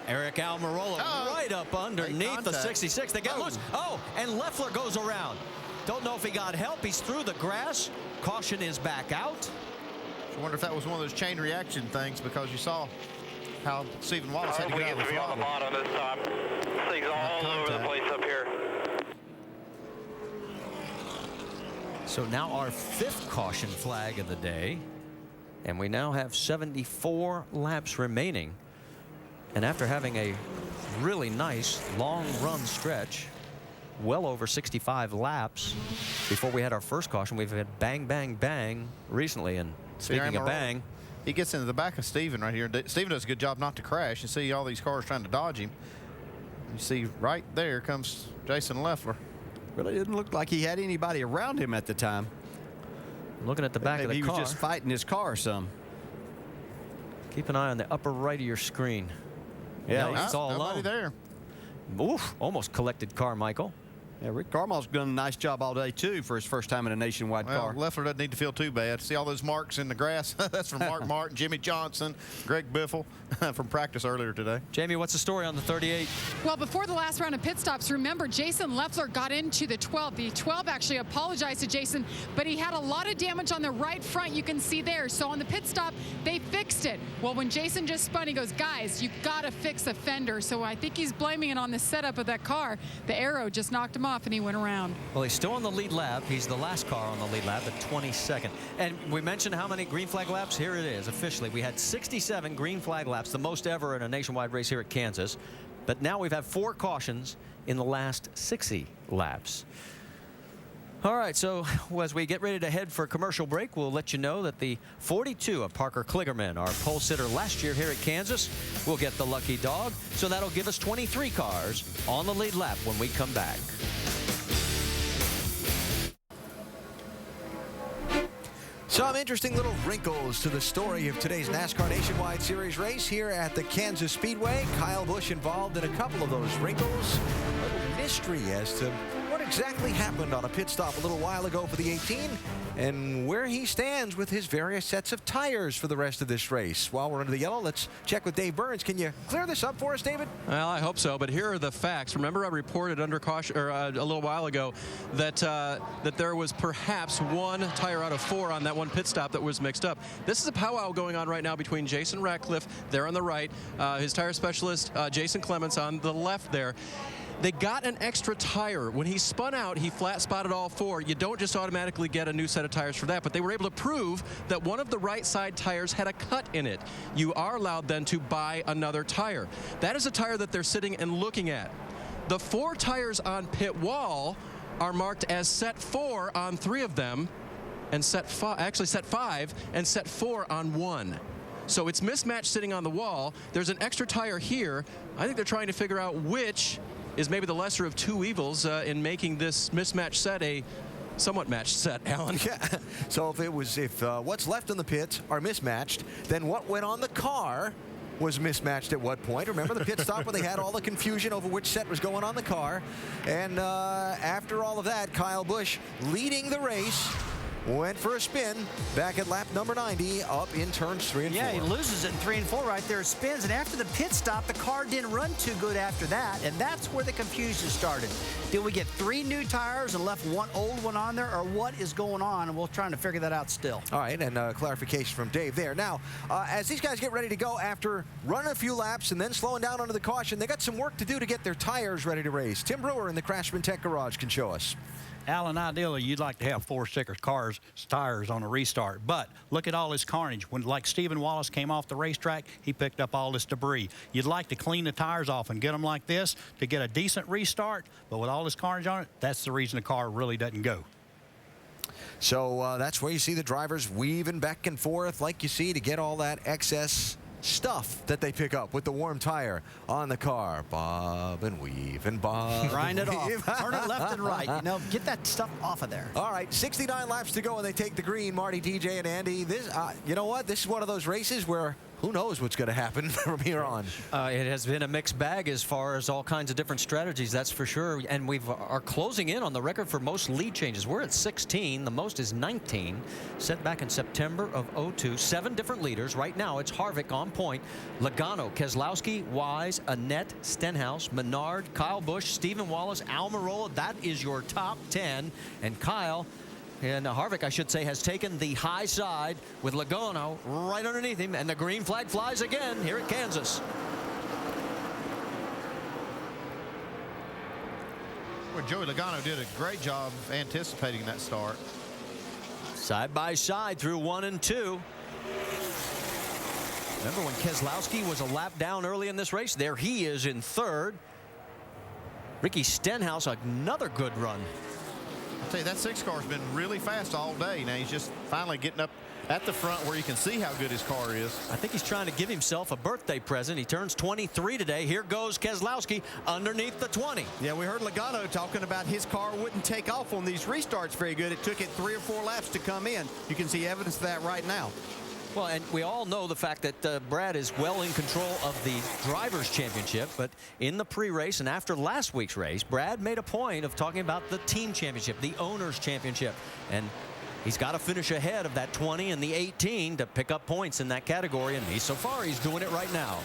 Eric Almirola right up underneath the 66. They get loose. Oh, and Leffler goes around. Don't know if he got help. He's through the grass. Caution is back out. I wonder if that was one of those chain reaction things, because you saw how Stephen Wallace had to get out of the on the bottom this time. This thing's all over the place up here. So now our 5th caution flag of the day, and we now have 74 laps remaining. And after having a really nice long run stretch, well over 65 laps before we had our first caution, we've had bang, bang, bang recently. And speaking of bang, he gets into the back of Stephen right here. Stephen does a good job not to crash. You see all these cars trying to dodge him. You see right there comes Jason Leffler. Really didn't look like he had anybody around him at the time. Looking at the back of the car. He was just fighting his car some. Keep an eye on the upper right of your screen. Yeah, it's all alone. There. Oof, almost collected Carmichael. Yeah, Rick Carmichael's done a nice job all day, too, for his first time in a nationwide car. Leffler doesn't need to feel too bad. See all those marks in the grass? That's from Mark Martin, Jimmy Johnson, Greg Biffle from practice earlier today. Jamie, what's the story on the 38? Well, before the last round of pit stops, remember, Jason Leffler got into the 12. The 12 actually apologized to Jason, but he had a lot of damage on the right front, you can see there. So on the pit stop, they fixed it. Well, when Jason just spun, he goes, guys, you got to fix the fender. So I think he's blaming it on the setup of that car. The arrow just knocked him off, and he went around. Well, he's still on the lead lap. He's the last car on the lead lap at 22nd. And we mentioned how many green flag laps. Here it is officially. We had 67 green flag laps, the most ever in a nationwide race here at Kansas. But now we've had 4 cautions in the last 60 laps. All right, so as we get ready to head for a commercial break, we'll let you know that the 42 of Parker Kligerman, our pole sitter last year here at Kansas, will get the lucky dog. So that'll give us 23 cars on the lead lap when we come back. Some interesting little wrinkles to the story of today's NASCAR Nationwide Series race here at the Kansas Speedway. Kyle Busch involved in a couple of those wrinkles. A little mystery as to what exactly happened on a pit stop a little while ago for the 18 and where he stands with his various sets of tires for the rest of this race. While we're under the yellow, let's check with Dave Burns. Can you clear this up for us, David? Well, I hope so, but here are the facts. Remember, I reported under caution a little while ago that that there was perhaps 1 tire out of 4 on that one pit stop that was mixed up. This is a powwow going on right now between Jason Ratcliffe there on the right, his tire specialist Jason Clements on the left there. They got an extra tire. When he spun out, he flat spotted all 4. You don't just automatically get a new set of tires for that, but they were able to prove that one of the right side tires had a cut in it. You are allowed then to buy another tire. That is a tire that they're sitting and looking at. The 4 tires on pit wall are marked as set 4 on 3 of them, and set 5 and set 4 on 1. So it's mismatched sitting on the wall. There's an extra tire here. I think they're trying to figure out which is maybe the lesser of two evils in making this mismatched set a somewhat matched set, Alan. Yeah. So if what's left in the pits are mismatched, then what went on the car was mismatched at what point? Remember the pit stop where they had all the confusion over which set was going on the car? And after all of that, Kyle Busch leading the race. Went for a spin back at lap number 90 up in turns 3 and 4. Yeah, he loses it in 3 and 4 right there. Spins, and after the pit stop, the car didn't run too good after that, and that's where the confusion started. Did we get 3 new tires and left 1 old one on there, or what is going on? And we're trying to figure that out still. All right, and clarification from Dave there. Now, as these guys get ready to go after running a few laps and then slowing down under the caution, they got some work to do to get their tires ready to race. Tim Brewer in the Craftsman Tech Garage can show us. Alan, ideally, you'd like to have 4 sticker tires on a restart. But look at all this carnage. When, like Stephen Wallace came off the racetrack, he picked up all this debris. You'd like to clean the tires off and get them like this to get a decent restart. But with all this carnage on it, that's the reason the car really doesn't go. So that's where you see the drivers weaving back and forth like you see to get all that excess stuff that they pick up with the warm tire on the car. Bob and weave and bob. Grind it and off. Turn it left and right. You know, get that stuff off of there. All right, 69 laps to go, and they take the green. Marty, DJ, and Andy. This, you know what? This is one of those races where who knows what's going to happen from here on. It has been a mixed bag as far as all kinds of different strategies, that's for sure. And we are closing in on the record for most lead changes. We're at 16. The most is 19, set back in September of 02. 7 different leaders. Right now, it's Harvick on point. Logano, Keselowski, Wise, Annette, Stenhouse, Menard, Kyle Busch, Stephen Wallace, Almirola. That is your top 10. And Kyle, and Harvick, I should say, has taken the high side with Logano right underneath him, and the green flag flies again here at Kansas. Well, Joey Logano did a great job anticipating that start. Side by side through 1 and 2. Remember when Keselowski was a lap down early in this race? There he is in 3rd. Ricky Stenhouse, another good run. I'll tell you, that 6 car's been really fast all day. Now he's just finally getting up at the front where you can see how good his car is. I think he's trying to give himself a birthday present. He turns 23 today. Here goes Keselowski underneath the 20. Yeah, we heard Logano talking about his car wouldn't take off on these restarts very good. It took it 3 or 4 laps to come in. You can see evidence of that right now. Well, and we all know the fact that Brad is well in control of the Drivers' Championship, but in the pre-race and after last week's race, Brad made a point of talking about the Team Championship, the Owners' Championship, and he's got to finish ahead of that 20 and the 18 to pick up points in that category, and so far he's doing it right now.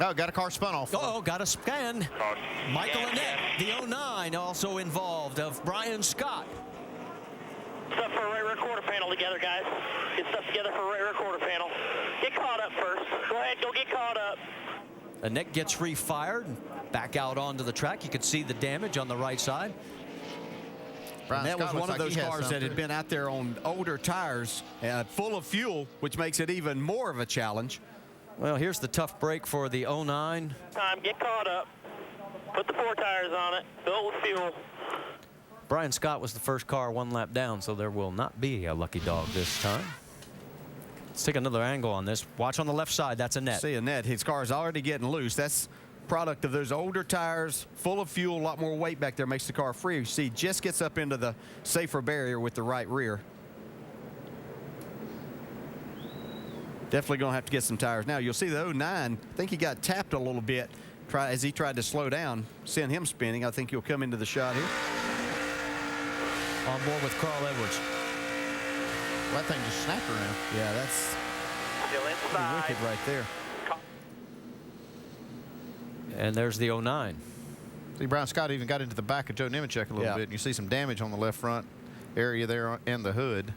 Oh, got a car spun off. Oh, got a scan. Michael Annette, the 09, also involved, of Brian Scott. Stuff for a rear quarter panel together, guys. Get stuff together for a rear quarter panel. Get caught up first. Go ahead, go get caught up. Annette gets refired and back out onto the track. You can see the damage on the right side. And that was one of those cars that had been out there on older tires, full of fuel, which makes it even more of a challenge. Well, here's the tough break for the 09. Time, get caught up. Put the 4 tires on it. Fill it with fuel. Brian Scott was the first car 1 lap down, so there will not be a lucky dog this time. Let's take another angle on this. Watch on the left side. That's Annette. See Annette. His car is already getting loose. That's product of those older tires, full of fuel, a lot more weight back there, makes the car free. You see, just gets up into the safer barrier with the right rear. Definitely going to have to get some tires. Now, you'll see the 09, I think he got tapped a little bit as he tried to slow down, send him spinning. I think he'll come into the shot here. On board with Carl Edwards. Well, that thing just snapped around. Yeah, that's pretty wicked right there. And there's the 09. See, Brian Scott even got into the back of Joe Nemechek a little bit, and you see some damage on the left front area there and the hood.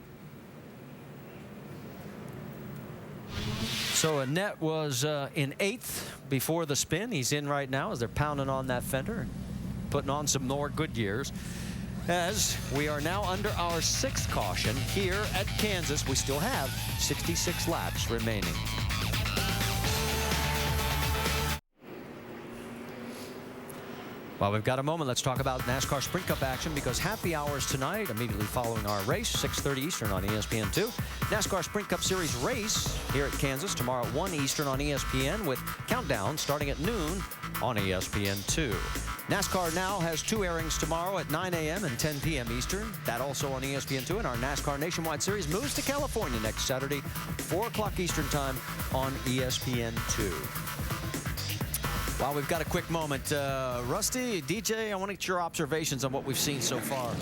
So Annette was in 8th before the spin. He's in right now as they're pounding on that fender, putting on some more Goodyears. As we are now under our 6th caution here at Kansas, we still have 66 laps remaining. While we've got a moment, let's talk about NASCAR Sprint Cup action, because happy hours tonight, immediately following our race, 6:30 Eastern on ESPN2. NASCAR Sprint Cup Series race here at Kansas tomorrow at 1 Eastern on ESPN, with countdown starting at noon on ESPN2. NASCAR Now has 2 airings tomorrow at 9 a.m. and 10 p.m. Eastern. That also on ESPN2, and our NASCAR Nationwide Series moves to California next Saturday, 4 o'clock Eastern Time on ESPN2. While we've got a quick moment, Rusty, DJ, I want to get your observations on what we've seen so far.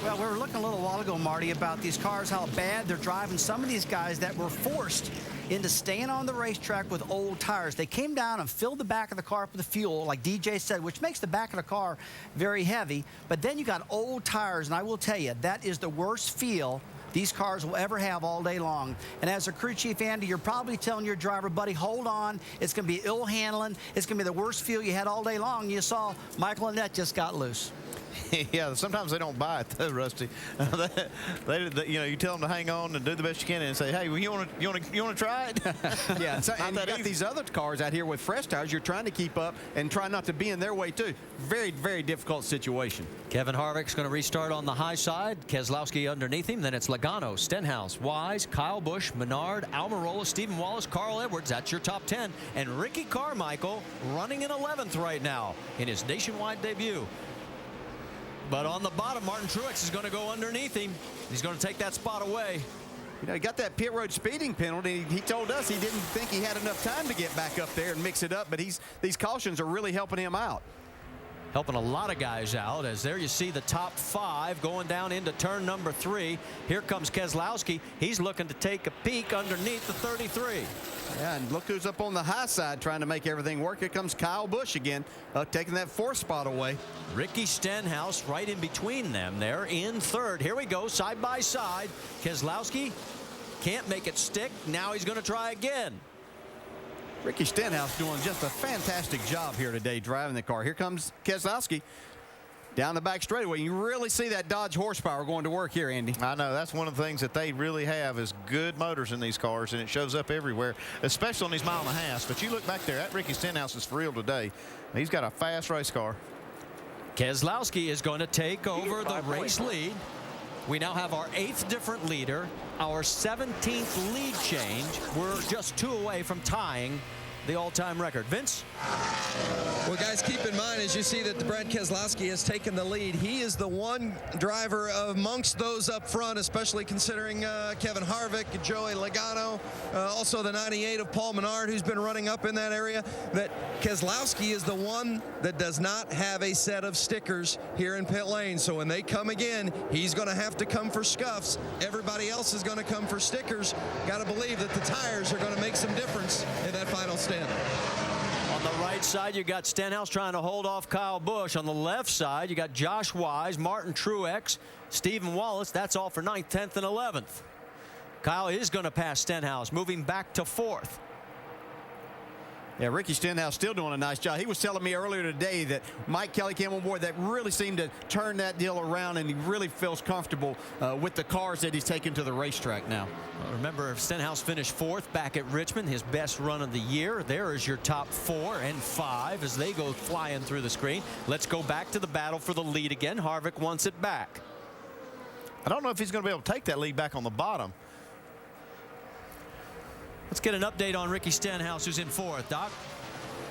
Well, we were looking a little while ago, Marty, about these cars, how bad they're driving. Some of these guys that were forced into staying on the racetrack with old tires. They came down and filled the back of the car up with the fuel, like DJ said, which makes the back of the car very heavy. But then you got old tires, and I will tell you, that is the worst feel these cars will ever have all day long. And as a crew chief, Andy, you're probably telling your driver, buddy, hold on. It's going to be ill handling. It's going to be the worst feel you had all day long. You saw Michael Annett just got loose. Yeah, sometimes they don't buy it though, Rusty. You know, you tell them to hang on and do the best you can, and say, "Hey, well, you want to try it?" Yeah, and you got these other cars out here with fresh tires. You're trying to keep up and try not to be in their way too. Very, very difficult situation. Kevin Harvick's going to restart on the high side. Keselowski underneath him. Then it's Logano, Stenhouse, Wise, Kyle Busch, Menard, Almirola, Stephen Wallace, Carl Edwards. That's your top 10. And Ricky Carmichael running in 11th right now in his nationwide debut. But on the bottom, Martin Truex is going to go underneath him. He's going to take that spot away. You know, he got that pit road speeding penalty. He told us he didn't think he had enough time to get back up there and mix it up, but these cautions are really helping him out. Helping a lot of guys out, as there you see the top 5 going down into turn number 3. Here comes Keselowski. He's looking to take a peek underneath the 33. Yeah, and look who's up on the high side trying to make everything work. Here comes Kyle Busch again, taking that 4th spot away. Ricky Stenhouse right in between them there in 3rd. Here we go, side by side. Keselowski can't make it stick. Now he's going to try again. Ricky Stenhouse doing just a fantastic job here today driving the car. Here comes Keselowski down the back straightaway. You really see that Dodge horsepower going to work here, Andy. I know. That's one of the things that they really have is good motors in these cars, and it shows up everywhere, especially on these mile and a half. But you look back there, that Ricky Stenhouse is for real today. He's got a fast race car. Keselowski is going to take over the race lead. We now have our 8th different leader, our 17th lead change. We're just 2 away from tying the all-time record. Vince? Well, guys, keep in mind, as you see that Brad Keselowski has taken the lead, he is the one driver amongst those up front, especially considering Kevin Harvick, Joey Logano, also the 98 of Paul Menard, who's been running up in that area, that Keselowski is the one that does not have a set of stickers here in pit lane. So when they come again, he's going to have to come for scuffs. Everybody else is going to come for stickers. Got to believe that the tires are going to make some difference in that final stand. On the right side, you got Stenhouse trying to hold off Kyle Busch. On the left side, you got Josh Wise, Martin Truex, Stephen Wallace. That's all for 9th, 10th, and 11th. Kyle is going to pass Stenhouse, moving back to 4th. Yeah, Ricky Stenhouse still doing a nice job. He was telling me earlier today that Mike Kelly came on board. That really seemed to turn that deal around, and he really feels comfortable with the cars that he's taken to the racetrack now. Remember, Stenhouse finished 4th back at Richmond, his best run of the year. There is your top 4 and 5 as they go flying through the screen. Let's go back to the battle for the lead again. Harvick wants it back. I don't know if he's going to be able to take that lead back on the bottom. Let's get an update on Ricky Stenhouse, who's in 4th. Doc?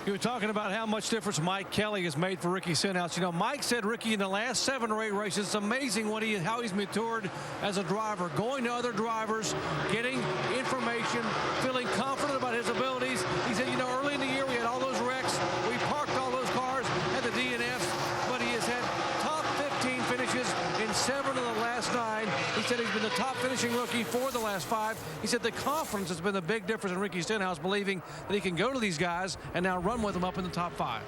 You were talking about how much difference Mike Kelly has made for Ricky Stenhouse. You know, Mike said Ricky in the last 7 or 8 races, it's amazing how he's matured as a driver, going to other drivers, getting information, feeling confident about his abilities. He said, you know, early in the year we had all those wrecks. We parked all those cars at the DNFs, but he has had top 15 finishes in 7 of the last 9. He said he's been the top finishing rookie for the last 5. He said the confidence has been the big difference in Ricky Stenhouse, believing that he can go to these guys and now run with them up in the top 5.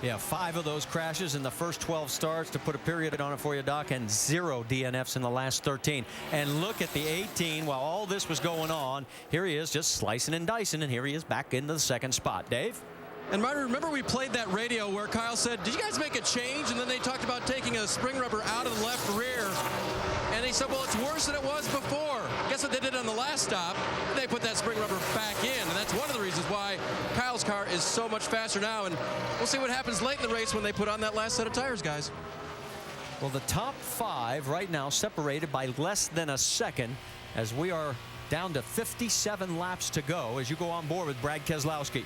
Yeah, 5 of those crashes in the first 12 starts, to put a period on it for you, Doc, and 0 DNFs in the last 13. And look at the 18 while all this was going on. Here he is just slicing and dicing, and here he is back into the 2nd spot. Dave? And Martin, remember we played that radio where Kyle said, did you guys make a change? And then they talked about taking a spring rubber out of the left rear. And he said, well, it's worse than it was before. Guess what they did on the last stop? They put that spring rubber back in. And that's one of the reasons why Kyle's car is so much faster now, and we'll see what happens late in the race when they put on that last set of tires, guys. Well, the top 5 right now separated by less than a second as we are down to 57 laps to go as you go on board with Brad Keselowski.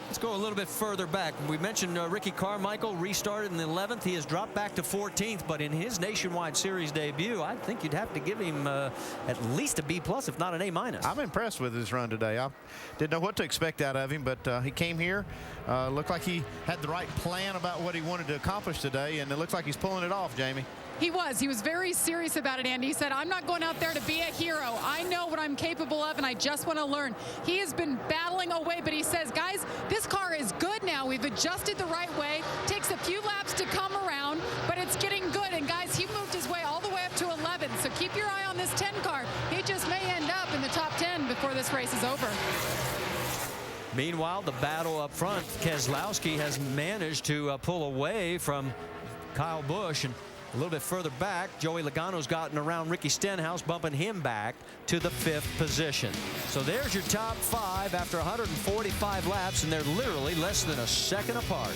Let's go a little bit further back. We mentioned Ricky Carmichael restarted in the 11th. He has dropped back to 14th, but in his Nationwide Series debut, I think you'd have to give him at least a B+, if not an A-. I'm impressed with his run today. I didn't know what to expect out of him, but he came here, looked like he had the right plan about what he wanted to accomplish today, and it looks like he's pulling it off, Jamie. He was very serious about it, Andy. He said, I'm not going out there to be a hero. I know what I'm capable of, and I just want to learn. He has been battling away, but he says, guys, this car is good now. We've adjusted the right way. Takes a few laps to come around, but it's getting good. And, guys, he moved his way all the way up to 11, so keep your eye on this 10 car. He just may end up in the top 10 before this race is over. Meanwhile, the battle up front, Keselowski has managed to pull away from Kyle Busch, and a little bit further back, Joey Logano's gotten around Ricky Stenhouse, bumping him back to the 5th position. So there's your top 5 after 145 laps, and they're literally less than a second apart.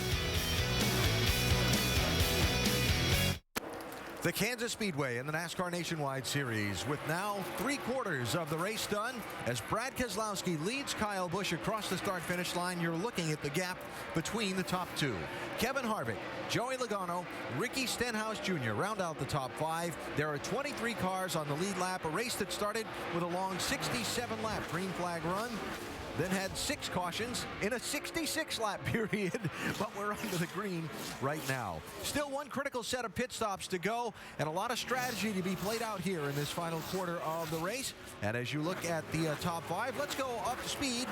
The Kansas Speedway in the NASCAR Nationwide Series with now 3/4 of the race done. As Brad Keselowski leads Kyle Busch across the start-finish line, you're looking at the gap between the top 2. Kevin Harvick, Joey Logano, Ricky Stenhouse Jr. round out the top 5. There are 23 cars on the lead lap, a race that started with a long 67-lap green flag run. Then had 6 cautions in a 66-lap period, but we're under the green right now. Still one critical set of pit stops to go, and a lot of strategy to be played out here in this final quarter of the race. And as you look at the top 5, let's go up to speed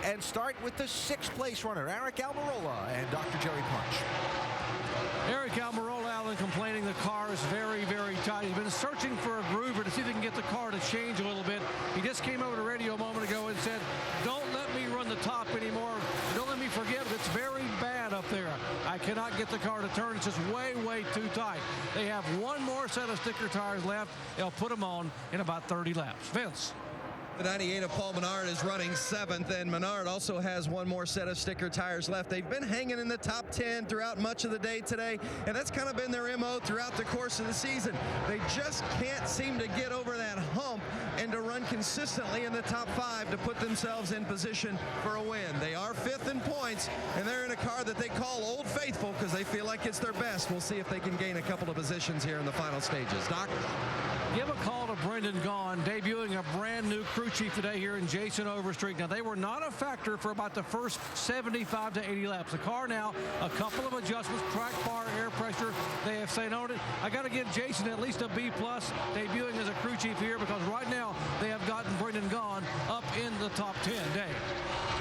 and start with the 6th place runner, Eric Almirola and Dr. Jerry Punch. Eric Almirola, Alan, complaining the car is very, very tight. He's been searching for a groover to see if he can get the car to change a little bit. He just came over to radio a moment ago and said, don't let me run the top anymore. Don't let me forget it. It's very bad up there. I cannot get the car to turn. It's just way, way too tight. They have one more set of sticker tires left. They'll put them on in about 30 laps. Vince. The 98 of Paul Menard is running 7th, and Menard also has one more set of sticker tires left. They've been hanging in the top 10 throughout much of the day today, and that's kind of been their MO throughout the course of the season. They just can't seem to get over that hump and to run consistently in the top 5 to put themselves in position for a win. They are 5th in points, and they're in a car that they call Old Faithful because they feel like it's their best. We'll see if they can gain a couple of positions here in the final stages. Doc? Give a call to Brendan Gaughan, debuting a brand new crew chief today here in Jason Overstreet. Now, they were not a factor for about the first 75 to 80 laps. The car now, a couple of adjustments, track bar, air pressure. They have said on it. I got to give Jason at least a B+, debuting as a crew chief here, because right now they have gotten Brendan Gaughan up in the top 10. Dave.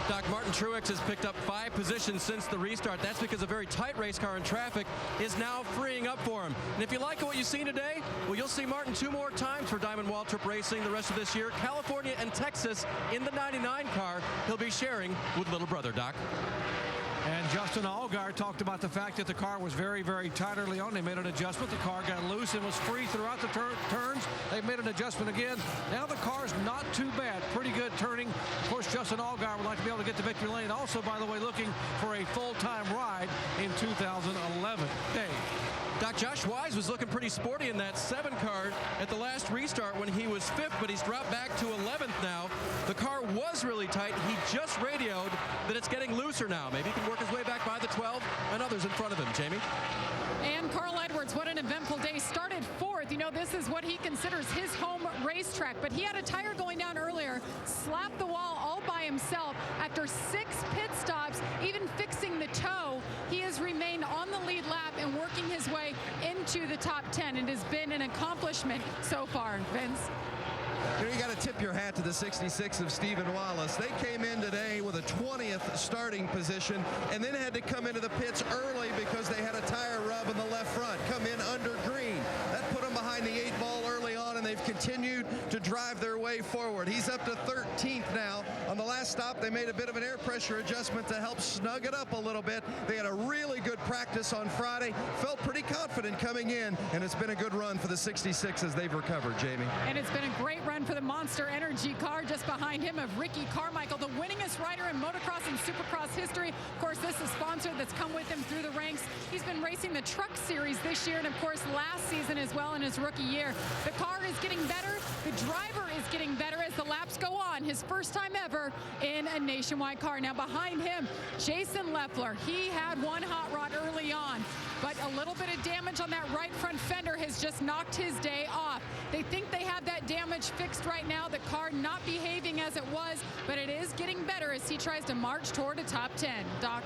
Doc, Martin Truex has picked up 5 positions since the restart. That's because a very tight race car in traffic is now freeing up for him. And if you like what you've seen today, well, you'll see Martin 2 more times for Diamond Waltrip Racing the rest of this year. California and Texas in the 99 car. He'll be sharing with little brother, Doc. And Justin Allgaier talked about the fact that the car was very, very tight early on. They made an adjustment. The car got loose and was free throughout the turns. They made an adjustment again. Now the car's not too bad. Pretty good turning. Of course, Justin Allgaier would like to be able to get to victory lane. Also, by the way, looking for a full-time ride in 2011. Dave. Doc, Josh Wise was looking pretty sporty in that 7 car at the last restart when he was 5th, but he's dropped back to 11th now. The car was really tight. He just radioed that it's getting looser now. Maybe he can work his way back by the 12 and others in front of him. Jamie? And Carl Edwards, what an eventful day. Started 4th. You know, this is what he considers his home racetrack, but he had a tire going down earlier, slapped the wall all by himself. After 6 pit stops, even fixing the toe, he has remained on the lead lap and working his way into the top 10. It has been an accomplishment so far. Vince? You got to tip your hat to the 66 of Stephen Wallace. They came in today with a 20th starting position and then had to come into the pits early because they had a tire rub in the left front, come in under green. That put them behind the 8 ball early on, and they've continued to drive their way forward. He's up to 13th now. On the last stop, they made a bit of an air pressure adjustment to help snug it up a little bit. They had a really good practice on Friday, felt pretty confident coming in, and it's been a good run for the 66 as they've recovered, Jamie. And it's been a great run for the Monster Energy car. Just behind him of Ricky Carmichael, the winningest rider in motocross and supercross history. Of course, this is a sponsor that's come with him through the ranks. He's been racing the Truck Series this year and, of course, last season as well in his rookie year. The car is getting better. The driver is getting better as the laps go on. His first time ever in a nationwide car. Now, behind him, Jason Leffler. He had one hot rod early on, but a little bit of damage on that right front fender has just knocked his day off. They think they have that damage fixed right now. The car not behaving as it was, but it is getting better as he tries to march toward a top 10. Doc?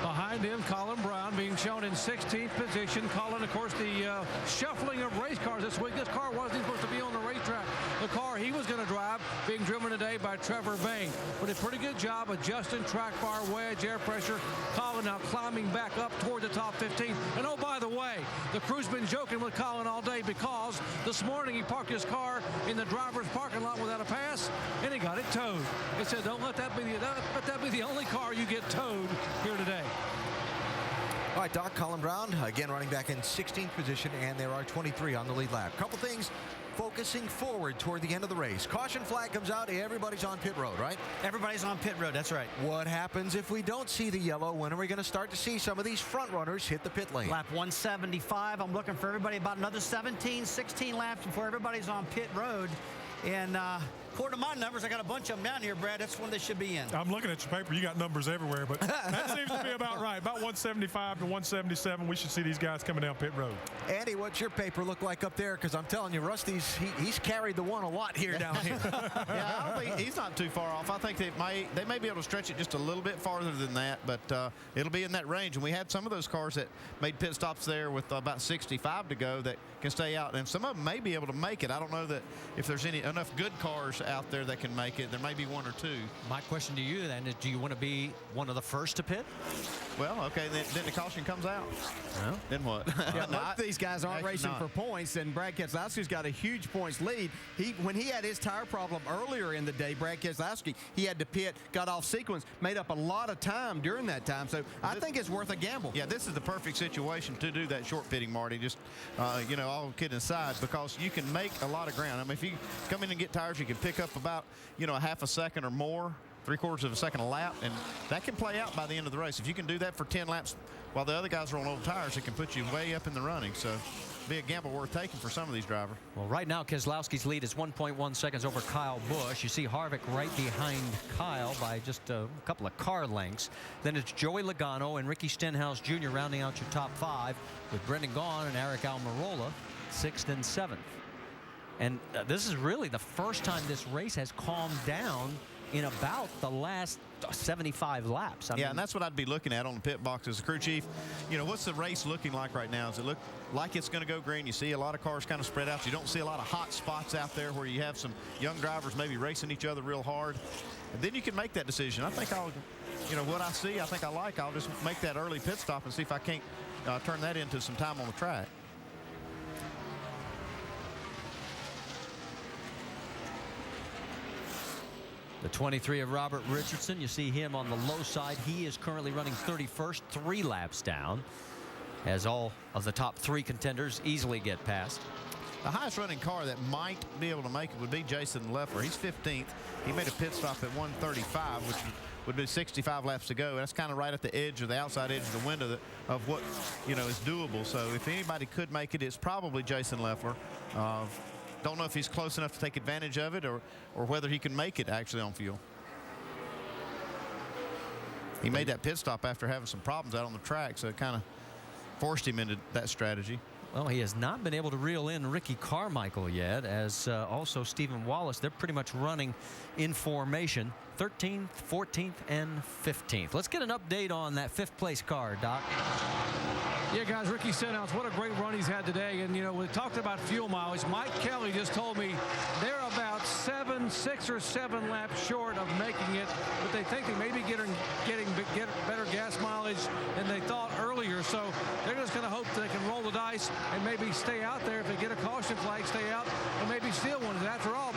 Behind him, Colin Brown being shown in 16th position. Colin, of course, the shuffling of race cars this week. This car wasn't supposed to be on the racetrack. The car he was going to drive being driven today by Trevor Bayne. But a pretty good job adjusting track bar, wedge, air pressure. Colin now climbing back up toward the top 15. And oh, by the way, the crew's been joking with Colin all day because this morning he parked his car in the driver's parking lot without a pass, and he got it towed. They said, don't let that be the only car you get towed here today. All right, Doc, Colin Brown, again running back in 16th position, and there are 23 on the lead lap. Couple things focusing forward toward the end of the race. Caution flag comes out, everybody's on pit road, right? Everybody's on pit road, that's right. What happens if we don't see the yellow? When are we going to start to see some of these front runners hit the pit lane? Lap 175, I'm looking for everybody about another 17, 16 laps before everybody's on pit road. And according to my numbers, I got a bunch of them down here, Brad. That's when they should be in. I'm looking at your paper. You got numbers everywhere, but that seems to be about right. About 175 to 177, we should see these guys coming down pit road. Andy, what's your paper look like up there? Because I'm telling you, Rusty's he's carried the one a lot here down here. Yeah, I don't think he's not too far off. I think they may be able to stretch it just a little bit farther than that, but it'll be in that range. And we had some of those cars that made pit stops there with about 65 to go that can stay out, and some of them may be able to make it. I don't know that if there's enough good cars out there that can make it. There may be one or two. My question to you then is, do you want to be one of the first to pit? Well, okay, then the caution comes out. Well, then what? Yeah, most of these guys aren't racing for points, and Brad Keselowski's got a huge points lead. When he had his tire problem earlier in the day, Brad Keselowski, he had to pit, got off sequence, made up a lot of time during that time. So I think it's worth a gamble. Yeah, this is the perfect situation to do that short pitting, Marty. Just, all kidding aside, because you can make a lot of ground. I mean, if you come in and get tires, you can pick up about, a half a second or more, 3/4 of a second a lap, and that can play out by the end of the race. If you can do that for 10 laps while the other guys are on old tires, it can put you way up in the running. So be a gamble worth taking for some of these drivers. Well, right now, Keselowski's lead is 1.1 seconds over Kyle Busch. You see Harvick right behind Kyle by just a couple of car lengths. Then it's Joey Logano and Ricky Stenhouse Jr. rounding out your top 5, with Brendan Gaughan and Eric Almirola 6th and 7th. And this is really the first time this race has calmed down in about the last 75 laps. I mean, and that's what I'd be looking at on the pit box as a crew chief. What's the race looking like right now? Does it look like it's going to go green? You see a lot of cars kind of spread out. You don't see a lot of hot spots out there where you have some young drivers maybe racing each other real hard. And then you can make that decision. I think what I see, I think I like. I'll just make that early pit stop and see if I can't turn that into some time on the track. The 23 of Robert Richardson, you see him on the low side. He is currently running 31st, 3 laps down, as all of the top 3 contenders easily get past. The highest running car that might be able to make it would be Jason Leffler. He's 15th. He made a pit stop at 135, which would be 65 laps to go. That's kind of right at the edge or the outside edge of the window of what is doable. So if anybody could make it, it's probably Jason Leffler. Don't know if he's close enough to take advantage of it or whether he can make it actually on fuel. He made that pit stop after having some problems out on the track, so it kind of forced him into that strategy. Well, he has not been able to reel in Ricky Carmichael yet, as also Stephen Wallace. They're pretty much running in formation, 13th, 14th, and 15th. Let's get an update on that 5th place car, Doc. Yeah, guys, Ricky Stenhouse, what a great run he's had today. And, we talked about fuel mileage. Mike Kelly just told me they're about 6 or 7 laps short of making it, but they think they may be getting better gas mileage than they thought earlier. So they're just going to hope they can roll the dice and maybe stay out there. If they get a caution flag, stay out and maybe steal one. After all,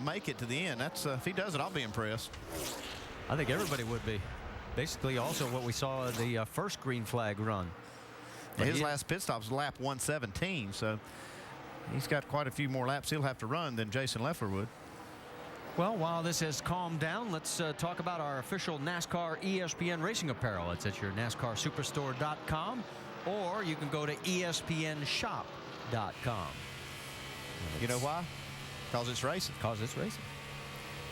make it to the end. That's if he does it, I'll be impressed. I think everybody would be. Basically, also what we saw at the first green flag run. But his last pit stop was lap 117, so he's got quite a few more laps he'll have to run than Jason Leffler would. Well, while this has calmed down, let's talk about our official NASCAR ESPN Racing apparel. It's at your NASCARSuperstore.com, or you can go to ESPNShop.com. You know why? Because it's racing. Because it's racing.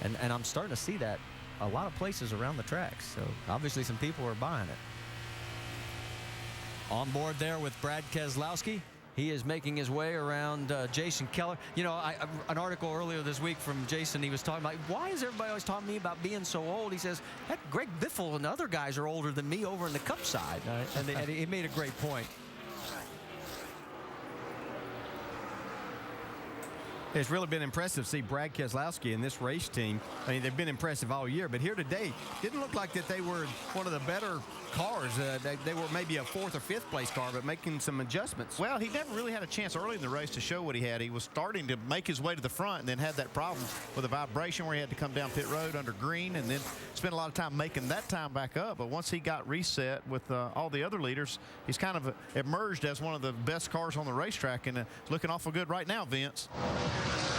And I'm starting to see that a lot of places around the tracks. So obviously some people are buying it. On board there with Brad Keselowski. He is making his way around Jason Keller. You know, an article earlier this week from Jason, he was talking about, why is everybody always talking to me about being so old? He says, heck, Greg Biffle and other guys are older than me over in the Cup side. And he made a great point. It's really been impressive to see Brad Keselowski and this race team. I mean, they've been impressive all year, but here today, didn't look like that they were one of the better cars. They were maybe a 4th or 5th place car, but making some adjustments. Well, he never really had a chance early in the race to show what he had. He was starting to make his way to the front and then had that problem with a vibration where he had to come down pit road under green and then spent a lot of time making that time back up. But once he got reset with all the other leaders, he's kind of emerged as one of the best cars on the racetrack, and it's looking awful good right now, Vince.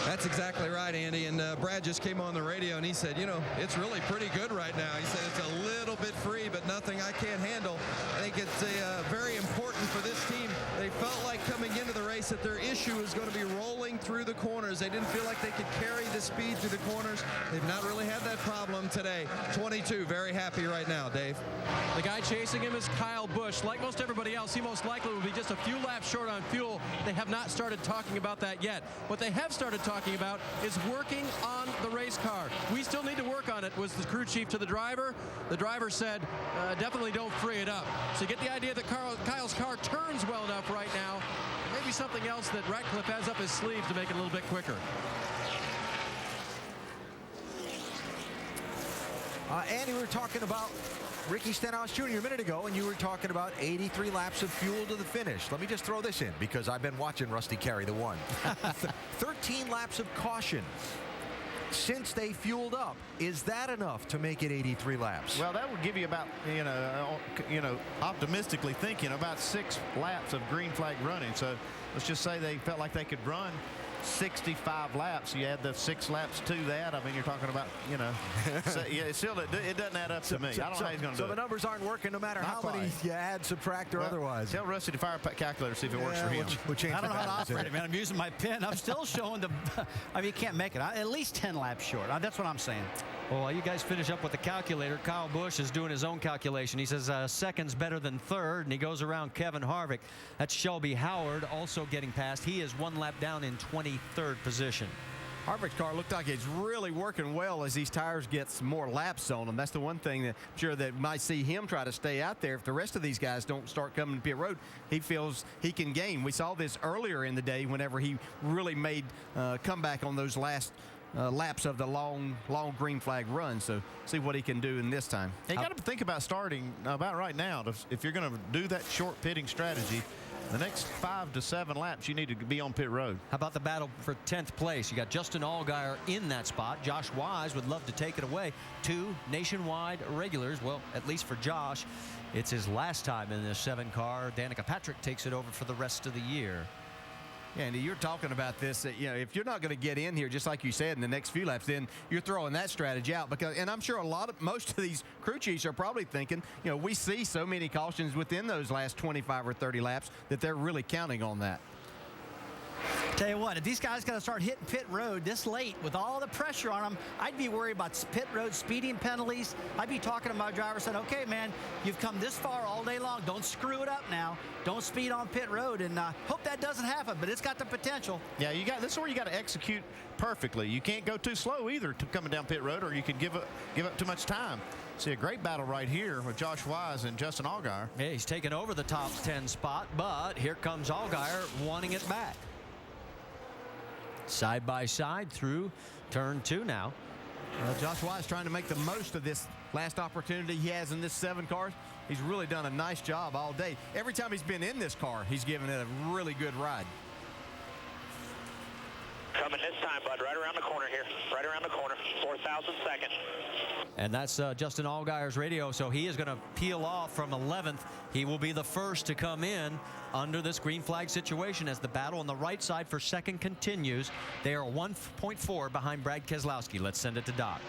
That's exactly right, Andy. And Brad just came on the radio and he said, you know, it's really pretty good right now. He said it's a little bit free, but nothing I can't handle. I think it's very important for this team. They felt like coming into the race that their issue is going to be rolling through the corners. They didn't feel like they could carry the speed through the corners. They've not really had that problem today. 22, very happy right now, Dave. The guy chasing him is Kyle Busch. Like most everybody else, he most likely will be just a few laps short on fuel. They have not started talking about that yet. What they have started talking about is working on the race car. We still need to work on it, was the crew chief to the driver. The driver said, definitely don't free it up. So you get the idea that Kyle's car turns well enough right now. Maybe something else that Ratcliffe has up his sleeve to make it a little bit quicker. Andy, we were talking about Ricky Stenhouse Jr. a minute ago, and you were talking about 83 laps of fuel to the finish. Let me just throw this in, because I've been watching Rusty carry the one. 13 laps of caution since they fueled up. Is that enough to make it 83 laps? Well, that would give you about, optimistically thinking, about 6 laps of green flag running. So let's just say they felt like they could run 65 laps. You add the 6 laps to that. I mean, you're talking about, so, yeah, still it doesn't add up to me. I don't know how he's going to do it. So the numbers aren't working no matter how many you add, subtract, or otherwise. Tell Rusty to fire a calculator, see if it works for him. I don't know how to operate it, man. I'm using my pen. I'm still showing the. I mean, you can't make it. At least 10 laps short. That's what I'm saying. Well, while you guys finish up with the calculator, Kyle Busch is doing his own calculation. He says seconds better than third, and he goes around Kevin Harvick. That's Shelby Howard also getting past. He is 1 lap down in 23rd position. Harvick's car looked like it's really working well as these tires get some more laps on them. That's the one thing that I'm sure that might see him try to stay out there. If the rest of these guys don't start coming to pit road, he feels he can gain. We saw this earlier in the day whenever he really made comeback on those last laps of the long green flag run. So see what he can do in this time. You got to think about starting about right now. If you're going to do that short pitting strategy, the next 5 to 7 laps, you need to be on pit road. How about the battle for 10th place? You got Justin Allgaier in that spot. Josh Wise would love to take it away. 2 nationwide regulars. Well, at least for Josh, it's his last time in this 7 car. Danica Patrick takes it over for the rest of the year. Yeah, Andy, you're talking about this, if you're not going to get in here, just like you said, in the next few laps, then you're throwing that strategy out. And I'm sure most of these crew chiefs are probably thinking, we see so many cautions within those last 25 or 30 laps that they're really counting on that. Tell you what, if these guys got to start hitting pit road this late with all the pressure on them, I'd be worried about pit road speeding penalties. I'd be talking to my driver saying, okay, man, you've come this far all day long. Don't screw it up now. Don't speed on pit road, and hope that doesn't happen, but it's got the potential. Yeah, this is where you got to execute perfectly. You can't go too slow either to coming down pit road, or you could give up too much time. See a great battle right here with Josh Wise and Justin Allgaier. Yeah, he's taken over the top 10 spot, but here comes Allgaier wanting it back. Side by side through turn 2 now. Josh Wise trying to make the most of this last opportunity he has in this 7 car. He's really done a nice job all day. Every time he's been in this car, he's given it a really good ride. Coming this time, bud. Right around the corner here. Right around the corner. 4,002nd. And that's Justin Allgaier's radio, so he is going to peel off from 11th. He will be the first to come in under this green flag situation as the battle on the right side for second continues. They are 1.4 behind Brad Keselowski. Let's send it to Doc.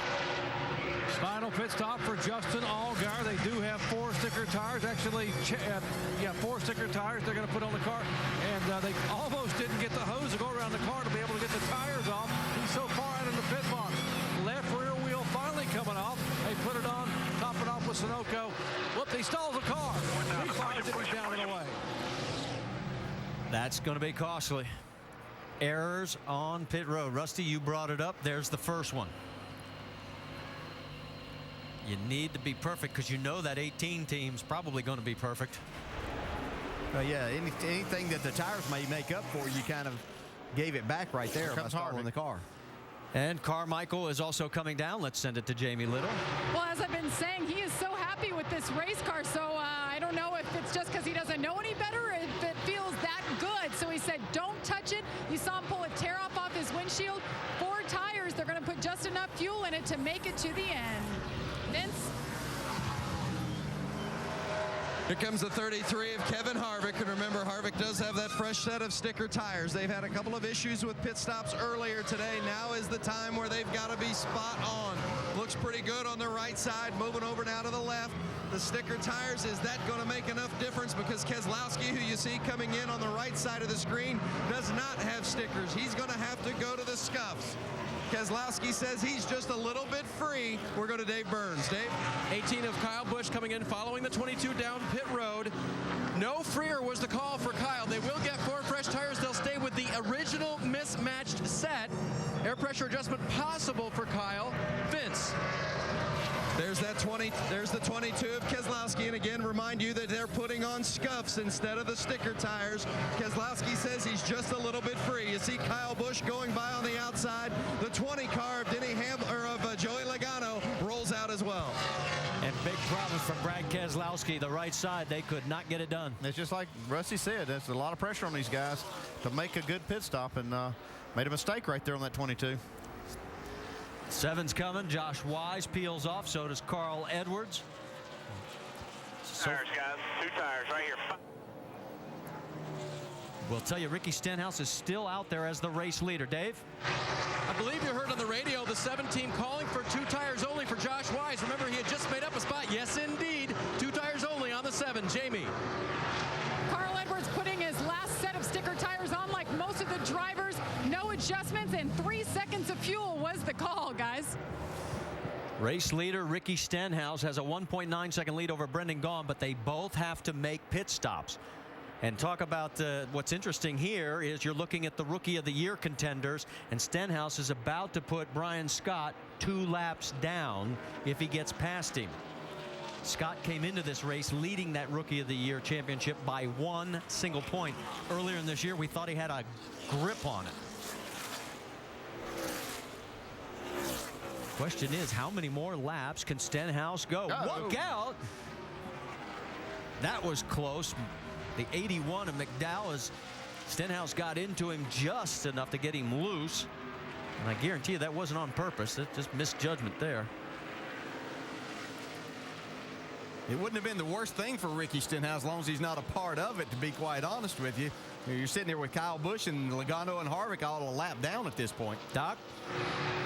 Final pit stop for Justin Allgaier. They do have 4 sticker tires. Actually, 4 sticker tires they're going to put on the car. And they almost didn't get the hose to go around the car to be able to get the tires off. He's so far out in the pit box. Left rear wheel finally coming off. They put it on, top it off with Sunoco. Whoop, he stalls the car. He fires it down and away. That's going to be costly. Errors on pit road. Rusty, you brought it up. There's the first one. You need to be perfect because you know that 18 team's probably going to be perfect. Yeah, anything that the tires may make up for, you kind of gave it back right there by stalling the car. And Carmichael is also coming down. Let's send it to Jamie Little. Well, as I've been saying, he is so happy with this race car. So I don't know if it's just because he doesn't know any better or if it feels that good. So he said, don't touch it. You saw him pull a tear off his windshield. 4 tires. They're going to put just enough fuel in it to make it to the end. Vince? Here comes the 33 of Kevin Harvick, and remember, Harvick does have that fresh set of sticker tires. They've had a couple of issues with pit stops earlier today. Now is the time where they've got to be spot on. Looks pretty good on the right side, moving over now to the left. The sticker tires, is that going to make enough difference? Because Keselowski, who you see coming in on the right side of the screen, does not have stickers. He's going to have to go to the scuffs. Keselowski says he's just a little bit free. We're going to Dave Burns. Dave? 18 of Kyle Busch coming in following the 22 down pit road. No freer was the call for Kyle. They will get 4 fresh tires. They'll stay with the original mismatched set. Air pressure adjustment possible for Kyle. Vince. There's that 20. There's the 22 of Keselowski, and again, remind you that they're putting on scuffs instead of the sticker tires. Keselowski says he's just a little bit free. You see Kyle Busch going by on the outside. The 20 car of Joey Logano rolls out as well. And big problems from Brad Keselowski, the right side. They could not get it done. It's just like Rusty said, there's a lot of pressure on these guys to make a good pit stop, and made a mistake right there on that 22. 7's coming. Josh Wise peels off. So does Carl Edwards. Tires, guys. 2 tires right here. We'll tell you, Ricky Stenhouse is still out there as the race leader. Dave? I believe you heard on the radio the 7 team calling for 2 tires only for Josh Wise. Remember, he had just made up a spot. Yes, indeed. 2 tires only on the 7. Jamie. Carl Edwards putting his last set of sticker tires on like most of the drivers. No adjustments, and 3 seconds of fuel was the call, guys. Race leader Ricky Stenhouse has a 1.9 second lead over Brendan Gaughan, but they both have to make pit stops. And talk about what's interesting here is you're looking at the Rookie of the Year contenders, and Stenhouse is about to put Brian Scott 2 laps down if he gets past him. Scott came into this race leading that Rookie of the Year championship by 1 single point. Earlier in this year, we thought he had a grip on it. Question is, how many more laps can Stenhouse go? Look out! That was close. The 81 of McDowell, as Stenhouse got into him just enough to get him loose. And I guarantee you that wasn't on purpose. It's just misjudgment there. It wouldn't have been the worst thing for Ricky Stenhouse as long as he's not a part of it, to be quite honest with you. You're sitting there with Kyle Busch and Logano and Harvick all a lap down at this point. Doc?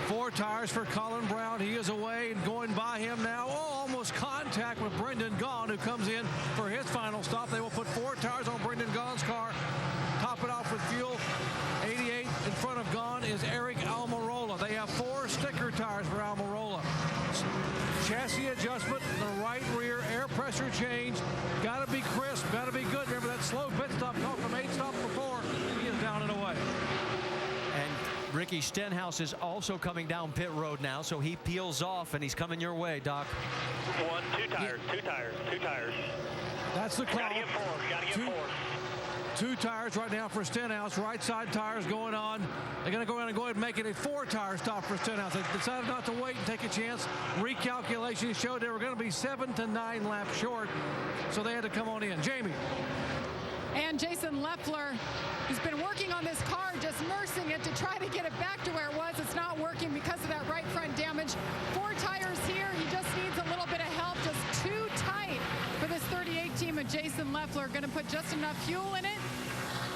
4 tires for Colin Brown. He is away and going by him now. Oh, almost contact with Brendan Gaughan, who comes in for his final stop. They will put 4 tires on Brendan Gaughan's car, top it off with fuel. 88 in front of Gaughan is Eric Almirola. They have 4 sticker tires for Almirola. Chassis adjustment, the right rear, air pressure change. Got to be crisp, got to be good. Remember that slow pit stop call from 8 stops before. He is down and away. And Ricky Stenhouse is also coming down pit road now, so he peels off, and he's coming your way, Doc. 2 tires, 2 tires, 2 tires. That's the call. Gotta get 4, gotta get 4. 2 tires right now for Stenhouse. Right side tires going on. They're going to go around and go ahead and make it a 4-tire stop for Stenhouse. They decided not to wait and take a chance. Recalculation showed they were going to be 7 to 9 laps short, so they had to come on in. Jamie. And Jason Leffler, who's been working on this car, just nursing it to try to get it back to where it was. It's not working because of that right front damage. 4 tires here. He just needs a little bit of help, just too tight for this 38 team of Jason Leffler. Going to put just enough fuel in it.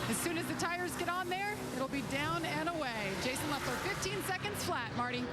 As soon as the tires get on there, it'll be down and away. Jason Leffler, 15 seconds flat, Marty.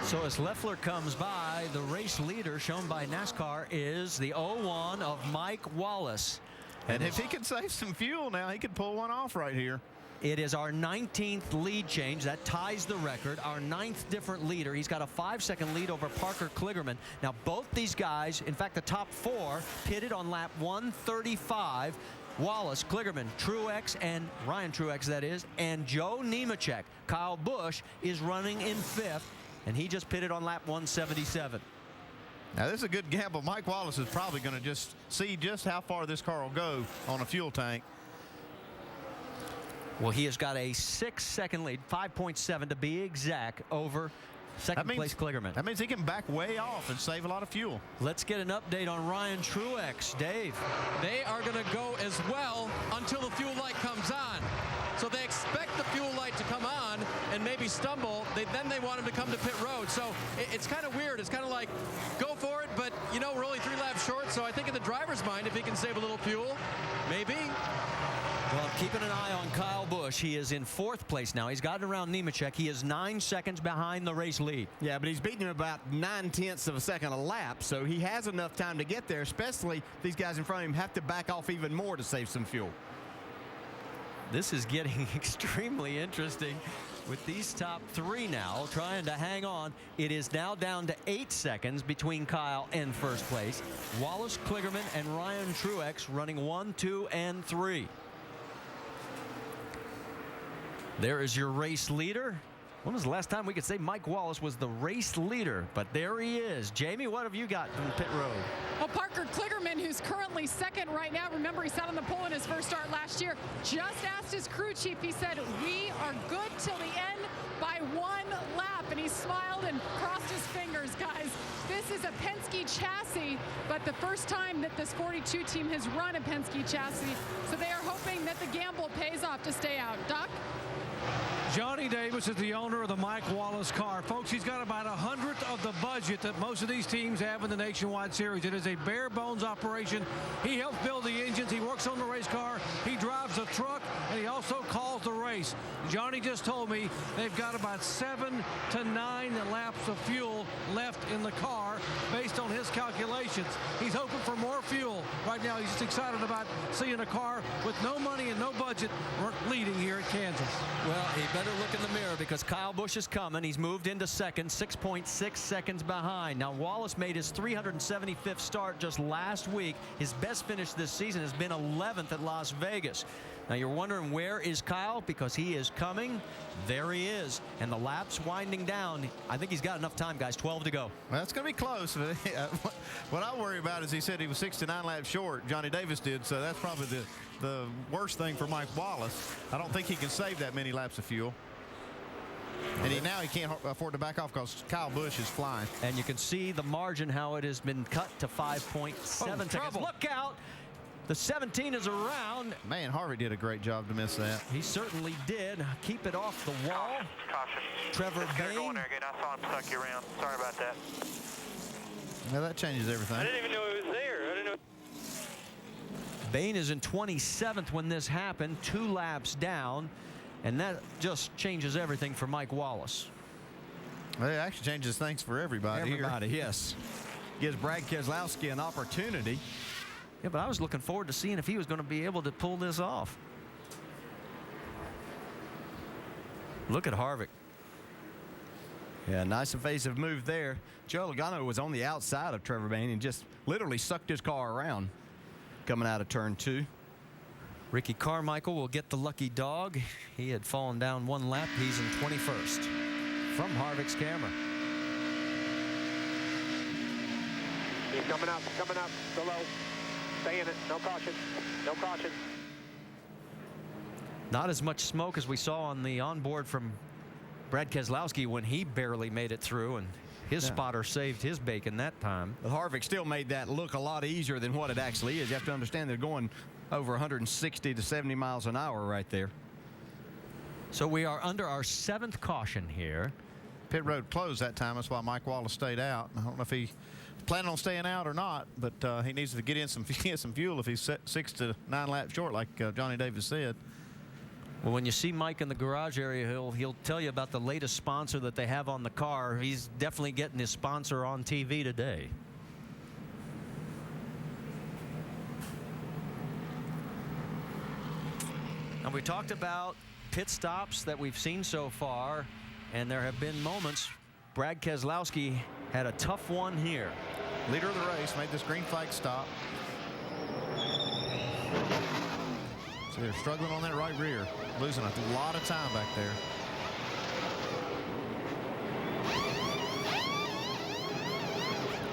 So as Leffler comes by, the race leader shown by NASCAR is the 01 of Mike Wallace. And if he could save some fuel now, he could pull one off right here. It is our 19th lead change. That ties the record. Our 9th different leader. He's got a 5-second lead over Parker Kligerman. Now, both these guys, in fact, the top 4, pitted on lap 135. Wallace, Kligerman, Truex, and Ryan Truex, that is, and Joe Nemechek. Kyle Busch is running in 5th, and he just pitted on lap 177. Now, this is a good gamble. Mike Wallace is probably going to just see just how far this car will go on a fuel tank. Well, he has got a 6-second lead, 5.7 to be exact, over second place Kligerman. That means he can back way off and save a lot of fuel. Let's get an update on Ryan Truex. Dave. They are going to go as well until the fuel light comes on. So they expect the fuel light to come on and maybe stumble. Then they want him to come to pit road. So it's kind of weird. It's kind of like, go for it, but, you know, we're only 3 laps short. So I think in the driver's mind, if he can save a little fuel, maybe. Well, keeping an eye on Kyle Busch. He is in 4th place now. He's gotten around Nemechek. He is 9 seconds behind the race lead. Yeah, but he's beating him about 9/10 of a second a lap, so he has enough time to get there, especially these guys in front of him have to back off even more to save some fuel. This is getting extremely interesting with these top 3 now trying to hang on. It is now down to 8 seconds between Kyle and 1st place. Wallace, Kligerman, and Ryan Truex running 1, 2, and 3. There is your race leader. When was the last time we could say Mike Wallace was the race leader? But there he is. Jamie, what have you got from pit road? Well, Parker Kligerman, who's currently 2nd right now. Remember, he sat on the pole in his first start last year. Just asked his crew chief. He said, we are good till the end by 1 lap. And he smiled and crossed his fingers, guys. This is a Penske chassis, but the first time that this 42 team has run a Penske chassis. So they are hoping that the gamble pays off to stay out. Doc? Johnny Davis is the owner of the Mike Wallace car. Folks, he's got about 100th of the budget that most of these teams have in the Nationwide Series. It is a bare bones operation. He helps build the engines. He works on the race car. He drives the truck, and he also calls the race. Johnny just told me they've got about 7 to 9 laps of fuel left in the car based on his calculations. He's hoping for more fuel. Right now, he's just excited about seeing a car with no money and no budget leading here at Kansas. Well, he better look in the mirror because Kyle Busch is coming. He's moved into 2nd, 6.6 seconds behind. Now, Wallace made his 375th start just last week. His best finish this season has been 11th at Las Vegas. Now, you're wondering, where is Kyle? Because he is coming. There he is. And the lap's winding down. I think he's got enough time, guys. 12 to go. Well, that's going to be close. What I worry about is he said he was 6 to 9 laps short. Johnny Davis did, so that's probably the worst thing for Mike Wallace. I don't think he can save that many laps of fuel. And now he can't afford to back off because Kyle Busch is flying. And you can see the margin, how it has been cut to 5.7 seconds. Trouble. Look out. The 17 is around. Man, Harvick did a great job to miss that. He certainly did. Keep it off the wall. Caution. Trevor Bain. Going there again. I saw him suck you around. Sorry about that. Now that changes everything. I didn't even know he was there. I didn't know. Bain is in 27th when this happened, 2 laps down, and that just changes everything for Mike Wallace. Well, it actually changes things for everybody here. Yes. Gives Brad Keselowski an opportunity. Yeah, but I was looking forward to seeing if he was going to be able to pull this off. Look at Harvick. Yeah, nice evasive move there. Joe Logano was on the outside of Trevor Bain and just literally sucked his car around coming out of turn 2. Ricky Carmichael will get the lucky dog. He had fallen down 1 lap. He's in 21st from Harvick's camera. He's coming up, so low. Stay in it, no caution, no caution. Not as much smoke as we saw on the onboard from Brad Keselowski when he barely made it through, and His spotter saved his bacon that time. But Harvick still made that look a lot easier than what it actually is. You have to understand they're going over 160 to 70 miles an hour right there. So we are under our 7th caution here. Pit road closed that time. That's why Mike Wallace stayed out. I don't know if he planning on staying out or not, but he needs to get in some fuel if he's 6 to 9 laps short, like Johnny Davis said. Well, when you see Mike in the garage area, he'll tell you about the latest sponsor that they have on the car. He's definitely getting his sponsor on TV today. And we talked about pit stops that we've seen so far, and there have been moments. Brad Keselowski had a tough one here. Leader of the race made this green flag stop. So they're struggling on that right rear, losing a lot of time back there.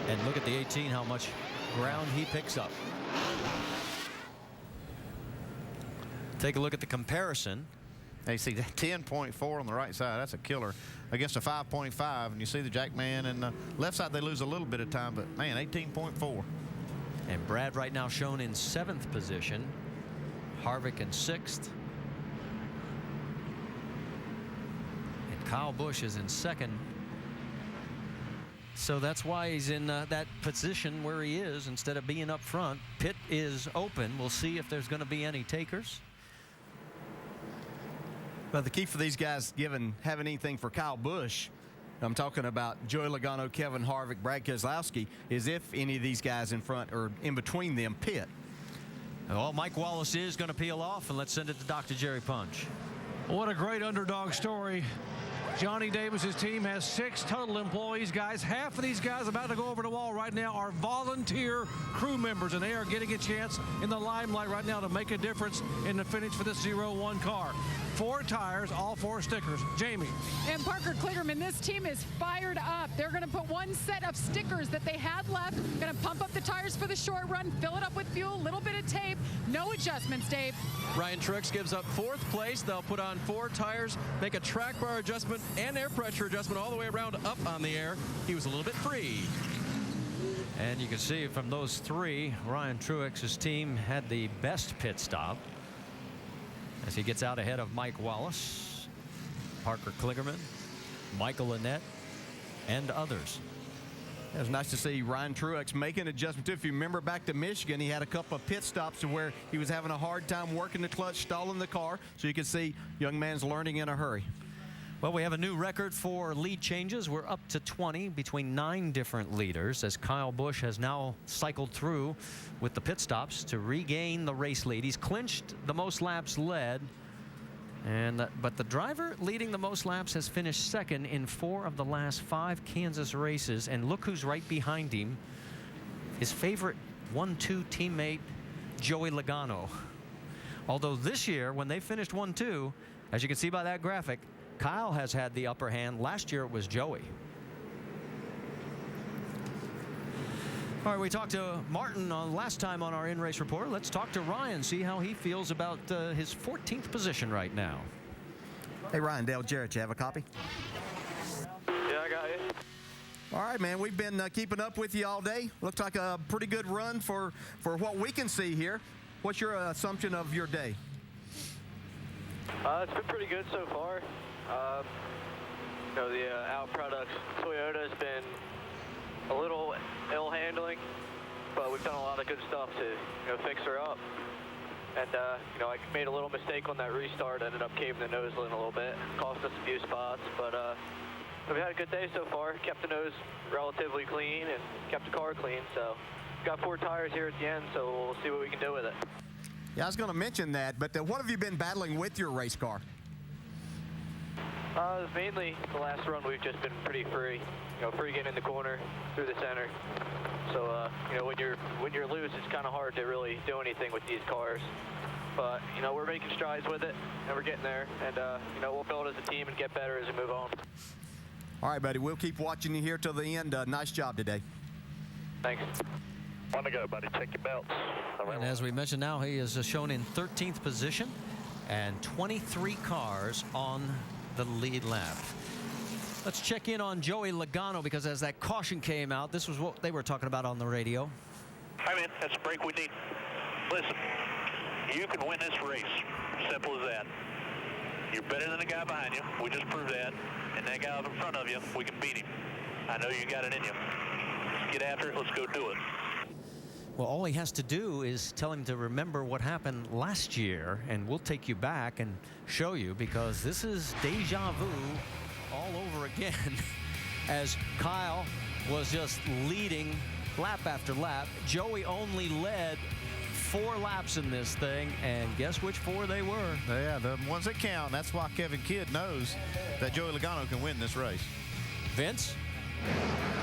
And look at the 18, how much ground he picks up. Take a look at the comparison. Hey, see that 10.4 on the right side, that's a killer against a 5.5. And you see the Jackman and the left side, they lose a little bit of time, but man, 18.4. And Brad right now shown in 7th position. Harvick in 6th. And Kyle Busch is in 2nd. So that's why he's in that position where he is instead of being up front. Pit is open. We'll see if there's going to be any takers. Well, the key for these guys, having anything for Kyle Busch, I'm talking about Joey Logano, Kevin Harvick, Brad Keselowski, is if any of these guys in front or in between them pit. Well, Mike Wallace is going to peel off, and let's send it to Dr. Jerry Punch. What a great underdog story. Johnny Davis's team has 6 total employees, guys. Half of these guys about to go over the wall right now are volunteer crew members, and they are getting a chance in the limelight right now to make a difference in the finish for this 0-1 car. 4 tires, all 4 stickers. Jamie. And Parker Kligerman, this team is fired up. They're going to put one set of stickers that they had left, going to pump up the tires for the short run, fill it up with fuel, a little bit of tape, no adjustments, Dave. Ryan Truex gives up 4th place. They'll put on 4 tires, make a track bar adjustment and air pressure adjustment all the way around up on the air. He was a little bit free. And you can see from those 3, Ryan Truex's team had the best pit stop as he gets out ahead of Mike Wallace, Parker Kligerman, Michael Annett, and others. It was nice to see Ryan Truex make an adjustment too. If you remember back to Michigan, he had a couple of pit stops to where he was having a hard time working the clutch, stalling the car. So you can see young man's learning in a hurry. Well, we have a new record for lead changes. We're up to 20 between 9 different leaders as Kyle Busch has now cycled through with the pit stops to regain the race lead. He's clinched the most laps led, but the driver leading the most laps has finished 2nd in 4 of the last 5 Kansas races. And look who's right behind him. His favorite 1-2 teammate, Joey Logano. Although this year, when they finished 1-2, as you can see by that graphic, Kyle has had the upper hand. Last year it was Joey. All right, we talked to Martin last time on our in-race report. Let's talk to Ryan, see how he feels about his 14th position right now. Hey, Ryan, Dale Jarrett, you have a copy? Yeah, I got you. All right, man, we've been keeping up with you all day. Looks like a pretty good run for what we can see here. What's your assumption of your day? It's been pretty good so far. The out products, Toyota has been a little ill handling, but we've done a lot of good stuff to fix her up. And I made a little mistake on that restart, ended up caving the nose in a little bit, cost us a few spots, but we had a good day so far. Kept the nose relatively clean and kept the car clean. So got 4 tires here at the end, so we'll see what we can do with it. Yeah, I was going to mention that, but what have you been battling with your race car? Mainly the last run we've just been pretty free. Free getting in the corner, through the center. So when you're loose, it's kind of hard to really do anything with these cars. But we're making strides with it, and we're getting there. And we'll build as a team and get better as we move on. All right, buddy. We'll keep watching you here till the end. Nice job today. Thanks. On to go, buddy. Check your belts. And as we mentioned, now he is shown in 13th position and 23 cars on the lead lap. Let's check in on Joey Logano, because as that caution came out, this was what they were talking about on the radio. Hi, man. That's the break we need. Listen, you can win this race. Simple as that. You're better than the guy behind you. We just proved that. And that guy up in front of you, we can beat him. I know you got it in you. Let's get after it. Let's go do it. Well, all he has to do is tell him to remember what happened last year, and we'll take you back and show you, because this is deja vu all over again as Kyle was just leading lap after lap. Joey only led 4 laps in this thing, and guess which 4 they were? Yeah, the ones that count. That's why Kevin Kidd knows that Joey Logano can win this race. Vince?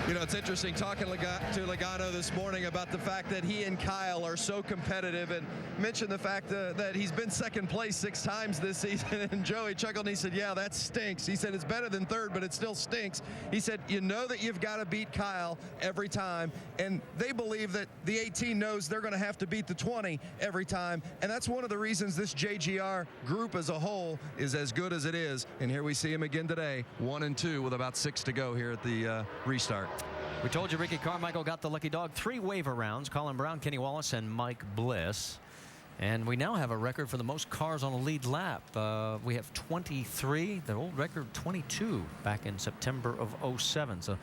You know, it's interesting talking to Logano this morning about the fact that he and Kyle are so competitive, and mentioned the fact that he's been second place 6 times this season. And Joey chuckled and he said, yeah, that stinks. He said, it's better than third, but it still stinks. He said, you know that you've got to beat Kyle every time, and they believe that the 18 knows they're going to have to beat the 20 every time, and that's one of the reasons this JGR group as a whole is as good as it is. And here we see him again today, 1 and 2 with about 6 to go here at the restart. We told you Ricky Carmichael got the lucky dog. 3 waiver rounds: Colin Brown, Kenny Wallace, and Mike Bliss. And we now have a record for the most cars on a lead lap. We have 23. The old record 22 back in September of 07. So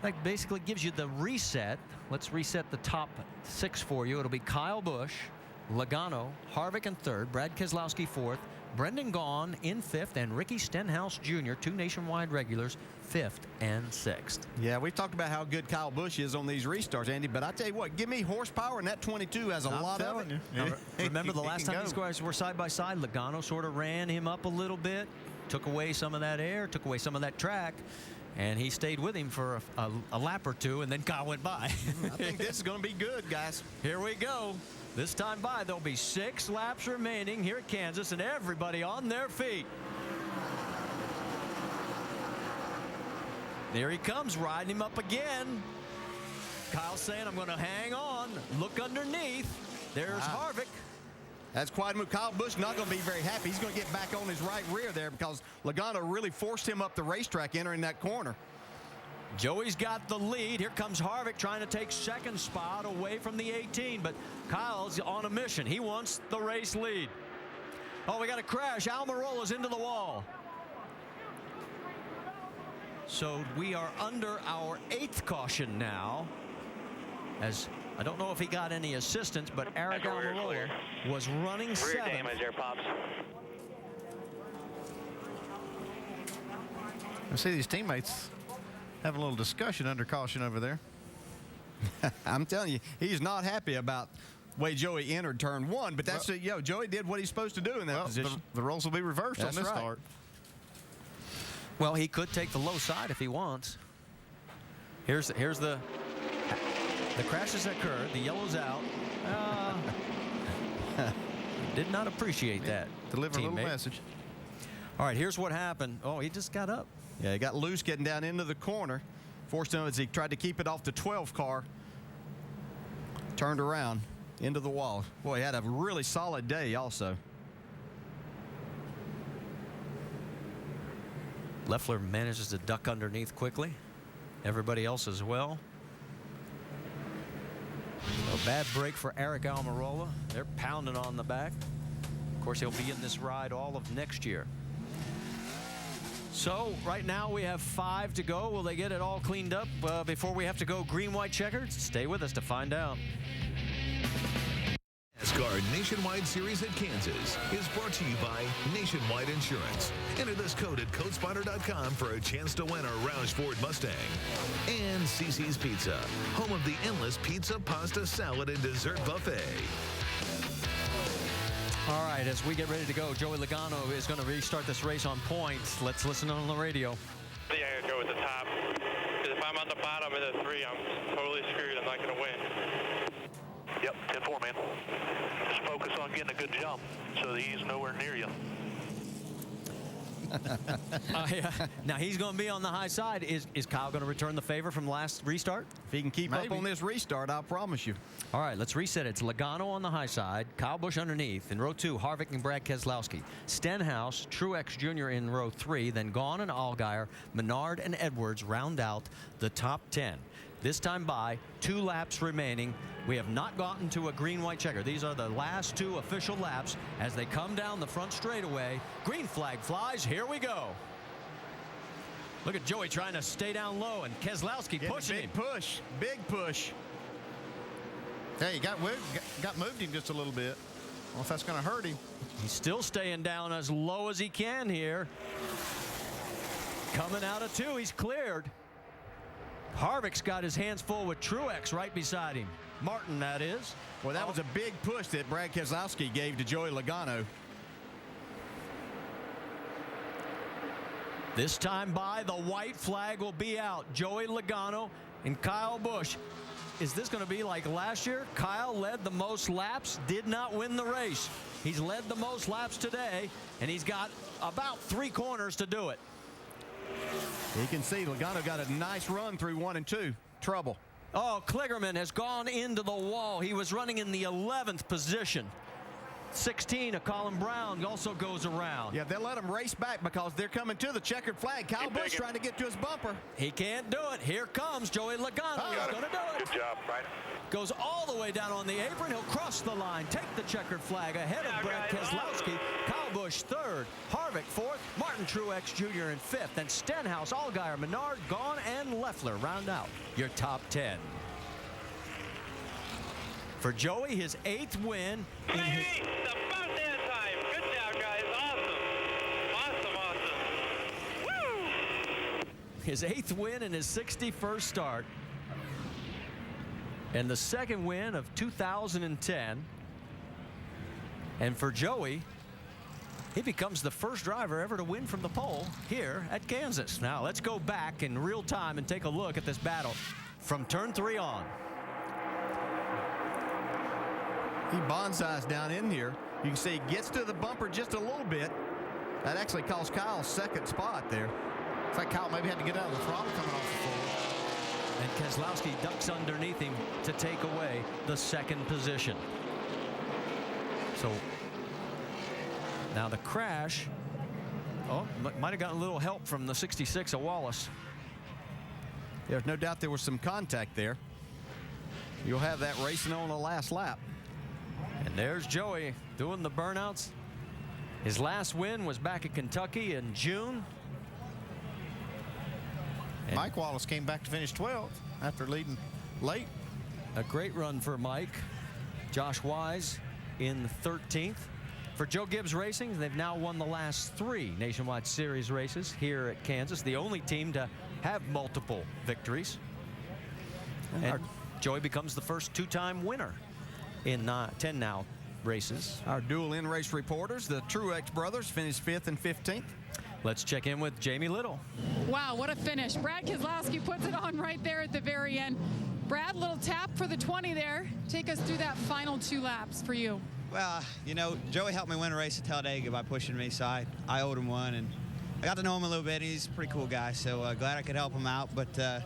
that basically gives you the reset. Let's reset the top 6 for you. It'll be Kyle Busch, Logano, Harvick in 3rd, Brad Keselowski 4th, Brendan Gaughan in 5th, and Ricky Stenhouse Jr., 2 nationwide regulars, 5th and 6th. Yeah, we've talked about how good Kyle Busch is on these restarts, Andy, but I tell you what, give me horsepower, and that 22 has a lot of it. Now, remember the last time these guys were side by side, Logano sort of ran him up a little bit, took away some of that air, took away some of that track, and he stayed with him for a lap or 2, and then Kyle went by. I think this is going to be good, guys. Here we go. This time by, there'll be 6 laps remaining here at Kansas, and everybody on their feet. There he comes, riding him up again. Kyle saying, I'm going to hang on. Look underneath. There's Harvick. That's quite a move. Kyle Busch not going to be very happy. He's going to get back on his right rear there, because Logano really forced him up the racetrack entering that corner. Joey's got the lead. Here comes Harvick trying to take 2nd spot away from the 18, but Kyle's on a mission. He wants the race lead. Oh, we got a crash. Almirola's into the wall. So we are under our 8th caution now, as I don't know if he got any assistance, but Eric Almirola was running 7th. Rear damage there, Pops. I see these teammates have a little discussion under caution over there. I'm telling you, he's not happy about the way Joey entered turn 1, but that's Joey did what he's supposed to do in that position. The roles will be reversed on this start. Well, he could take the low side if he wants. Here's the crashes that occurred. The yellow's out. Did not appreciate that. Deliver a little message. All right, here's what happened. Oh, he just got up. Yeah, he got loose getting down into the corner. Forced him as he tried to keep it off the 12 car. Turned around into the wall. Boy, he had a really solid day also. Leffler manages to duck underneath quickly. Everybody else as well. A bad break for Eric Almirola. They're pounding on the back. Of course, he'll be in this ride all of next year. So right now we have 5 to go. Will they get it all cleaned up before we have to go green, white, checkered? Stay with us to find out. NASCAR Nationwide Series at Kansas is brought to you by Nationwide Insurance. Enter this code at CodeSpotter.com for a chance to win a Roush Ford Mustang. And CC's Pizza, home of the endless pizza, pasta, salad, and dessert buffet. All right, as we get ready to go, Joey Logano is going to restart this race on points. Let's listen on the radio. I think I gotta go with the top, because if I'm on the bottom of the 3, I'm totally screwed. I'm not gonna win. Yep, 10-4, man. Just focus on getting a good jump so that he's nowhere near you. Now he's going to be on the high side. Is Kyle going to return the favor from last restart? If he can keep up on this restart, I'll promise you. All right, let's reset. It's Logano on the high side, Kyle Busch underneath. In row 2, Harvick and Brad Keselowski. Stenhouse, Truex Jr. in row 3, then Gahn and Allgaier, Menard and Edwards round out the top 10. This time by 2 laps remaining. We have not gotten to a green-white checker. These are the last 2 official laps as they come down the front straightaway. Green flag flies. Here we go. Look at Joey trying to stay down low, and Keselowski pushing him. Big push. Hey, he got moved him just a little bit. Well, if that's going to hurt him. He's still staying down as low as he can here. Coming out of 2, he's cleared. Harvick's got his hands full with Truex right beside him. Martin, that is. Well, that was a big push that Brad Keselowski gave to Joey Logano. This time by, the white flag will be out. Joey Logano and Kyle Busch. Is this going to be like last year? Kyle led the most laps, did not win the race. He's led the most laps today, and he's got about 3 corners to do it. You can see Logano got a nice run through 1 and 2. Trouble. Oh, Kligerman has gone into the wall. He was running in the 11th position. 16 of Colin Brown also goes around. Yeah, they'll let him race back because they're coming to the checkered flag. Kyle Busch trying to get to his bumper. He can't do it. Here comes Joey Logano. He's going to do it. Good job, Brian. Goes all the way down on the apron. He'll cross the line, take the checkered flag ahead of Brad Keselowski. Kyle Busch 3rd, Harvick 4th, Martin Truex Jr. in 5th, and Stenhouse, Allgaier, Menard, Gahn, and Leffler round out your top 10. For Joey, his 8th win. About that time. Good job, guys. Awesome. Woo! His 8th win in his 61st start. And the 2nd win of 2010. And for Joey, he becomes the first driver ever to win from the pole here at Kansas. Now let's go back in real time and take a look at this battle from turn 3 on. He bonsais down in here. You can see he gets to the bumper just a little bit. That actually cost Kyle's 2nd spot there. It's like Kyle maybe had to get out of the throttle coming off the floor. And Keselowski ducks underneath him to take away the 2nd position. So now the crash. Oh, might have gotten a little help from the 66 of Wallace. There's no doubt there was some contact there. You'll have that racing on the last lap. And there's Joey doing the burnouts. His last win was back at Kentucky in June. And Mike Wallace came back to finish 12th after leading late. A great run for Mike. Josh Wise in 13th. For Joe Gibbs Racing, they've now won the last 3 Nationwide Series races here at Kansas, the only team to have multiple victories. And Joey becomes the first 2-time winner in 10 now races. Our dual in-race reporters, the Truex brothers, finished 5th and 15th. Let's check in with Jamie Little. Wow, what a finish. Brad Keselowski puts it on right there at the very end. Brad, little tap for the 20 there. Take us through that final 2 laps for you. Well, you know, Joey helped me win a race at Talladega by pushing me, so I owed him one, and I got to know him a little bit. He's a pretty cool guy, so glad I could help him out. But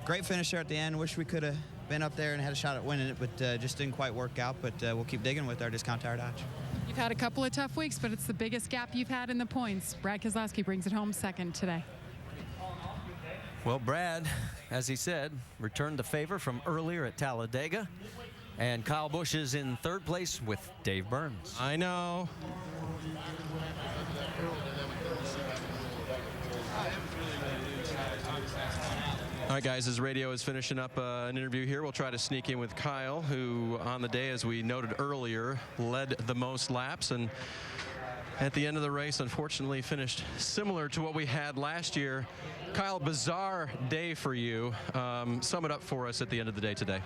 great finish there at the end. Wish we could have been up there and had a shot at winning it, but just didn't quite work out. But we'll keep digging with our discount tire Dodge. You've had a couple of tough weeks, but it's the biggest gap you've had in the points. Brad Keselowski brings it home 2nd today. Well, Brad, as he said, returned the favor from earlier at Talladega. And Kyle Busch is in 3rd place with Dave Burns. I know. All right, guys, as radio is finishing up an interview here, we'll try to sneak in with Kyle, who on the day, as we noted earlier, led the most laps. And at the end of the race, unfortunately, finished similar to what we had last year. Kyle, bizarre day for you. Sum it up for us at the end of the day today.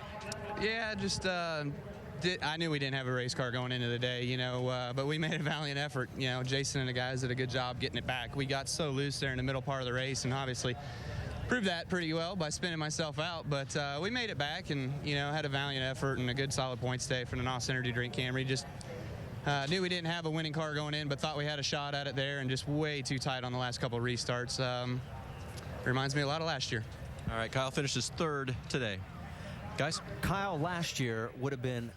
Yeah, just I knew we didn't have a race car going into the day, you know, but we made a valiant effort. You know, Jason and the guys did a good job getting it back. We got so loose there in the middle part of the race, and obviously proved that pretty well by spinning myself out. But we made it back, and you know, had a valiant effort and a good solid points day for the NOS Energy Drink Camry. Just Knew we didn't have a winning car going in, but thought we had a shot at it there, and just way too tight on the last couple of restarts. Reminds me a lot of last year. All right, Kyle finishes 3rd today. Guys? Kyle last year would have been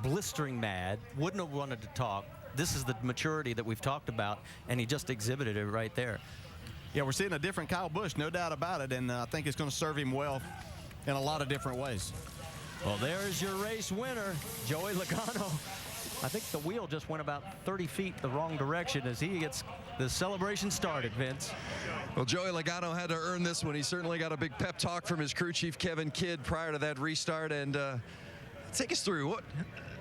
blistering mad, wouldn't have wanted to talk. This is the maturity that we've talked about, and he just exhibited it right there. Yeah, we're seeing a different Kyle Busch, no doubt about it, and I think it's going to serve him well in a lot of different ways. Well, there's your race winner, Joey Logano. I think the wheel just went about 30 feet the wrong direction as he gets the celebration started, Vince. Well, Joey Logano had to earn this one. He certainly got a big pep talk from his crew chief, Kevin Kidd, prior to that restart. And take us through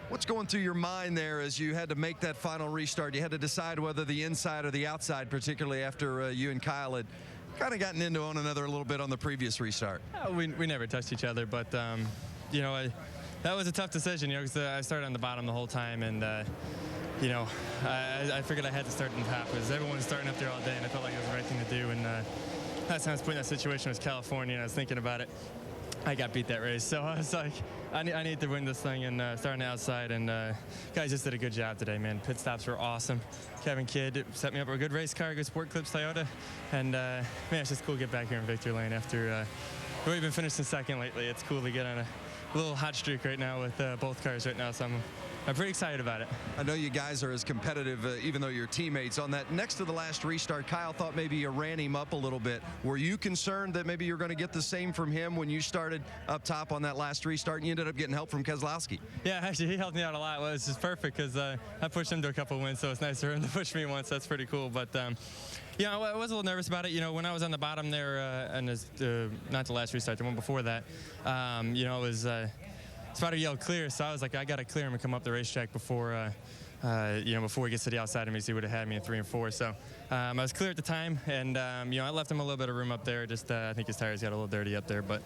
what's going through your mind there as you had to make that final restart. You had to decide whether the inside or the outside, particularly after you and Kyle had kind of gotten into one another a little bit on the previous restart. We never touched each other, but you know, that was a tough decision, you know, because I started on the bottom the whole time, and you know, I figured I had to start in the top because everyone was starting up there all day, and I felt like it was the right thing to do. And last time I was put in that situation was California, and I was thinking about it. I got beat that race, so I was like, I need to win this thing, and starting outside, and guys just did a good job today, man. Pit stops were awesome. Kevin Kidd set me up with a good race car, good Sport Clips Toyota, and man, it's just cool to get back here in victory lane after we've been finishing second lately. It's cool to get on a little hot streak right now with both cars right now, so I'm pretty excited about it. I know you guys are as competitive, even though you're teammates. On that next to the last restart, Kyle thought maybe you ran him up a little bit. Were you concerned that maybe you're going to get the same from him when you started up top on that last restart and you ended up getting help from Keselowski? Yeah, actually, he helped me out a lot. Well, it's just perfect because I pushed him to a couple wins, so it's nice for him to push me once. That's pretty cool. But yeah, I was a little nervous about it. You know, when I was on the bottom there, and not the last restart, the one before that, you know, it was spotter yelled clear, so I was like, I got to clear him and come up the racetrack before, you know, before he gets to the outside of me, so he would have had me in 3 and 4. So I was clear at the time, and you know, I left him a little bit of room up there. Just I think his tires got a little dirty up there, but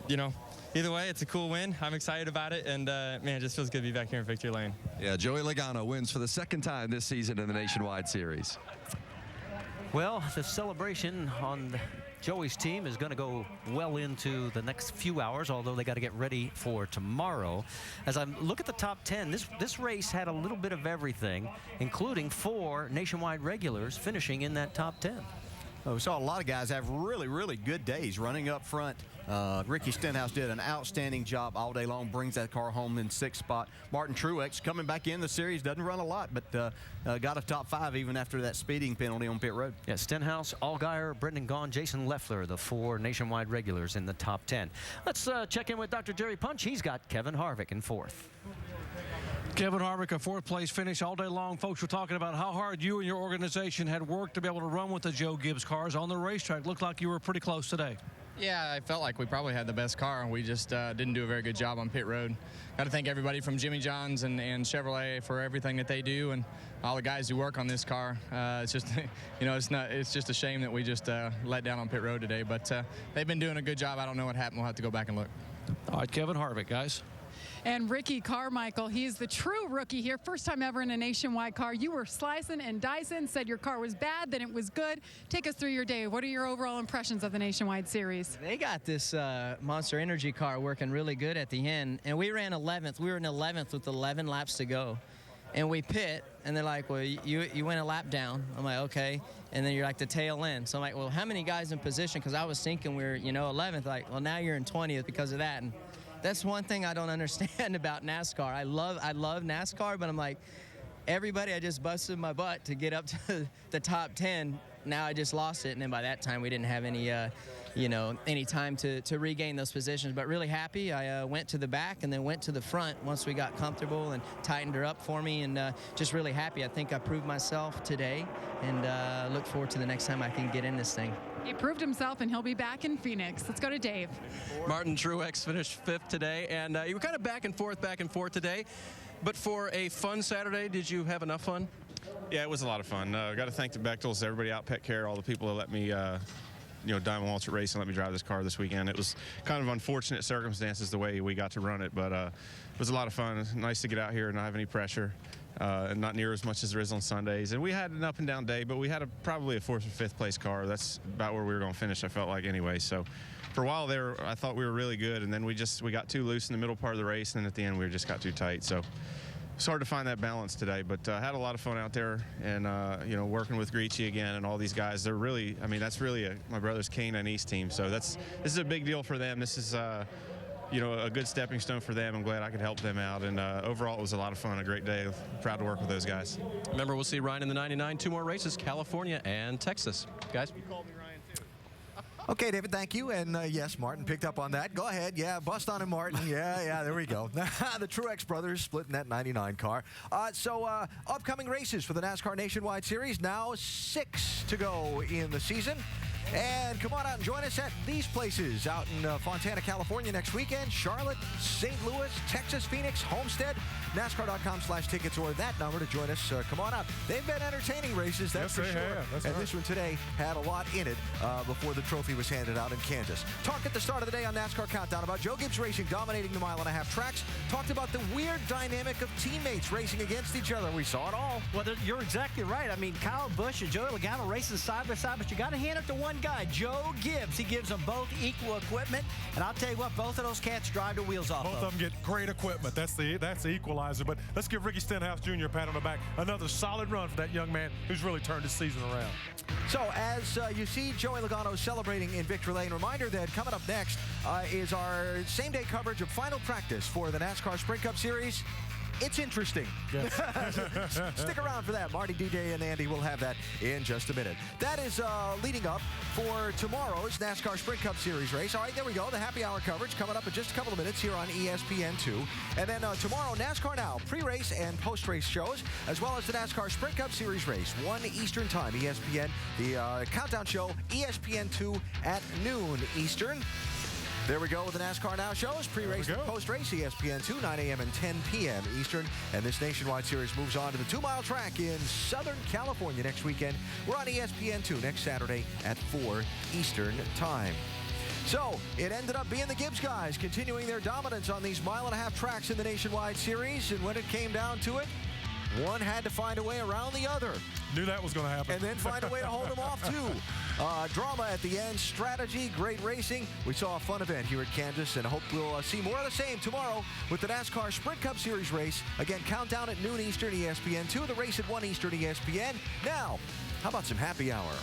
you know, either way, it's a cool win. I'm excited about it, and man, it just feels good to be back here in victory lane. Yeah, Joey Logano wins for the 2nd time this season in the Nationwide Series. Well, the celebration on Joey's team is going to go well into the next few hours, although they got to get ready for tomorrow. As I look at the top 10, this race had a little bit of everything, including 4 Nationwide regulars finishing in that top 10. Well, we saw a lot of guys have really, really good days running up front. Ricky Stenhouse did an outstanding job all day long, brings that car home in 6th spot. Martin Truex coming back in the series, doesn't run a lot, but got a top 5 even after that speeding penalty on pit road. Yeah, Stenhouse, Allgaier, Brendan Gaughan, Jason Leffler, the 4 Nationwide regulars in the top 10. Let's check in with Dr. Jerry Punch. He's got Kevin Harvick in 4th. Kevin Harvick, a 4th place finish all day long. Folks were talking about how hard you and your organization had worked to be able to run with the Joe Gibbs cars on the racetrack. Looked like you were pretty close today. Yeah, I felt like we probably had the best car, and we just didn't do a very good job on pit road. Got to thank everybody from Jimmy John's and Chevrolet for everything that they do, and all the guys who work on this car. It's just, you know, it's just a shame that we just let down on pit road today. But they've been doing a good job. I don't know what happened. We'll have to go back and look. All right, Kevin Harvick, guys. And Ricky Carmichael, he's the true rookie here. First time ever in a Nationwide car. You were slicing and dicing, said your car was bad, then it was good. Take us through your day. What are your overall impressions of the Nationwide Series? They got this Monster Energy car working really good at the end, and we ran 11th. We were in 11th with 11 laps to go. And we pit, and they're like, well, you went a lap down. I'm like, okay. And then you're like the tail end. So I'm like, well, how many guys in position? Because I was thinking we were, you know, 11th. Like, well, now you're in 20th because of that. And that's one thing I don't understand about NASCAR. I love NASCAR, but I'm like, everybody, I just busted my butt to get up to the top 10. Now I just lost it, and then by that time we didn't have any, you know, any time to regain those positions. But really happy. I went to the back and then went to the front once we got comfortable and tightened her up for me, and just really happy. I think I proved myself today, and look forward to the next time I can get in this thing. He proved himself, and he'll be back in Phoenix. Let's go to Dave. Martin Truex finished 5th today, and you were kind of back and forth today. But for a fun Saturday, did you have enough fun? Yeah, it was a lot of fun. Got to thank the Bechtels, everybody out, Pet Care, all the people that let me, you know, Diamond Waltz Racing let me drive this car this weekend. It was kind of unfortunate circumstances the way we got to run it, but it was a lot of fun. It was nice to get out here and not have any pressure. And not near as much as there is on Sundays. And we had an up and down day, but we had probably a 4th or 5th place car. That's about where we were going to finish, I felt like, anyway. So for a while there, I thought we were really good, and then we got too loose in the middle part of the race, and then at the end we just got too tight. So it's hard to find that balance today, but I had a lot of fun out there, and you know, working with Gricci again and all these guys. They're really, I mean, that's really my brother's K&N team. So this is a big deal for them. This is you know, a good stepping stone for them. I'm glad I could help them out, and overall it was a lot of fun, a great day. Proud to work with those guys. Remember, we'll see Ryan in the 99. 2 more races, California and Texas. Guys. Okay, David, thank you. And yes, Martin picked up on that. Go ahead. Yeah, bust on him, Martin. Yeah, there we go. The Truex brothers splitting that 99 car. Upcoming races for the NASCAR Nationwide Series. Now 6 to go in the season. And come on out and join us at these places out in Fontana, California next weekend. Charlotte, St. Louis, Texas, Phoenix, Homestead. NASCAR.com/tickets or that number to join us. Come on out. They've been entertaining races, that's for sure. And this one today had a lot in it before the trophy was handed out in Kansas. Talked at the start of the day on NASCAR Countdown about Joe Gibbs Racing dominating the mile-and-a-half tracks. Talked about the weird dynamic of teammates racing against each other. We saw it all. Well, you're exactly right. I mean, Kyle Busch and Joey Logano racing side by side, but you got to hand it to one guy, Joe Gibbs. He gives them both equal equipment, and I'll tell you what, both of those cats drive the wheels off. Both of them get great equipment. That's the equalizer. But let's give Ricky Stenhouse Jr. a pat on the back. Another solid run for that young man who's really turned his season around. So as you see Joey Logano celebrating in victory lane, reminder that coming up next is our same-day coverage of final practice for the NASCAR Sprint Cup Series. It's interesting. Yes. Stick around for that. Marty, DJ, and Andy will have that in just a minute. That is leading up for tomorrow's NASCAR Sprint Cup Series race. All right, there we go. The happy hour coverage coming up in just a couple of minutes here on ESPN2. And then tomorrow, NASCAR Now, pre-race and post-race shows, as well as the NASCAR Sprint Cup Series race, 1 Eastern time, ESPN. The countdown show, ESPN2 at noon Eastern. There we go with the NASCAR Now shows, pre-race and post-race, ESPN2, 9 a.m. and 10 p.m. Eastern. And this Nationwide Series moves on to the 2-mile track in Southern California next weekend. We're on ESPN2 next Saturday at 4 Eastern time. So it ended up being the Gibbs guys continuing their dominance on these mile-and-a-half tracks in the Nationwide Series. And when it came down to it, one had to find a way around the other. Knew that was going to happen. And then find a way to hold them off, too. Drama at the end, strategy, great racing. We saw a fun event here at Kansas, and I hope we'll see more of the same tomorrow with the NASCAR Sprint Cup Series race. Again, countdown at noon Eastern, ESPN2. The race at 1 Eastern, ESPN. Now, how about some happy hour?